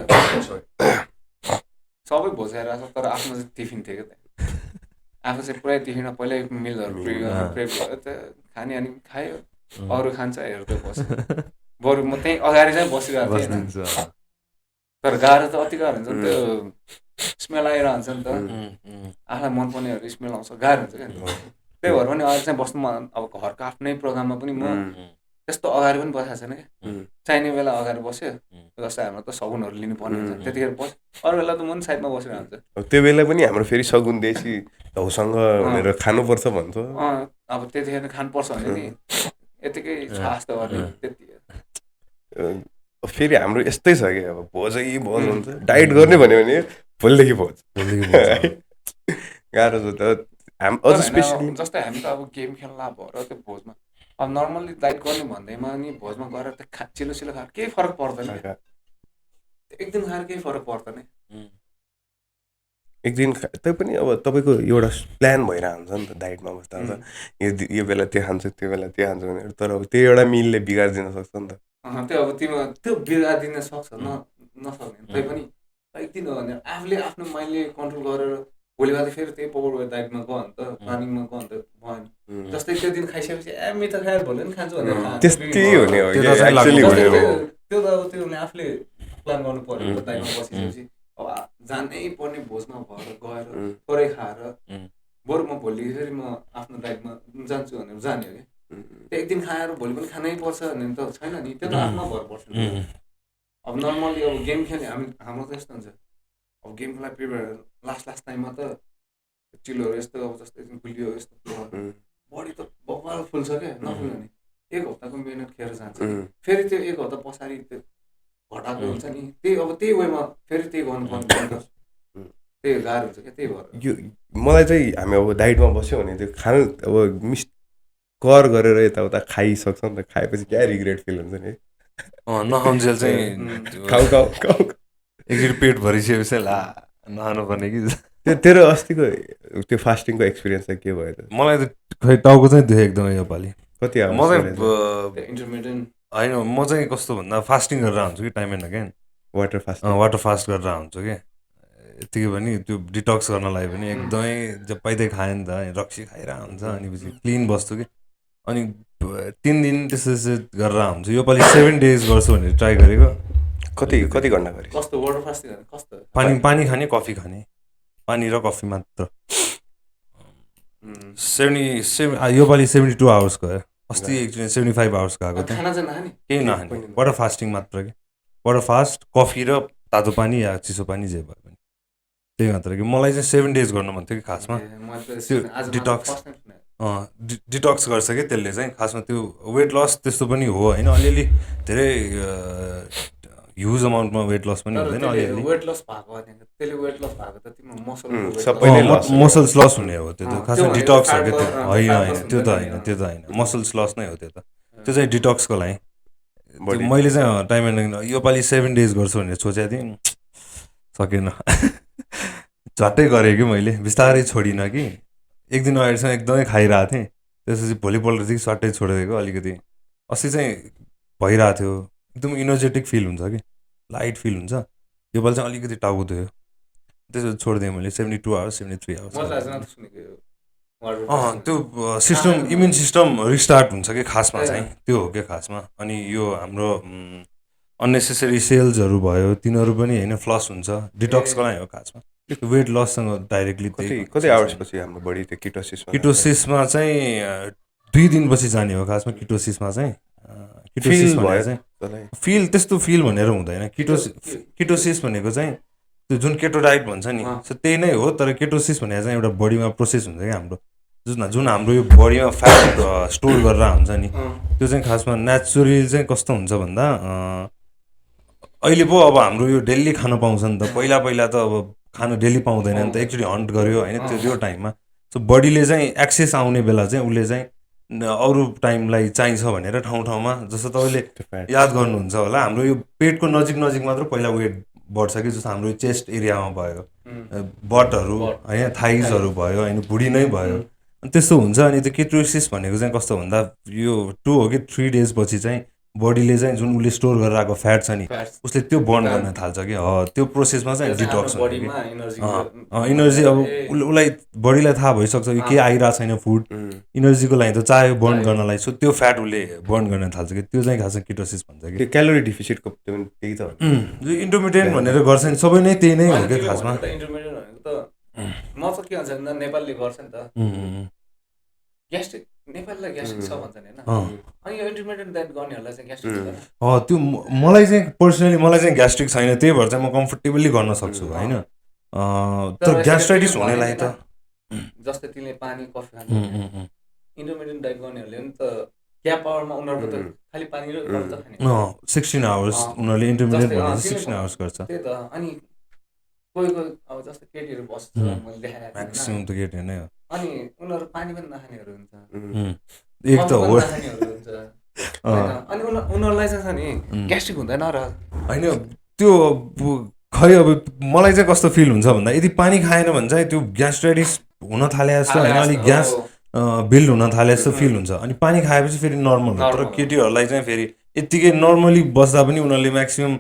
सबै भोज खाइरहेको छ तर आफ्नो चाहिँ टिफिन थियो क्या आफू चाहिँ पुरै टिफिनमा पहिल्यै मिलहरू प्रेप भयो त्यो खाने अनि खायो अरू खान्छ हेर्दै बस्यो बरु म त्यहीँ अगाडि चाहिँ बसिरहेको थिएँ तर गाह्रो त अति गाह्रो हुन्छ त्यो स्मेल आइरहन्छ नि त आफूलाई मनपर्नेहरू स्मेल आउँछ गाह्रो हुन्छ क्या त्यही भएर पनि अहिले चाहिँ बस्नु अब घरको आफ्नै प्रोग्राममा पनि म त्यस्तो अगाडि पनि बसेको छैन क्या चाहिने बेला अगाडि बस्यो जस्तै हाम्रो त सगुनहरू लिनुपर्ने हुन्छ त्यतिखेर बस्यो अरू बेला त म पनि साइडमा बसिरहन्छ त्यो बेला पनि हाम्रो फेरि सगुन देशी हौसँग भनेर खानुपर्छ भन्छ अब त्यतिखेर खानुपर्छ भने नि यतिकै छास त गर्ने त्यति फेरि हाम्रो यस्तै छ कि अब भोजै भोज हुन्छ डाइट गर्ने भन्यो भने भोलिदेखि भोज गाह्रो छ त अझ स्पेसली जस्तै हामी त अब गेम खेल्ला भएर त्यो भोजमा अब नर्मल्ली डाइट गर्ने भन्दैमा नि भोजमा गएर त चिलो खाएर केही फरक पर्दैन एक दिन खाएर केही फरक पर्दैन एक दिन तै पनि अब तपाईँको एउटा प्लान भइरहेको हुन्छ नि त डाइटमा बस्दा हुन्छ यो बेला त्यो खान्छ त्यो बेला त्यो खान्छ भनेर तर अब त्यो एउटा मिलले बिगारिदिन सक्छ नि त त्यो अब त्यो बिगारिदिन सक्छ नसक्ने तै पनि एक दिन हो भने आफूले आफ्नो माइन्डले कन्ट्रोल गरेर भोलिबाट फेरि त्यही पकौडको डाइटमा गयो भने त प्लानिङमा गयो भने त भयो। जस्तै त्यो दिन खाइसकेपछि मिठो खाएर भोलि पनि खान्छु भनेर त्यस्तै हुने हो त्यो चाहिँ एक्चुअली हुने हो। त्यो त अब त्यो आफूले प्लान गर्नु पर्यो डाइटमा बसिसकेपछि अब जानै पर्ने भोजमा भएर गएर थोरै खाएर बरु म भोलि फेरि म आफ्नो डाइटमा जान्छु भनेर जाने हो कि त्यो एक दिन खाएर भोलि पनि खानै पर्छ भने त छैन नि, त्यो त आफ्ना भर पर्छ। अब नर्मली अब गेम खेल्ने हाम्रो त यस्तो हुन्छ, अब गेमको लागि प्रिपेयर लास्ट टाइममा त चिलोहरू यस्तो अब जस्तै गुलियो यस्तो बडी त बबाल फुल्छ क्या, नफुल्यो भने 1 हप्ताको मेहनत खेर जान्छ। फेरि त्यो 1 हप्ता पछाडि त्यो घटाएको हुन्छ नि, त्यही वेमा फेरि त्यही गर्नुपर्ने, त्यही गाह्रो हुन्छ क्या। त्यही भएर यो मलाई चाहिँ हामी अब डाइटमा बस्यो भने त्यो खानु अब कर गरेर यताउता खाइसक्छ नि त, खाएपछि क्या रिग्रेट फिल हुन्छ नि। नखाउन्जेल चाहिँ खाऊ खाऊ खाऊ एकचोटि पेट भरिसकेपछि ला नखानु पर्ने कि। तेरो अस्तिको त्यो फास्टिङको एक्सपिरियन्स चाहिँ के भयो त? मलाई त खै टाउको चाहिँ दुख्यो एकदमै योपालि। कति म चाहिँ इन्टरमिडियन्ट होइन, म चाहिँ कस्तो भन्दा फास्टिङ गरेर हुन्छु कि time and again, water fast गरेर हुन्छु कि। यतिकै पनि त्यो डिटक्स गर्नलाई पनि एकदमै जब पाइदै खाएँ नि त, रक्सी खाइरहेको हुन्छ अनि पछि क्लिन बस्छु कि। अनि 3 दिन त्यसो गरेर हुन्छु। योपालि 7 days गर्छु भनेर ट्राई गरेको। कति घन्टा गरे? कस्तो वाटर फास्टिङ कस्तो? पानी खाने, कफी खाने, पानी र कफी मात्र। 77 योपालि 72 hours गयो। अस्ति एकचोटि 75 hours गएको थियो। खाना चाहिँ नखाने? केही नखाने, वाटर फास्टिङ मात्र कि। वाटर फास्ट, कफी र तातो पानी या चिसो पानी जे भयो भने त्यही मात्र कि। मलाई चाहिँ 7 days गर्नु मन थियो कि खासमा। त्यो डिटक्स गर्छ कि त्यसले चाहिँ खासमा। त्यो वेट लस त्यस्तो पनि हो होइन, अलिअलि धेरै ह्युज अमाउन्टमा वेट लस पनि हुँदैन, अलिअलि वेट लस भएको त्यसले वेट लस भएको त तिम्रो मसल्स लस हुने हो त्यो त खासमा। डिटक्स हो कि त्यो, होइन त्यो त होइन, मसल्स लस नै हो त्यो त। त्यो चाहिँ डिटक्सको लागि। मैले चाहिँ टाइम एन्ड योपालि 7 days गर्छु भनेर सोचेको थिएँ, सकेन। झट्टै गरेँ कि मैले, बिस्तारै छोडिनँ कि। एक दिन अगाडिसम्म एकदमै खाइरहेको थिएँ, त्यसपछि भोलिपल्ट चाहिँ सट्टै छोडिदिएको अलिकति। अस्ति चाहिँ भइरहेको थियो, एकदम इनर्जेटिक फिल हुन्छ कि, लाइट फिल हुन्छ। योपालि चाहिँ अलिकति टाउको दुख्यो, त्यसपछि छोडिदिएँ मैले। 72 hours 73 hours त्यो सिस्टम, इम्युन सिस्टम रिस्टार्ट हुन्छ कि खासमा चाहिँ, त्यो हो क्या खासमा। अनि यो हाम्रो अननेसेसरी सेल्सहरू भयो तिनीहरू पनि होइन फ्लस हुन्छ, डिटक्सको लागि हो खासमा। वेट लससँग डाइरेक्टली। कति आवर्सपछि हाम्रो बडी त्यो किटोसिसमा चाहिँ 2 दिनपछि जाने हो खासमा। किटोसिसमा चाहिँ फिल त्यस्तो फिल भनेर हुँदैन। किटोसिस भनेको चाहिँ त्यो जुन केटो डाइट भन्छ नि, त्यही नै हो। तर केटोसिस भनेको चाहिँ एउटा बडीमा प्रोसेस हुन्छ क्या हाम्रो, जुन हाम्रो यो बडीमा फ्याट स्टोर गरेर हुन्छ नि, त्यो चाहिँ खासमा नेचुरली चाहिँ कस्तो हुन्छ भन्दा अहिले पो अब हाम्रो यो डेली खानु पाउँछ नि त। पहिला त अब खानु डेली पाउँदैन नि त, एकचोटि हन्ट गर्यो होइन त्यो टाइममा। सो बडीले चाहिँ एक्सेस आउने बेला चाहिँ उसले चाहिँ अरू टाइमलाई चाहिन्छ भनेर ठाउँमा, जस्तो तपाईँले याद गर्नुहुन्छ होला, हाम्रो यो पेटको नजिक मात्र पहिला वेट बढ्छ कि। जस्तो हाम्रो चेस्ट एरियामा भयो, बटहरू होइन, थाइजहरू भयो होइन, भुँडी नै भयो, त्यस्तो हुन्छ। अनि त्यो किटोसिस भनेको चाहिँ कस्तो भन्दा यो 2 हो कि 3 days पछि चाहिँ बडीले चाहिँ जुन उसले स्टोर गरेर आएको फ्याट छ नि, उसले त्यो बर्न गर्न थाल्छ कि। त्यो प्रोसेसमा चाहिँ डिटक्स हुन्छ। इनर्जी अब उसलाई बडीलाई थाहा भइसक्छ कि के आइरहेको छैन फुड, इनर्जीको लागि त चाह्यो बर्न गर्नलाई। सो त्यो फ्याट उसले बर्न गर्न थाल्छ कि, त्यो चाहिँ खासमा किटोसिस भन्छ कि। त्यो क्यालोरी डिफिसिटको त्यही त हो। इन्टरमिडिएट भनेर गर्छ नि, सबै नै त्यही नै हो कि खासमा। इन्टरमिडिएट भनेको त म त के भन्छ भन्दा नेपालले गर्छ नि त, ग्यास्ट्रिक नेपाललाई ग्यास्ट्रिक छ भन्छ नि होइन। अनि यो इन्टरमिडिएट डाइट गर्नेहरूलाई चाहिँ ग्यास्ट्रिक छ। त्यो मलाई चाहिँ पर्सनली मलाई चाहिँ ग्यास्ट्रिक छैन, त्यही भएर चाहिँ म कम्फर्टेबली गर्न सक्छु होइन। तर ग्यास्ट्राइटिस हुनेलाई त जस्तै तिमीले पानी कफी खान्छ, इन्टरमिडिएट डाइट गर्नेहरूले पनि त ग्याप आवरमा उनीहरूको त खालि पानी र गर्छ खाने। 16 hours उनीहरूले इन्टरमिडिएट भनेर 16 hours गर्छ। त्यही त। अनि कोही अब जस्तो केटीहरू बस्छ, मैले देखाएको म्याक्सिमम त केटी नै हो। अनि उनीहरू पानी पनि नखानेहरू हुन्छ, एक त हो। अनि उनीहरूलाई चाहिँ छ नि ग्यास्ट्रिक हुँदैन र होइन। त्यो खै अब मलाई चाहिँ कस्तो फिल हुन्छ भन्दा यदि पानी खाएन भने चाहिँ त्यो ग्यास्ट्राइटिस हुन थाले जस्तो होइन, अलिक ग्यास बिल्ड हुन थाले जस्तो फिल हुन्छ। अनि पानी खाएपछि फेरि नर्मल हो। तर केटीहरूलाई चाहिँ फेरि यत्तिकै नर्मली बस्दा पनि उनीहरूले म्याक्सिमम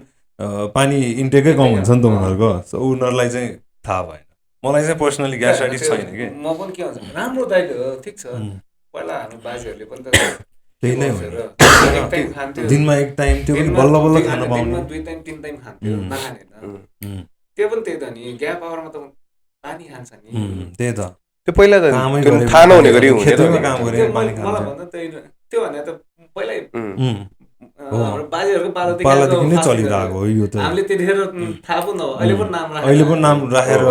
पानी इन्टेकै कम हुन्छ नि त उनीहरूको। सो उनीहरूलाई चाहिँ थाहा भएन। मलाई चाहिँ पर्सनली ग्यास्ट्राइटिस छैन कि म पनि के भन्छ राम्रो डाइट हो ठिक छ पहिला हाम्रो बाजेहरूले पनि त त्यही नै हो एक टाइम खान्थ्यो दिनमा एक टाइम त्यो पनि बल्ल बल्ल खान पाउनु 2 टाइम 3 टाइम खान्थ्यो नखाने होइन त्यो पनि त्यही त नि ग्याप आवरमा त पानी खान्छ नि त्यही त त्यो पहिला त थाहा नहुने गरी हुन्थ्यो काम गरे पानी मलाई खान्छ भन्दा त्यही त्यो भने त पहिल्यै हो हाम्रो बाजेहरूको पालादेखि नै चलिरहेको हो यो त हामीले त्यतिखेर थाहा पनि नभयो अहिले पनि नाम राखेर अहिले पनि नाम राखेर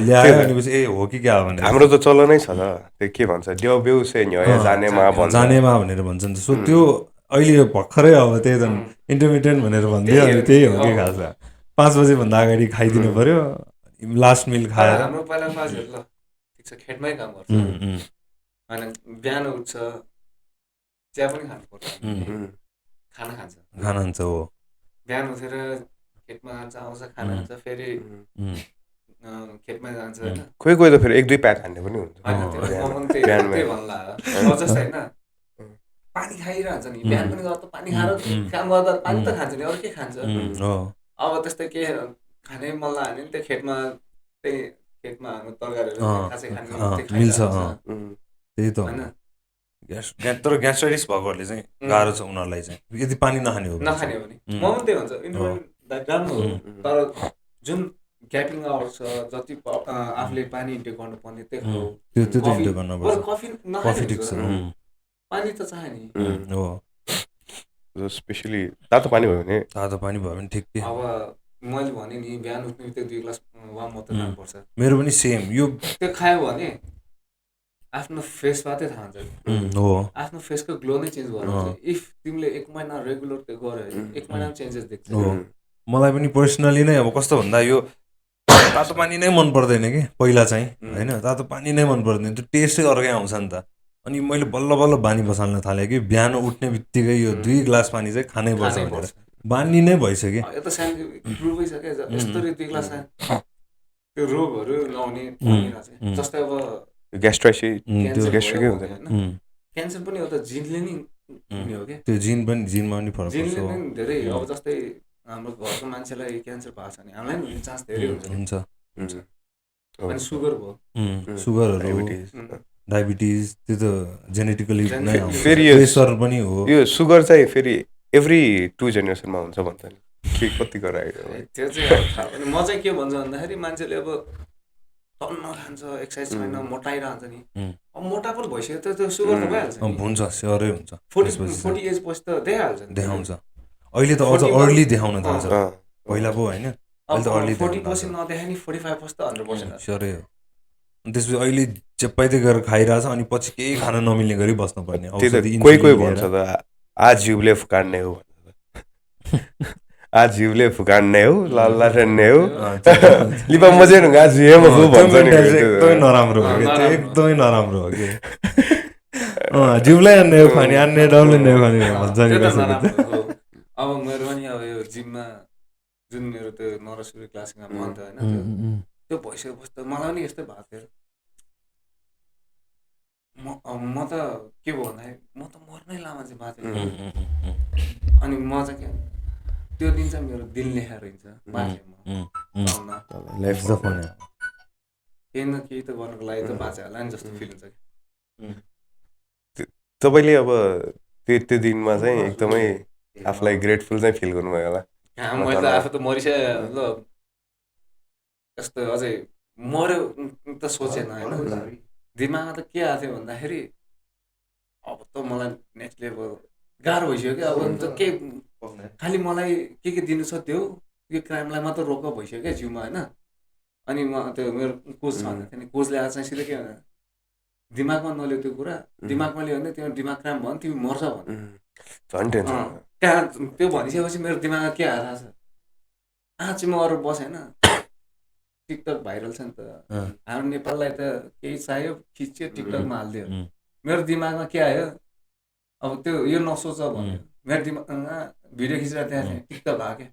ल्यायो भनेपछि ए हो कि क्या भने हाम्रो त चलनै छ त त्यो के भन्छ देउ बेउ से जानेमा भन्छ जानेमा भनेर भन्छन् सो त्यो अहिले भर्खरै अब त्यही त इन्टरमिडियन्ट भनेर भनिदियो अनि त्यही हो कि खास 5 बजेभन्दा अगाडि खाइदिनु पर्यो लास्ट मिल खाएर हाम्रो पहिला बाजेहरू ल ठिक छ खेतमै काम गर्छ होइन बिहान उठ्छ चिया पनि खानुपर्छ खाना खान्छ हो बिहान उठेर खेतमा जान्छ आउँछ खाना खान्छ फेरि खेतमा जान्छ होइन कोही कोही त फेरि 1-2 प्याक खाने पनि हुन्छ त्यही भन्ला जस्तो होइन पानी खाइरहन्छ नि बिहान पनि गर्दा पानी खाएर काम गर्दा पानी त खान्छ नि अरू के खान्छ अब त्यस्तै के खाने मन लाग्यो भने त्यो खेतमा हाम्रो तरकारीहरू खासै खाने मिल्छ त्यही त होइन तर ग्यास्ट्राइटिस भएकोहरूले चाहिँ गाह्रो छ उनीहरूलाई चाहिँ यदि पानी नखाने हो भने म पनि त्यही भन्छ राम्रो हो तर जुन ग्यापिङ आवर छ जति आफूले पानी इन्टेक गर्नुपर्ने त्यही हो त्यो इन्टेक गर्नुपर्छ कफी ठिक छ पानी त चाहियो नि हो स्पेशली तातो पानी भयो भने ठिक के अब मैले भने नि बिहान उठ्ने बित्तिकै 2 ग्लास वार्म वाटर खानुपर्छ मेरो पनि सेम यो त्यो खायो भने आफ्नो फेसबाटै थाहा हुन्छ हो आफ्नो फेसको ग्लो नै चेन्ज गर्नुहुन्छ इफ तिमीले 1 महिना रेगुलर त्यो गऱ्यो भने 1 महिनामा चेन्जेस देख्छ मलाई पनि पर्सनली नै अब कस्तो भन्दा यो तातो पानी नै मन पर्दैन कि पहिला चाहिँ होइन तातो पानी नै मन पर्दैन त्यो टेस्टै अर्कै आउँछ नि त अनि मैले बल्ल बल्ल बानी बसाल्न थालेँ कि बिहान उठ्ने बित्तिकै यो 2 ग्लास पानी चाहिँ खानै पर्छ भनेर बानी नै भइसक्यो यो त साइन्टिफिक प्रुभ भइसक्यो यस्तरी 2 ग्लास त्यो रोगहरू नहुने जस्तै अब ग्यास्ट्रिकै हुन्छ क्यान्सर पनि एउटा जिनले नै हुने हो क्या त्यो जिनमा पनि फरक पर्छ जिनले पनि धेरै अब जस्तै हाम्रो घरको मान्छेलाई क्यान्सर भएको छ भने हामीलाई पनि हुने चान्स धेरै हुन्छ अनि सुगर भयो सुगरहरू डायबिटिज त्यो त जेनेटिकली नै आउँछ फेरि प्रेसर पनि हो यो सुगर चाहिँ फेरि एभ्री 2 जेनेरेसनमा हुन्छ भन्छ नि के कति गरायो त्यो चाहिँ म चाहिँ के भन्छु भन्दाखेरि मान्छेले अब तन्न खान्छ एक्सर्साइज छैन मोटाइरहन्छ नि अब मोटा पनि भइसक्यो त्यो सुगर त भइहाल्छ हुन्छ स्योरै हुन्छ 40 एज पछि त देखाइहाल्छ देखाउँछ अहिले त अझ अर्ली देखाउन थाल्छ पहिला पो होइन अहिले त अर्ली 40 पछि नदेखाए नि 45 पछि त 100% स्योरै हो त्यसपछि अहिले चेप्पाइदै गरेर खाइरहेछ अनि पछि केही खान नमिल्ने गरी बस्नुपर्ने कोही भन्छ त आज जिउले फुकाड्ने हो आज जिउले फुकाड्ने हो लाल्ला ठन्ने हो लिपा मजे आज जिउमा फु भन्छ नि एकदमै नराम्रो हो कि त्यो एकदमै नराम्रो हो कि जिउलाई अन्ने हो खाने अन्ने डल्ले नै खाने भन्छ नि अब मेरो पनि अब यो जिममा जुन मेरो त्यो नरसुरी क्लासिकमा भन्थ्यो होइन त्यो भइसकेपछि त मलाई पनि यस्तै भएको थियो म त के भयो भन्दाखेरि म त मर्नै लामा चाहिँ बाँचेँ अनि म चाहिँ के त्यो दिन चाहिँ मेरो दिल लेखाएर हिँड्छ बाँचेँ म केही न केही त गर्नुको लागि त बाँचे होला नि जस्तो फिल हुन्छ कि तपाईँले अब त्यो दिनमा चाहिँ एकदमै आफूलाई ग्रेटफुल चाहिँ फिल गर्नुभयो होला मैले त आफू त मरिसक्यो ल यस्तो अझै मर्यो त सोचेन होइन दिमागमा त के आएको थियो भन्दाखेरि अब त मलाई नेक्स्ट लेभल गाह्रो भइसक्यो क्या अब त के खालि मलाई के दिनु छ त्यो क्राइमलाई मात्र रोक भइसक्यो क्या जिउमा होइन अनि म त्यो मेरो कोच छ भन्दा थियो नि कोचले आज चाहिँ सिधै के भन्दा दिमागमा नल्यो त्यो कुरा दिमागमा लियो भने तिम्रो दिमाग क्राइम भयो भने तिमी मर्छ भने त्यहाँ त्यो भनिसकेपछि मेरो दिमागमा के आएर छ आज चाहिँ म अरू बसेन टिकटक भाइरल छ नि त हाम्रो नेपाललाई त केही चाहियो खिच्यो टिकटकमा हालिदियो मेरो दिमागमा के आयो अब त्यो यो नसोच भन्यो मेरो दिमागमा भिडियो खिचेर त्यहाँ टिकटक आयो क्या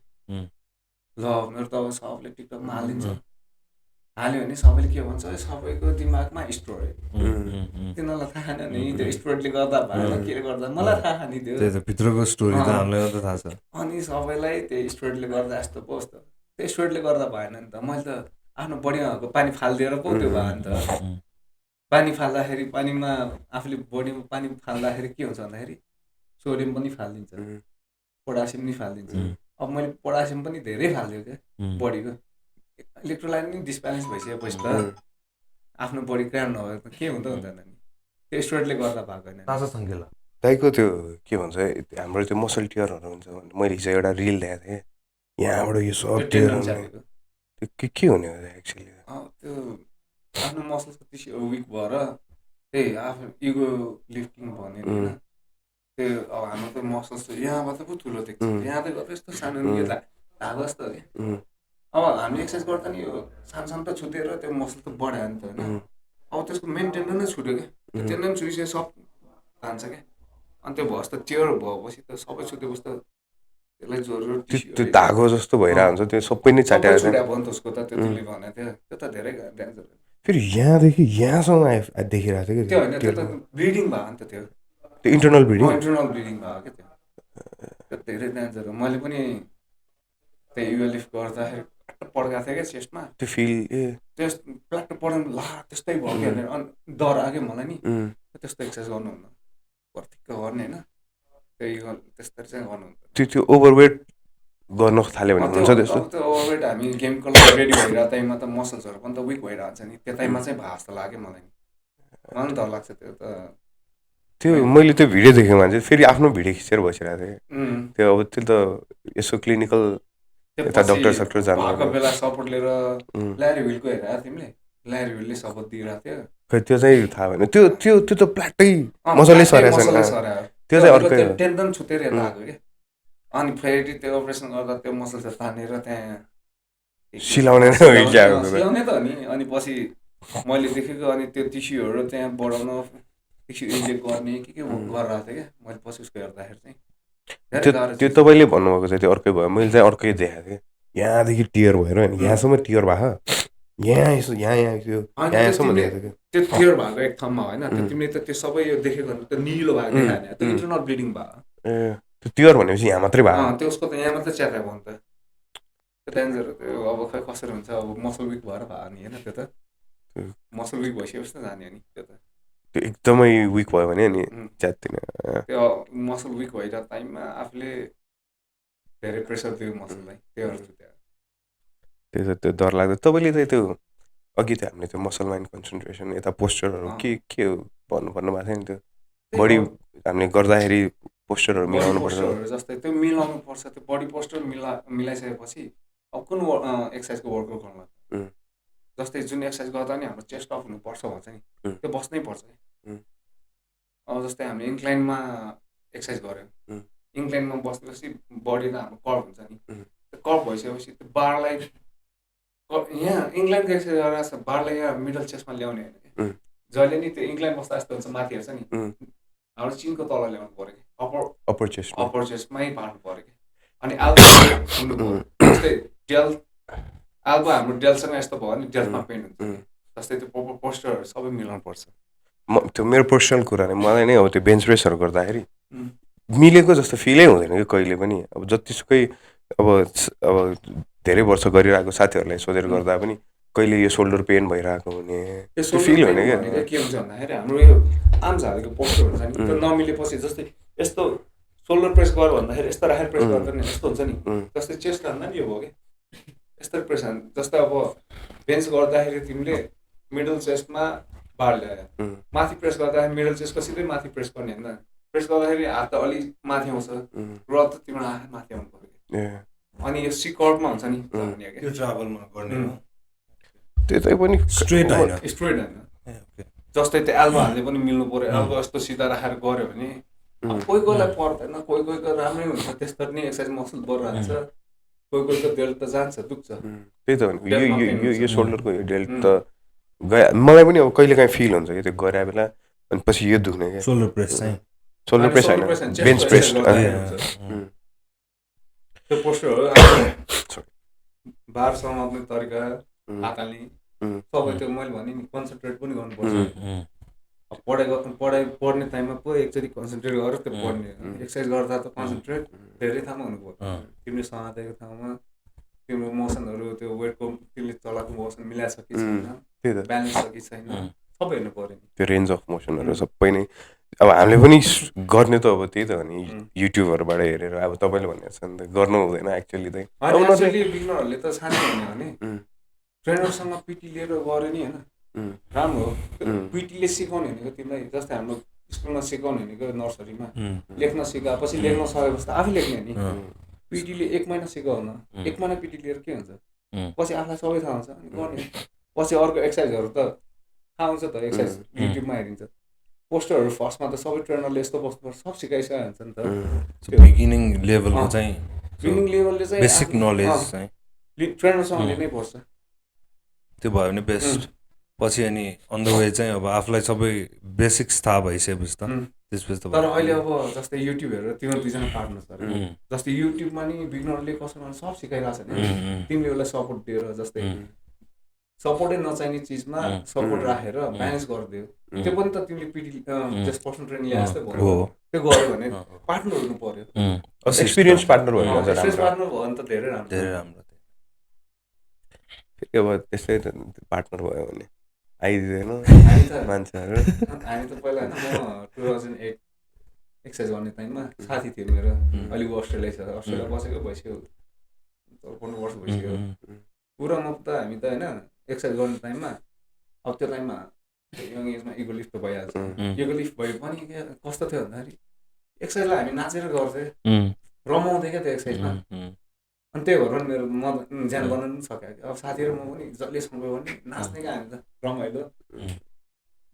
ल मेरो त अब सबले टिकटकमा हालिदिन्छ हाल्यो भने सबैले के भन्छ सबैको दिमागमा स्टोरी तिनीहरूलाई थाहा छैन नि त्यो स्टोरीले गर्दा भएन के गर्दा मलाई थाहा नि त्यो भित्रको स्टोरी त हामीलाई त थाहा छ अनि सबैलाई त्यो स्टोरीले गर्दा यस्तो पोस्ट त्यो स्टोरीले गर्दा भएन नि त मैले त आफ्नो बडीमा भएको पानी फालिदिएर पो त्यो भयो नि त पानी फाल्दाखेरि पानीमा आफूले बडीमा पानी फाल्दाखेरि के हुन्छ भन्दाखेरि सोडियम पनि फालिदिन्छ पोटासियम पनि फालिदिन्छ अब मैले पोटासियम पनि धेरै फालिदियो क्या बडीको इलेक्ट्रोलाइट पनि डिसब्यालेन्स भइसकेपछि त आफ्नो बडी क्राम नभएर त के हुँदैन नि त्यो स्टोरले गर्दा भएको होइन दाइको त्यो के भन्छ हाम्रो त्यो मसल टियरहरू हुन्छ भने मैले हिजो एउटा रिल देखाएको थिएँ यहाँबाट यो सब टियर त्यो के हुने हो एक्चुअली त्यो आफ्नो मसल्सको टिस्यु विक भएर त्यही आफ्नो इगो लिफ्टिङ भन्यो होइन त्यो अब हाम्रो त्यो मसल्स यहाँबाट पो ठुलो देख्छ यहाँ त गर्दा यस्तो सानो नि धागो जस्तो हो कि अब हामीले एक्सर्साइज गर्दा नि यो सानो सानो त छुटेर त्यो मसल त बढायो नि त होइन अब त्यसको मेन टेन्डन नै छुट्यो क्या टेन्डन छुटिसके सब तान्छ क्या अनि त्यो भएपछि त टियर भएपछि त सबै छुटेपछि त त्यसलाई जोरो त्यो धागो जस्तो भइरहेको हुन्छ त्यो सबै नै चाटेर छुट्याएको नि त उसको त त्यो तिमीले भने थियो त्यो त धेरै डेन्जर फेरि यहाँदेखि यहाँसँग देखिरहेको थियो त्यो होइन त्यो त ब्लिडिङ भयो नि त त्यो इन्टरनल ब्लिडिङ ब्लिडिङ भयो क्या त्यो धेरै डेन्जर हो मैले पनि त्यही युएल लिफ्ट गर्दाखेरि पड्काएको थिएँ क्या चेस्टमा त्यो फिल त्यस प्लाट पढ्नु ला त्यस्तै भयो क्या भनेर अनि डर आयो मलाई नि त्यस्तो एक्सर्साइज गर्नुहुन्न प्रतिक्क गर्ने होइन त्यही त्यस्तरी चाहिँ गर्नुहुन्छ त्यो ओभरवेट गर्न थाल्यो भने हुन्छ त्यस्तो त्यो ओभरवेट हामी गेमको लागि रेडी भइरहेको टाइममा त मसल्सहरू पनि त विक भइरहेको हुन्छ नि त्यो टाइममा चाहिँ भए जस्तो लाग्यो मलाई नि डर लाग्छ त्यो त त्यो मैले त्यो भिडियो देखेँ भने चाहिँ फेरि आफ्नो भिडियो खिचेर बसिरहेको थिएँ त्यो अब त्यो त यसो क्लिनिकल यता डक्टर सक्टर जानु बेला सपोर्ट लिएर ल्यारी विलको हेरेर तिमीले ल्यारी विलले सपोर्ट दिइरहेको थियो खै त्यो चाहिँ थाहा भएन त्यो त्यो त्यो त प्लाटै मजाले सरेको छ त्यो चाहिँ अर्कै टेन्डन छुटेर यता आएको क्या अनि फेरि त्यो अपरेसन गर्दा त्यो मसल्स तानेर त्यहाँ सिलाउने सिलाउने त नि अनि पछि मैले देखेको अनि त्यो टिस्युहरू त्यहाँ बढाउन टिस्यु इन्जेक्ट गर्ने के गरिरहेको थिएँ क्या मैले पछि उसको हेर्दाखेरि चाहिँ त्यो तपाईँले भन्नुभएको चाहिँ त्यो अर्कै भयो मैले चाहिँ अर्कै देखाएको थिएँ यहाँदेखि टियर भएर होइन यहाँसम्म टियर भएको यहाँ यसो यहाँ त्यो यहाँसम्म देखाएको त्यो टियर भएको एक ठाउँमा होइन त्यो तिमीले त त्यो सबै यो देखेको त्यो निलो भएको देखाएन त्यो इन्टरनल ब्लिडिङ भयो ए त्यो टियर भनेपछि यहाँ मात्रै भयो त्यो उसको त यहाँ मात्रै च्याता भयो नि त त्यो डेन्जर हो त्यो अब खै कसरी हुन्छ अब मसल विक भएर भयो नि होइन त्यो त मसल विक भइसकेपछि त जाने हो नि त्यो त त्यो एकदमै विक भयो भने अनि च्यात्दिन त्यो मसल विक भइरहेको टाइममा आफूले धेरै प्रेसर दियो मसललाई त्यो डर लाग्दो तपाईँले चाहिँ त्यो अघि त्यो हामीले त्यो मसल माइन्ड कन्सन्ट्रेसन यता पोस्चरहरू के भन्नुभएको थियो नि त्यो बडी हामीले गर्दाखेरि पोस्चरहरू मिलाउनु पर्छ जस्तै त्यो मिलाउनु पर्छ त्यो बडी पोस्चर मिलाइसकेपछि अब कुन एक्सर्साइजको वर्कआउट गर्नु जस्तै जुन एक्सर्साइज गर्दा नि हाम्रो चेस्ट अफ हुनुपर्छ भन्छ नि त्यो बस्नै पर्छ अब जस्तै हामीले इन्क्लाइनमा एक्सर्साइज गऱ्यौँ इन्क्लाइनमा बसेपछि बडी त हाम्रो कर्भ हुन्छ नि त्यो कर्भ भइसकेपछि त्यो बारलाई यहाँ इन्क्लाइनको एक्सर्साइज गरेर बारलाई यहाँ मिडल चेस्टमा ल्याउने होइन कि जहिले नि त्यो इन्क्लाइन बस्दा यस्तो हुन्छ माथि हेर्छ नि हाम्रो चिनको तल ल्याउनु पऱ्यो कि अप्पर चेस्टमै पार्नु पऱ्यो कि अनि आल्बो हुनु पऱ्यो जस्तै डेल आल्बो हाम्रो डेलसँग यस्तो भयो भने डेलमा पेन हुन्छ जस्तै त्यो पोस्चरहरू सबै मिलाउनु पर्छ त्यो मेरो पर्सनल कुरा नै मलाई नै अब त्यो बेन्च प्रेसहरू गर्दाखेरि मिलेको जस्तो फिलै हुँदैन कि कहिले पनि अब जतिसुकै अब धेरै वर्ष गरिरहेको साथीहरूलाई सोधेर गर्दा पनि कहिले यो सोल्डर पेन भइरहेको हुने त्यो फिल होइन क्या के हुन्छ भन्दाखेरि हाम्रो यो आर्म्स हालेको पोस्चर हुन्छ नि त्यो नमिलेपछि जस्तै यस्तो सोल्डर प्रेस गर भन्दाखेरि यस्तो राखेर प्रेस गर्दा नि यस्तो हुन्छ नि जस्तै चेस्ट हान्दा नि यो भयो कि यस्तो प्रेस हान् जस्तै अब बेन्च गर्दाखेरि तिमीले मिडल चेस्टमा बार ल्यायो माथि प्रेस गर्दाखेरि मिडल चेस्टको सिधै माथि प्रेस गर्ने होइन प्रेस गर्दाखेरि हात त अलिक माथि आउँछ र त तिम्रो आँखा माथि आउनु पऱ्यो अनि यो सी कर्भमा हुन्छ नि त्यो ट्राभलमा गर्ने त्यो चाहिँ पनि स्ट्रेट होइन जस्तै त्यो एल्बो हाल्ने पनि मिल्नु पऱ्यो एल्बो यस्तो सिधा राखेर गऱ्यो भने कोही कोहीलाई पर्दैन कोही कोहीको राम्रै हुन्छ त्यसरी नै एक्सर्साइज मसल बढिरहन्छ कोही कोहीको डेल्ट त जान्छ दुख्छ त्यही त भनेको यो सोल्डरको यो डेल्ट त गए मलाई पनि अब कहिले काहीँ फिल हुन्छ कि त्यो गरे बेला अनि पछि यो दुख्ने क्या सोल्डर प्रेस होइन बेन्च प्रेस त्यो पोस्टरहरू बार समात्ने तरिका हात हाल्ने सबै त्यो मैले भने नि कन्सन्ट्रेट पनि गर्नुपर्छ पढ्ने टाइममा पो एकचोटि कन्सन्ट्रेट गरेर त्यो पढ्ने एक्सर्साइज गर्दा त कन्सन्ट्रेट धेरै ठाउँमा हुनु पर्यो तिमीले समातेको ठाउँमा तिम्रो मोसनहरू त्यो वेटको तिमीले चलाएको मोसन मिलाएको छ कि छैन, त्यही त ब्यालेन्स छ कि छैन, सबै हेर्नु पऱ्यो नि। त्यो रेन्ज अफ मोसनहरू सबै नै अब हामीले पनि गर्ने त अब त्यही त हो नि, युट्युबहरूबाट हेरेर। अब तपाईँले भनेको छ नि त गर्नु हुँदैन एक्चुअली चाहिँ। एक्चुअली बिगिनरहरूले त सानो भन्यो भने ट्रेनरसँग पिटी लिएर गऱ्यो नि होइन, राम्रो हो। पिटीले सिकाउने भनेको तिमीलाई जस्तै हाम्रो स्कुलमा सिकाउने भनेको नर्सरीमा लेख्न सिकाएपछि लेख्न सकेपछि त आफै लेख्ने नि। पिटीले 1 महिना सिकाउन 1 महिना पिटी लिएर के हुन्छ, पछि आफूलाई सबै थाहा हुन्छ अनि गर्ने। पछि अर्को एक्सर्साइजहरू त थाहा हुन्छ त, एक्सर्साइज युट्युबमा हेरिन्छ, पोस्टरहरू फर्स्टमा त सबै ट्रेनरले यस्तो बस्नुपर्छ सब सिकाइसकेको हुन्छ नि त। बिगिनिङ लेभलको चाहिँ बिगिनिङ लेभलले चाहिँ बेसिक नलेज चाहिँ ट्रेनरसँग लिनै पर्छ, त्यो भयो भने बेस्ट। पछि अनि अन द वे चाहिँ अब आफूलाई सबै बेसिक्स थाहा भइसकेपछि त त्यसपछि त। तर अहिले अब जस्तै युट्युब हेरेर तिम्रो 2 जना पार्टनर छ अरे, जस्तै युट्युबमा नि बिगिनरले कसो गर्नु सब सिकाइरहेको छ नि, तिमीले उसलाई सपोर्ट दिएर जस्तै सपोर्टै नचाहिने चिजमा सपोर्ट राखेर म्यानेज गरिदियो, त्यो पनि त तिमीले पिटी जस्ट पर्सनल ट्रेनिङ ल्याए जस्तै भयो। त्यो गऱ्यो भने पार्टनर हुनु पर्यो, एक्सपिरियन्स पार्टनर भयो भने एक्सपिरियन्स पार्टनर भयो भने त धेरै राम्रो। धेरै राम्रो। फेरि अब त्यस्तै पार्टनर भयो भने आइदिँदैन मान्छेहरू। हामी त पहिला म 2008 एक्सर्साइज गर्ने टाइममा साथी थियो मेरो, अहिले ऊ अस्ट्रेलिया छ, अस्ट्रेलिया बसेको भइसक्यो 15 वर्ष भइसक्यो। पुरा म त हामी त होइन एक्सर्साइज गर्ने टाइममा अब त्यो टाइममा यङ एजमा इगो लिफ्ट त भइहाल्छ। इगो लिफ्ट भयो पनि कस्तो थियो भन्दाखेरि एक्सर्साइजलाई हामी नाचेर गर्थ्यौँ, रमाउँथ्यो क्या त्यो एक्सर्साइजमा। अनि त्यही भएर मेरो म ज्यान गर्न पनि सक्यो। अब साथीहरू म पनि जसले सँगै भने नाच्ने क्या हामी त, रमाइलो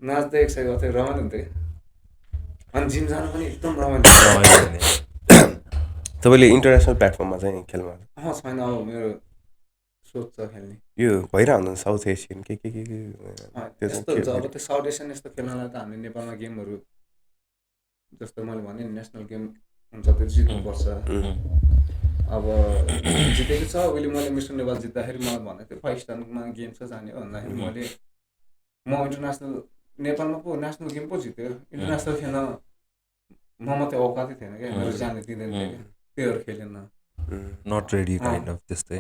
नाच्दै एक्सर्साइज गर्थ्यो, रमाइलो हुन्थ्यो क्या। अनि जिम जानु पनि एकदम रमाइलो। तपाईँले इन्टरनेसनल प्लेटफर्ममा चाहिँ खेल्नु छैन, अब मेरो सोच छ खेल्ने। यो भइरहेको हुन्छ साउथ एसियन के यस्तो हुन्छ। अब त्यो साउथ एसियन यस्तो खेल्नलाई त हामीले नेपालमा गेमहरू जस्तो मैले भने नेसनल गेम हुन्छ त्यो जित्नुपर्छ। अब जितेको छ उहिले, मैले मिस्टर नेपाल जित्दाखेरि मलाई भनेको थियो पाकिस्तानमा गेम छ जाने हो भन्दाखेरि मैले म इन्टरनेसनल नेपालमा पो नेसनल गेम पो जित्यो, इन्टरनेसनल खेल्न म मात्रै औकातै थिएन क्या, मेरो जाने दिँदैन थियो क्या, त्योहरू खेलेन। नट रेडी काइन्ड अफ त्यस्तै।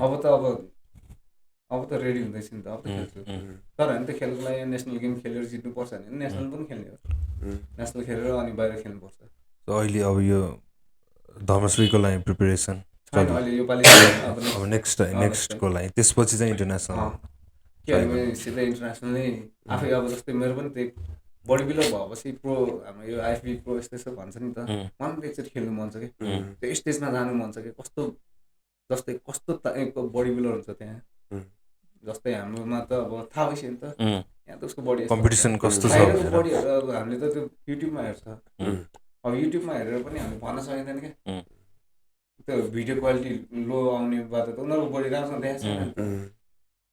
अब त रेडी हुँदैछ नि त, अब त खेल्छु। तर हामी त खेल्नुको लागि नेसनल गेम खेलेर जित्नुपर्छ भने नेसनल पनि खेल्ने हो, नेसनल खेलेर अनि बाहिर खेल्नुपर्छ। अहिले अब यो धर्मश्रीको लागि प्रिपेरेसन अहिले यो पालि अब नेक्स्टको लागि, त्यसपछि चाहिँ इन्टरनेसनल किनभने सिधै इन्टरनेसनलै आफै अब जस्तै मेरो पनि त्यही बडी बिल्डर भएपछि प्रो हाम्रो यो आइएफबी प्रो यस्तो यस्तो भन्छ नि त, मलाई पनि एकचोटि खेल्नु मन छ कि, त्यो स्टेजमा जानु मन छ कि। कस्तो जस्तै कस्तो टाइपको बडी बिल्डर हुन्छ त्यहाँ, जस्तै हाम्रोमा त अब थाहा भइसक्यो नि त यहाँ त उसको बडी कम्पिटिसन कस्तो छ बडीहरू। अब हामीले त त्यो युट्युबमा हेर्छ, अब युट्युबमा हेरेर पनि हामीले भन्न सकिँदैन क्या, त्यो भिडियो क्वालिटी लो आउने बाटो त उनीहरूको बडी राम्रोसँग देखाएको छैन।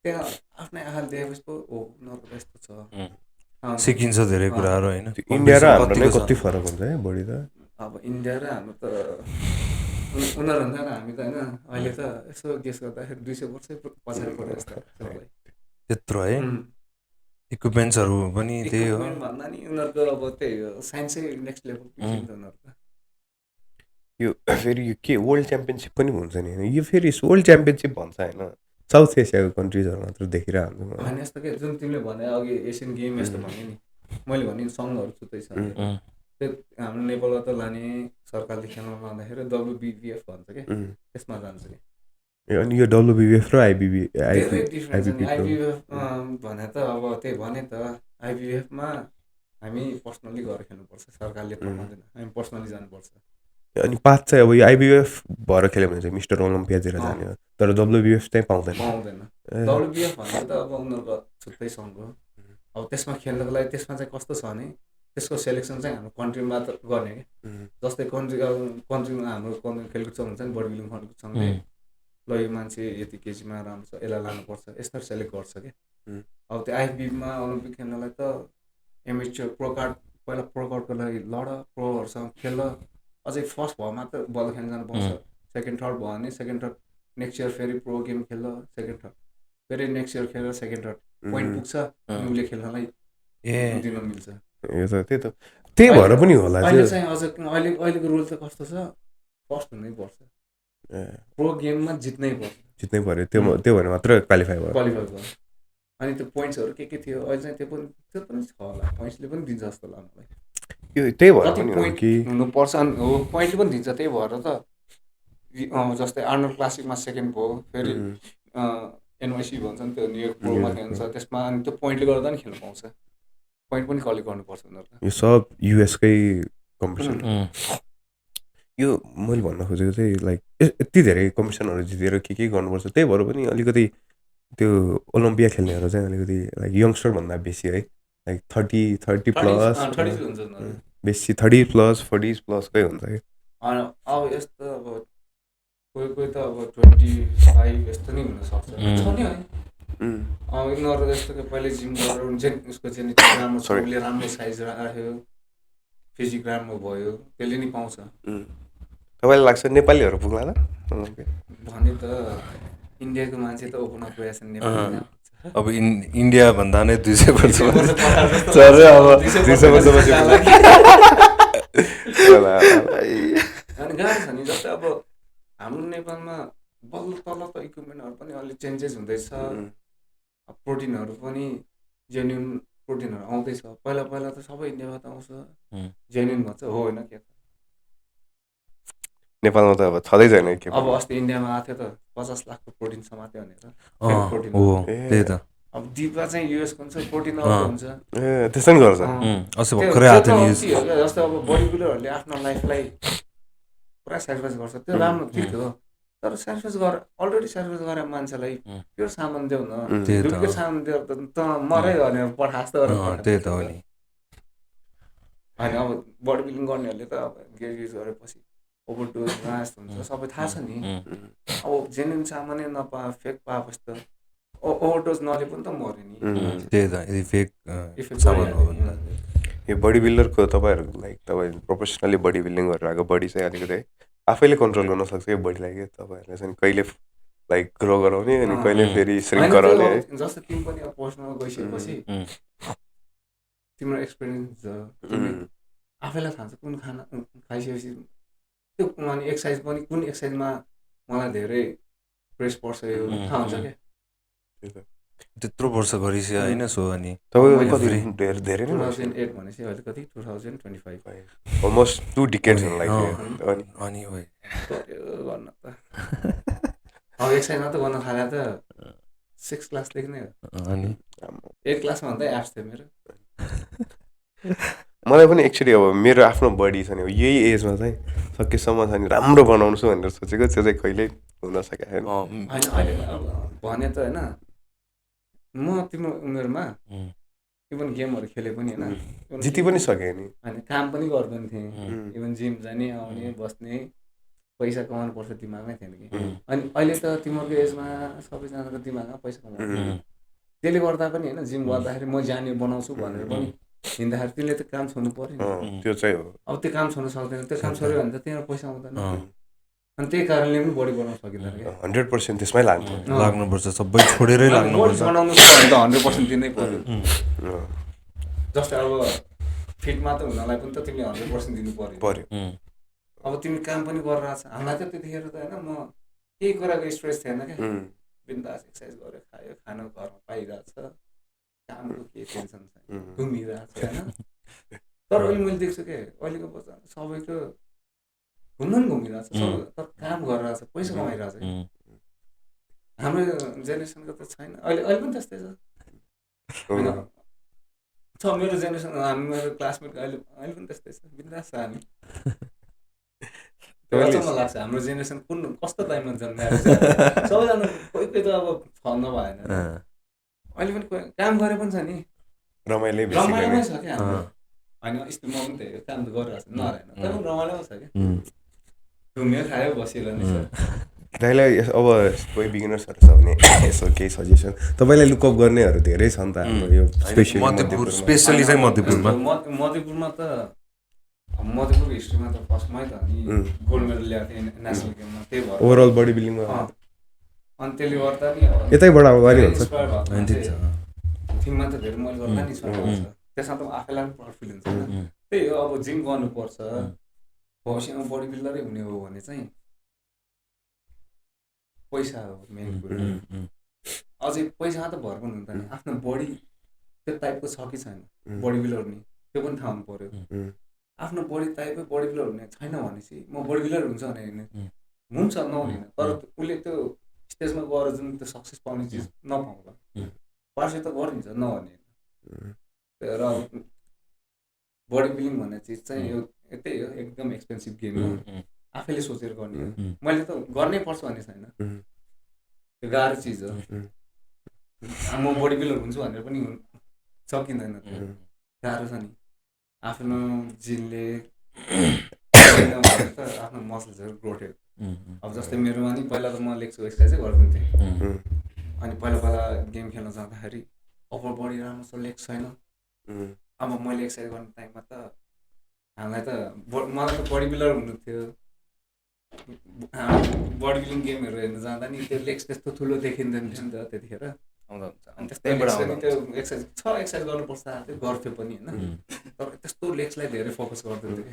त्यहाँ आफ्नै आँखाले देखेपछि पो हो उनीहरूको यस्तो छ, सिकिन्छ धेरै कुराहरू होइन। इन्डिया र हाम्रो नै कति फरक हुन्छ है बडी त। अब इन्डिया र हाम्रो त उनीहरूभन्दा हामी त होइन अहिले त यसो गेस गर्दाखेरि 200 वर्षै पछाडि पऱ्यो जस्तो त्यत्रो है। इक्विपमेन्ट्सहरू पनि त्यही हो भन्दा नि उनीहरूको अब त्यही हो, साइन्सै नेक्स्ट लेभल उनीहरू त। यो फेरि यो के वर्ल्ड च्याम्पियनसिप पनि हुन्छ नि होइन, यो फेरि वर्ल्ड च्याम्पियनसिप भन्छ होइन, साउथ एसियाको कन्ट्रिजहरू मात्र देखिरहेको हुन्छ होइन। यस्तो के जुन तिमीले भने अघि एसियन गेम यस्तो भने नि, मैले भने सङ्घहरू छुट्टै छ, त्यो हाम्रो नेपालमा त लाने सरकारले खेल्न लाँदाखेरि WBBF भन्छ क्या, त्यसमा जान्छ कि। अनि यो WBBF र आइबिएफ भने त अब त्यही भने त आइबिएफमा हामी पर्सनली गएर खेल्नुपर्छ, सरकारले पठाउँदैन, हामी पर्सनली जानुपर्छ। अनि पाथ चाहिँ अब यो आइबिएफ भएर खेल्यो भने चाहिँ मिस्टर ओलम्पियातिर जाने हो, तर WBF चाहिँ पाउँदैन। WBF भन्दा त अब उनीहरूको छुट्टै सङ्घ हो। अब त्यसमा खेल्नको लागि त्यसमा चाहिँ कस्तो छ भने त्यसको सेलेक्सन चाहिँ हाम्रो कन्ट्रीमा त गर्ने कि, जस्तै कन्ट्रीमा हाम्रो खेलकुद सङ्घ हुन्छ नि, बडी बिल्डिङ खेलकुद सङ्घले ल यो मान्छे यति केजीमा राम्रो छ यसलाई लानुपर्छ यस्तो सेलेक्ट गर्छ कि। अब त्यो आइएफबीमा ओलम्पिक खेल्नलाई त एमेच्योर प्रो कार्ड, पहिला प्रो कार्डको लागि लड, प्रोहरूसँग खेल, अझै फर्स्ट भयो मात्र बल खेल्न जानुपर्छ, सेकेन्ड थर्ड भयो भने सेकेन्ड थर्ड नेक्स्ट इयर फेरि प्रो गेम खेल्दा सेकेन्ड थर्ड, फेरि नेक्स्ट इयर खेलेर सेकेन्ड थर्ड पोइन्ट पुग्छ उसले खेल्नलाई दिन मिल्छ। त्यही भएर पनि होला अहिले चाहिँ अझ अहिलेको रुल त कस्तो छ, फर्स्ट हुनै पर्छ, प्रो गेममा जित्नै पर्छ, जित्नै पऱ्यो त्यो भने मात्र क्वालिफाई भयो क्वालिफाई भयो अनि त्यो पोइन्ट्सहरू के थियो अहिले चाहिँ त्यो पनि छ होला पोइन्ट्सले पनि दिन्छ जस्तो लाग्छ मलाई यो त्यही भएर कति पनि हो पोइन्ट कि हुनुपर्छ अनि हो पोइन्टले पनि दिन्छ त्यही भएर त जस्तै आर्नोल्ड क्लासिकमा सेकेन्ड भयो फेरि एनवाइसी भन्छ नि त्यो न्युयोर्क प्रोमा खेल्छ त्यसमा अनि त्यो पोइन्टले गर्दा नि खेल्नु पाउँछ पोइन्ट पनि कलेक्ट गर्नुपर्छ उनीहरूलाई यो सब युएसकै कम्पिटिसन यो मैले भन्न खोजेको चाहिँ लाइक यति धेरै कम्पिटिसनहरू जितेर के गर्नुपर्छ त्यही भएर पनि अलिकति त्यो ओलम्पिया खेल्नेहरू चाहिँ अलिकति लाइक यङ्स्टरभन्दा बेसी है लाइक 30 प्लस बेसी 30+ 40+कै हुन्छ कि अब यस्तो अब कोही त अब 25 यस्तो नि हुनसक्छ छ नि है अब यिनीहरू जस्तो कि पहिले जिम गरेर हुन्छ नि उसको जेनेटिक राम्रो छ उसले राम्रो साइज राख्यो फिजिक राम्रो भयो त्यसले नि पाउँछ तपाईँलाई लाग्छ नेपालीहरू पुग्ला त भने त इन्डियाको मान्छे त ओपन अप गएछ नेपाली अब इन्डिया भन्दा नै 200 वर्ष अब 200 वर्षपछि अनि गाह्रो छ नि जस्तै अब हाम्रो नेपालमा बल्ल तल त इक्विपमेन्टहरू पनि अलिक चेन्जेस हुँदैछ प्रोटिनहरू पनि जेन्युन प्रोटिनहरू आउँदैछ पहिला त सबै इन्डियाबाट आउँछ जेन्युन भन्छ हो होइन के नेपालमा त अब छँदै छैन के अब अस्ति इन्डियामा आएको थियो त 50 लाखको प्रोटिन समात्यो भनेर प्रोटिन हो त्यही त अब दिपा चाहिँ युएसको हुन्छ प्रोटिन हुन्छ ए त्यसै नि गर्छ अस्ति भर्खरै आएको थियो न्युज जस्तो अब बडी बिल्डरहरूले आफ्नो लाइफलाई पुरा सेक्रिफाइस गर्छ त्यो राम्रो ठिक हो तर सेक्रिफाइस अलरेडी सेक्रिफाइस गरेर मान्छेलाई प्योर सामान देऊ न डुप्लिकेट सामान दियो त मरै भनेर पठास् त त्यही त हो नि होइन अब बडी बिल्डिङ गर्नेहरूले त अब गेज गरेपछि ओभरडोज जस्तो हुन्छ सबै थाहा छ नि अब जेन्युन सामानै नपा फेक पाएपछि त ओभरडोज नले पनि त मऱ्यो नि त्यही त यदि फेक सामान हो भने यो बडी बिल्डरको तपाईँहरू लाइक तपाईँ प्रोफेसनली बडी बिल्डिङ गरेर आएको बडी चाहिँ अलिकति आफैले कन्ट्रोल गर्न सक्छ यो बडीलाई कि तपाईँहरूले चाहिँ कहिले लाइक ग्रो गराउने अनि कहिले फेरि श्रिङ्क गराउने है जस्तो तिमी पनि अब पोस्टमा गइसकेपछि तिम्रो एक्सपिरियन्स आफैलाई थाहा छ कुन खाना खाइसकेपछि त्यो अनि एक्सर्साइज पनि कुन एक्सर्साइजमा मलाई धेरै प्रेस पर्छ यो थाहा हुन्छ क्या त्यत्रो वर्ष गरिसक्यो होइन सो अनि तपाईँको कति धेरै नै 2008 भनेपछि अहिले कति 2025 अलमोस्ट 2 डिकेड्स हुन लाग्यो अनि हो गर्न त अब एक्सर्साइज मात्रै गर्न थाले त 6 क्लासदेखि नै हो अनि 8 क्लासमा भन्दा एप्स थियो मेरो मलाई पनि एक्चुअली अब मेरो आफ्नो बडी छ नि यही एजमा चाहिँ सकेसम्म छ नि राम्रो बनाउँछु भनेर सोचेको त्यो चाहिँ कहिल्यै हुन सकेको छैन अहिले भने त होइन म तिम्रो उमेरमा इभन गेमहरू खेले पनि होइन जिति पनि सकेँ नि होइन काम पनि गर्दैन थिएँ इभन जिम जाने आउने बस्ने पैसा कमाउनु पर्छ दिमागमै थिएन कि अनि अहिले त तिमीहरूको एजमा सबैजनाको दिमागमा पैसा कमाउनु त्यसले गर्दा पनि होइन जिम गर्दाखेरि म जाने बनाउँछु भनेर पनि हिँड्दाखेरि तिमीले त काम छोड्नु पऱ्यो नि त्यो चाहिँ हो अब त्यो काम छोड्नु सक्दैन त्यो काम छोड्यो भने त त्यहाँ पैसा आउँदैन अनि त्यही कारणले पनि बडी बनाउन सकिँदैन 100% त्यसमै लाग्नुपर्छ सबै छोडेरै लाग्नुपर्छ बनाउनु छ भने त 100% दिनै पर्यो जस्तै अब फिट मात्र हुनलाई पनि त तिमीले 100% दिनु पर्यो अब तिमी काम पनि गरेर आएको छ हामीलाई त त्यतिखेर त होइन म केही कुराको स्ट्रेस थिएन क्या बिन्दास एक्सर्साइज गरेर खायो खानु घरमा पाइरहेको छ कामको केही टेन्सन छैन घुमिरहेको छ होइन तर अहिले मैले देख्छु के अहिलेको बच्चा सबैको घुम्नु पनि घुमिरहेको छ तर काम गरिरहेको छ पैसा कमाइरहेको छ हाम्रो जेनेरेसनको त छैन अहिले पनि त्यस्तै छ मेरो जेनेरेसन मेरो क्लासमेट अहिले पनि त्यस्तै छ बिन्दास छ हामी मलाई लाग्छ हाम्रो जेनेरेसन कुन कस्तो टाइममा जन्माएर सबैजना कोही त अब छन्न भएन अहिले पनि काम गरे पनि छ नि रमाइलो छ क्या हाम्रो होइन यस्तो म पनि त काम त गरिरहेको छु नरहेन तर पनि रमाइलो छ क्या घुम्यो खायो बसिरहने छ दाइलाई अब कोही बिगिनर्सहरू छ भने यसो केही सजेसन तपाईँलाई लुकअप गर्नेहरू धेरै छ नि त हाम्रो यो स्पेसली चाहिँ मध्यपुरमा त मध्यपुर हिस्ट्रीमा त फर्स्टमै त अनि गोल्ड मेडल ल्याएको थिएँ नेसनल गेममा त्यही भएर ओभरअल बडी बिल्डिङमा अनि त्यसले गर्दा नि यतैबाट आउने हुन्छ टिममा त धेरै मैले गर्दा नि त्यसमा त आफैलाई पनि प्राउड फिल हुन्छ त्यही हो अब जिम गर्नुपर्छ भविष्यमा बडी बिल्डरै हुने हो भने चाहिँ पैसा हो मेन कुरो। अझै पैसा त भर पनि हुँदैन, आफ्नो बडी त्यो टाइपको छ कि छैन, बडी बिल्डर हुने त्यो पनि थाहा हुनु पर्यो। आफ्नो बडी टाइपै बडी बिल्डर हुने छैन भनेपछि म बडी बिल्डर हुन्छ भने होइन, हुन्छ नहुने, तर उसले त्यो स्टेजमा गएर जुन त्यो सक्सेस पाउने चिज नपाउँला, पार्से त गरिन्छ नभने। र बडी बिल्डिङ भन्ने चिज चाहिँ यो यतै हो, एकदम एक्सपेन्सिभ गेम हो, आफैले सोचेर गर्ने हो। मैले त गर्नै पर्छ भन्ने छैन, त्यो गाह्रो चिज हो। म बडी बिल्डर हुन्छु भनेर पनि सकिँदैन, त्यो गाह्रो छ नि। आफ्नो जिनले आफ्नो मसल्सहरू ग्रोथ। अब जस्तै मेरोमा नि पहिला त म लेग्सको एक्सर्साइजै गर्दैन थिएँ, अनि पहिला गेम खेल्न जाँदाखेरि अप्पर बडी राम्रो छ, लेग्स छैन। अब मैले एक्सर्साइज गर्ने टाइममा त हामीलाई त मलाई त बडी बिल्डर हुनु थियो, बडी बिल्डिङ गेमहरू हेर्नु जाँदा नि त्यो लेग्स त्यस्तो ठुलो देखिँदैन थियो नि त त्यतिखेर। अनि त्यस्तै त्यो एक्सर्साइज गर्नुपर्छ त्यो गर्थ्यो पनि होइन, तर त्यस्तो लेग्सलाई धेरै फोकस गर्दैन थियो।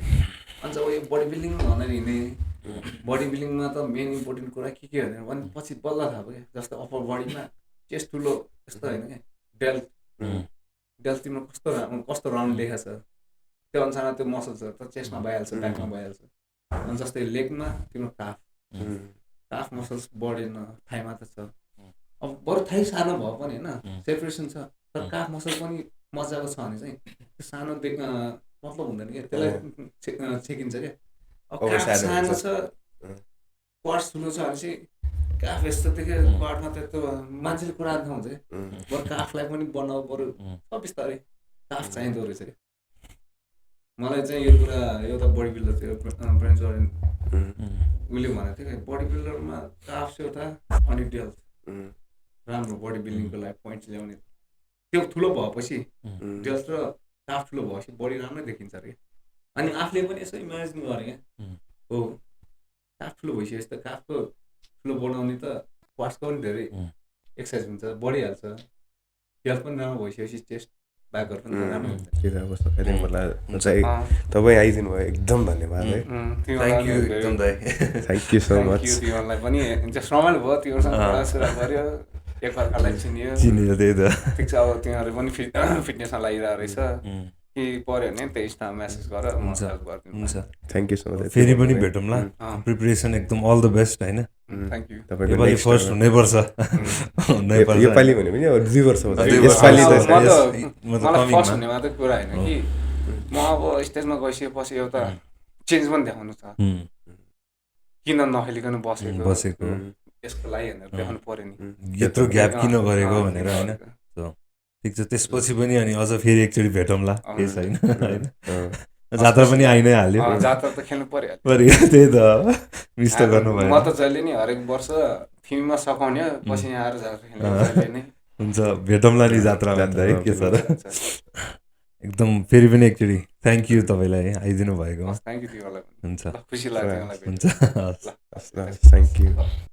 अनि जब यो बडी बिल्डिङ भनेर हिँडेँ, बडी बिल्डिङमा त मेन इम्पोर्टेन्ट कुरा के भनेर अनि पछि बल्ल थाहा भयो क्या। जस्तो अप्पर बडीमा चेस्ट ठुलो यस्तो होइन क्या, डेल्ट तिम्रो कस्तो राउन्ड देखाएको छ त्यो अनुसार त्यो मसल्सहरू त चेस्टमा भइहाल्छ, ब्याकमा भइहाल्छ। अनि जस्तै लेगमा तिम्रो काफ मसल्स बढेन, थाइमा त छ। अब बरु थाइ सानो भए पनि होइन सेपरेसन छ, तर काफ मसल पनि मजाको छ भने चाहिँ त्यो सानो मतलब हुँदैन क्या, त्यसलाई छेकिन्छ क्या। अब काफ सानो छ, क्वाड्स ठुलो छ भनेपछि काफ यस्तो देख्यो, क्वाडमा त त्यो मान्छेले कुरा थाहा हुन्छ क्या। बरु काफलाई पनि बनाऊ, बरु सब बिस्तारै काफ चाहिँदो रहेछ क्या। मलाई चाहिँ यो कुरा एउटा बडी बिल्डर थियो ब्रेन जर्डन, उसले भनेको थियो कि बडी बिल्डरमा काफ एउटा अनि डेल्थ राम्रो बडी बिल्डिङको लागि पोइन्ट्स ल्याउने। त्यो ठुलो भएपछि डेल्थ र काफ ठुलो भएपछि बडी राम्रै देखिन्छ अरे। अनि आफूले पनि यसो इमेजिन गरेँ क्या, हो काफ ठुलो भइसकेपछि त काफको ठुलो बनाउने त क्वाड्सको पनि धेरै एक्सर्साइज हुन्छ, बढिहाल्छ। डेल्थ पनि राम्रो भइसकेपछि चेस्ट ब्याकहरू पनि राम्रो हुन्छ। तपाईँ आइदिनु भयो, एकदम धन्यवाद है। Thank you so much. तिमीहरूलाई पनि जस्ट रमाइलो भयो, तिमीहरूसँग कुरा गऱ्यो, एकअर्कालाई चिनियो। त्यही त ठिक छ, अब तिमीहरू पनि फिटनेसमा लागिरहेको रहेछ, के पऱ्यो भने त्यही इन्स्टामा मेसेज गर, म हेल्प गरिदिन्छु। हुन्छ, थ्याङ्क यू सो मच। फेरि पनि भेटौँला। प्रिपरेसन एकदम अल द बेस्ट होइन। Thank you. नेपाली फर्स्ट हुनैपर्छ। योपालि भने पनि अब 2 वर्ष हुन्छ। मलाई फर्स्ट हुने मात्रै कुरा होइन कि म अब स्टेजमा गइसकेपछि एउटा चेन्ज पनि देखाउनु छ, किन नखेलिकन बसेको यसको लागि भनेर देखाउनु पऱ्यो नि, यत्रो ग्याप किन गरेको भनेर होइन। ठिक छ, त्यसपछि पनि अनि अझ फेरि एकचोटि भेटौँला, केही छैन होइन। जात्रा पनि आइ नै हाल्यो, जात्रा त खेल्नु पर्यो। त्यही त मिस त गर्नु भयो। म त जहिले नि हरेक वर्ष थिममा सघाउने, पछि यहाँ आएर जात्रा खेल्ने नै हुन्छ। भेटौँला नि जात्रामा त है, के छ र। एकदम फेरि पनि एकचोटि थ्याङ्क यू तपाईँलाई आइदिनु भएको। थ्याङ्क यू तिमीलाई, हुन्छ, खुसी लाग्यो। हुन्छ, थ्याङ्क यू।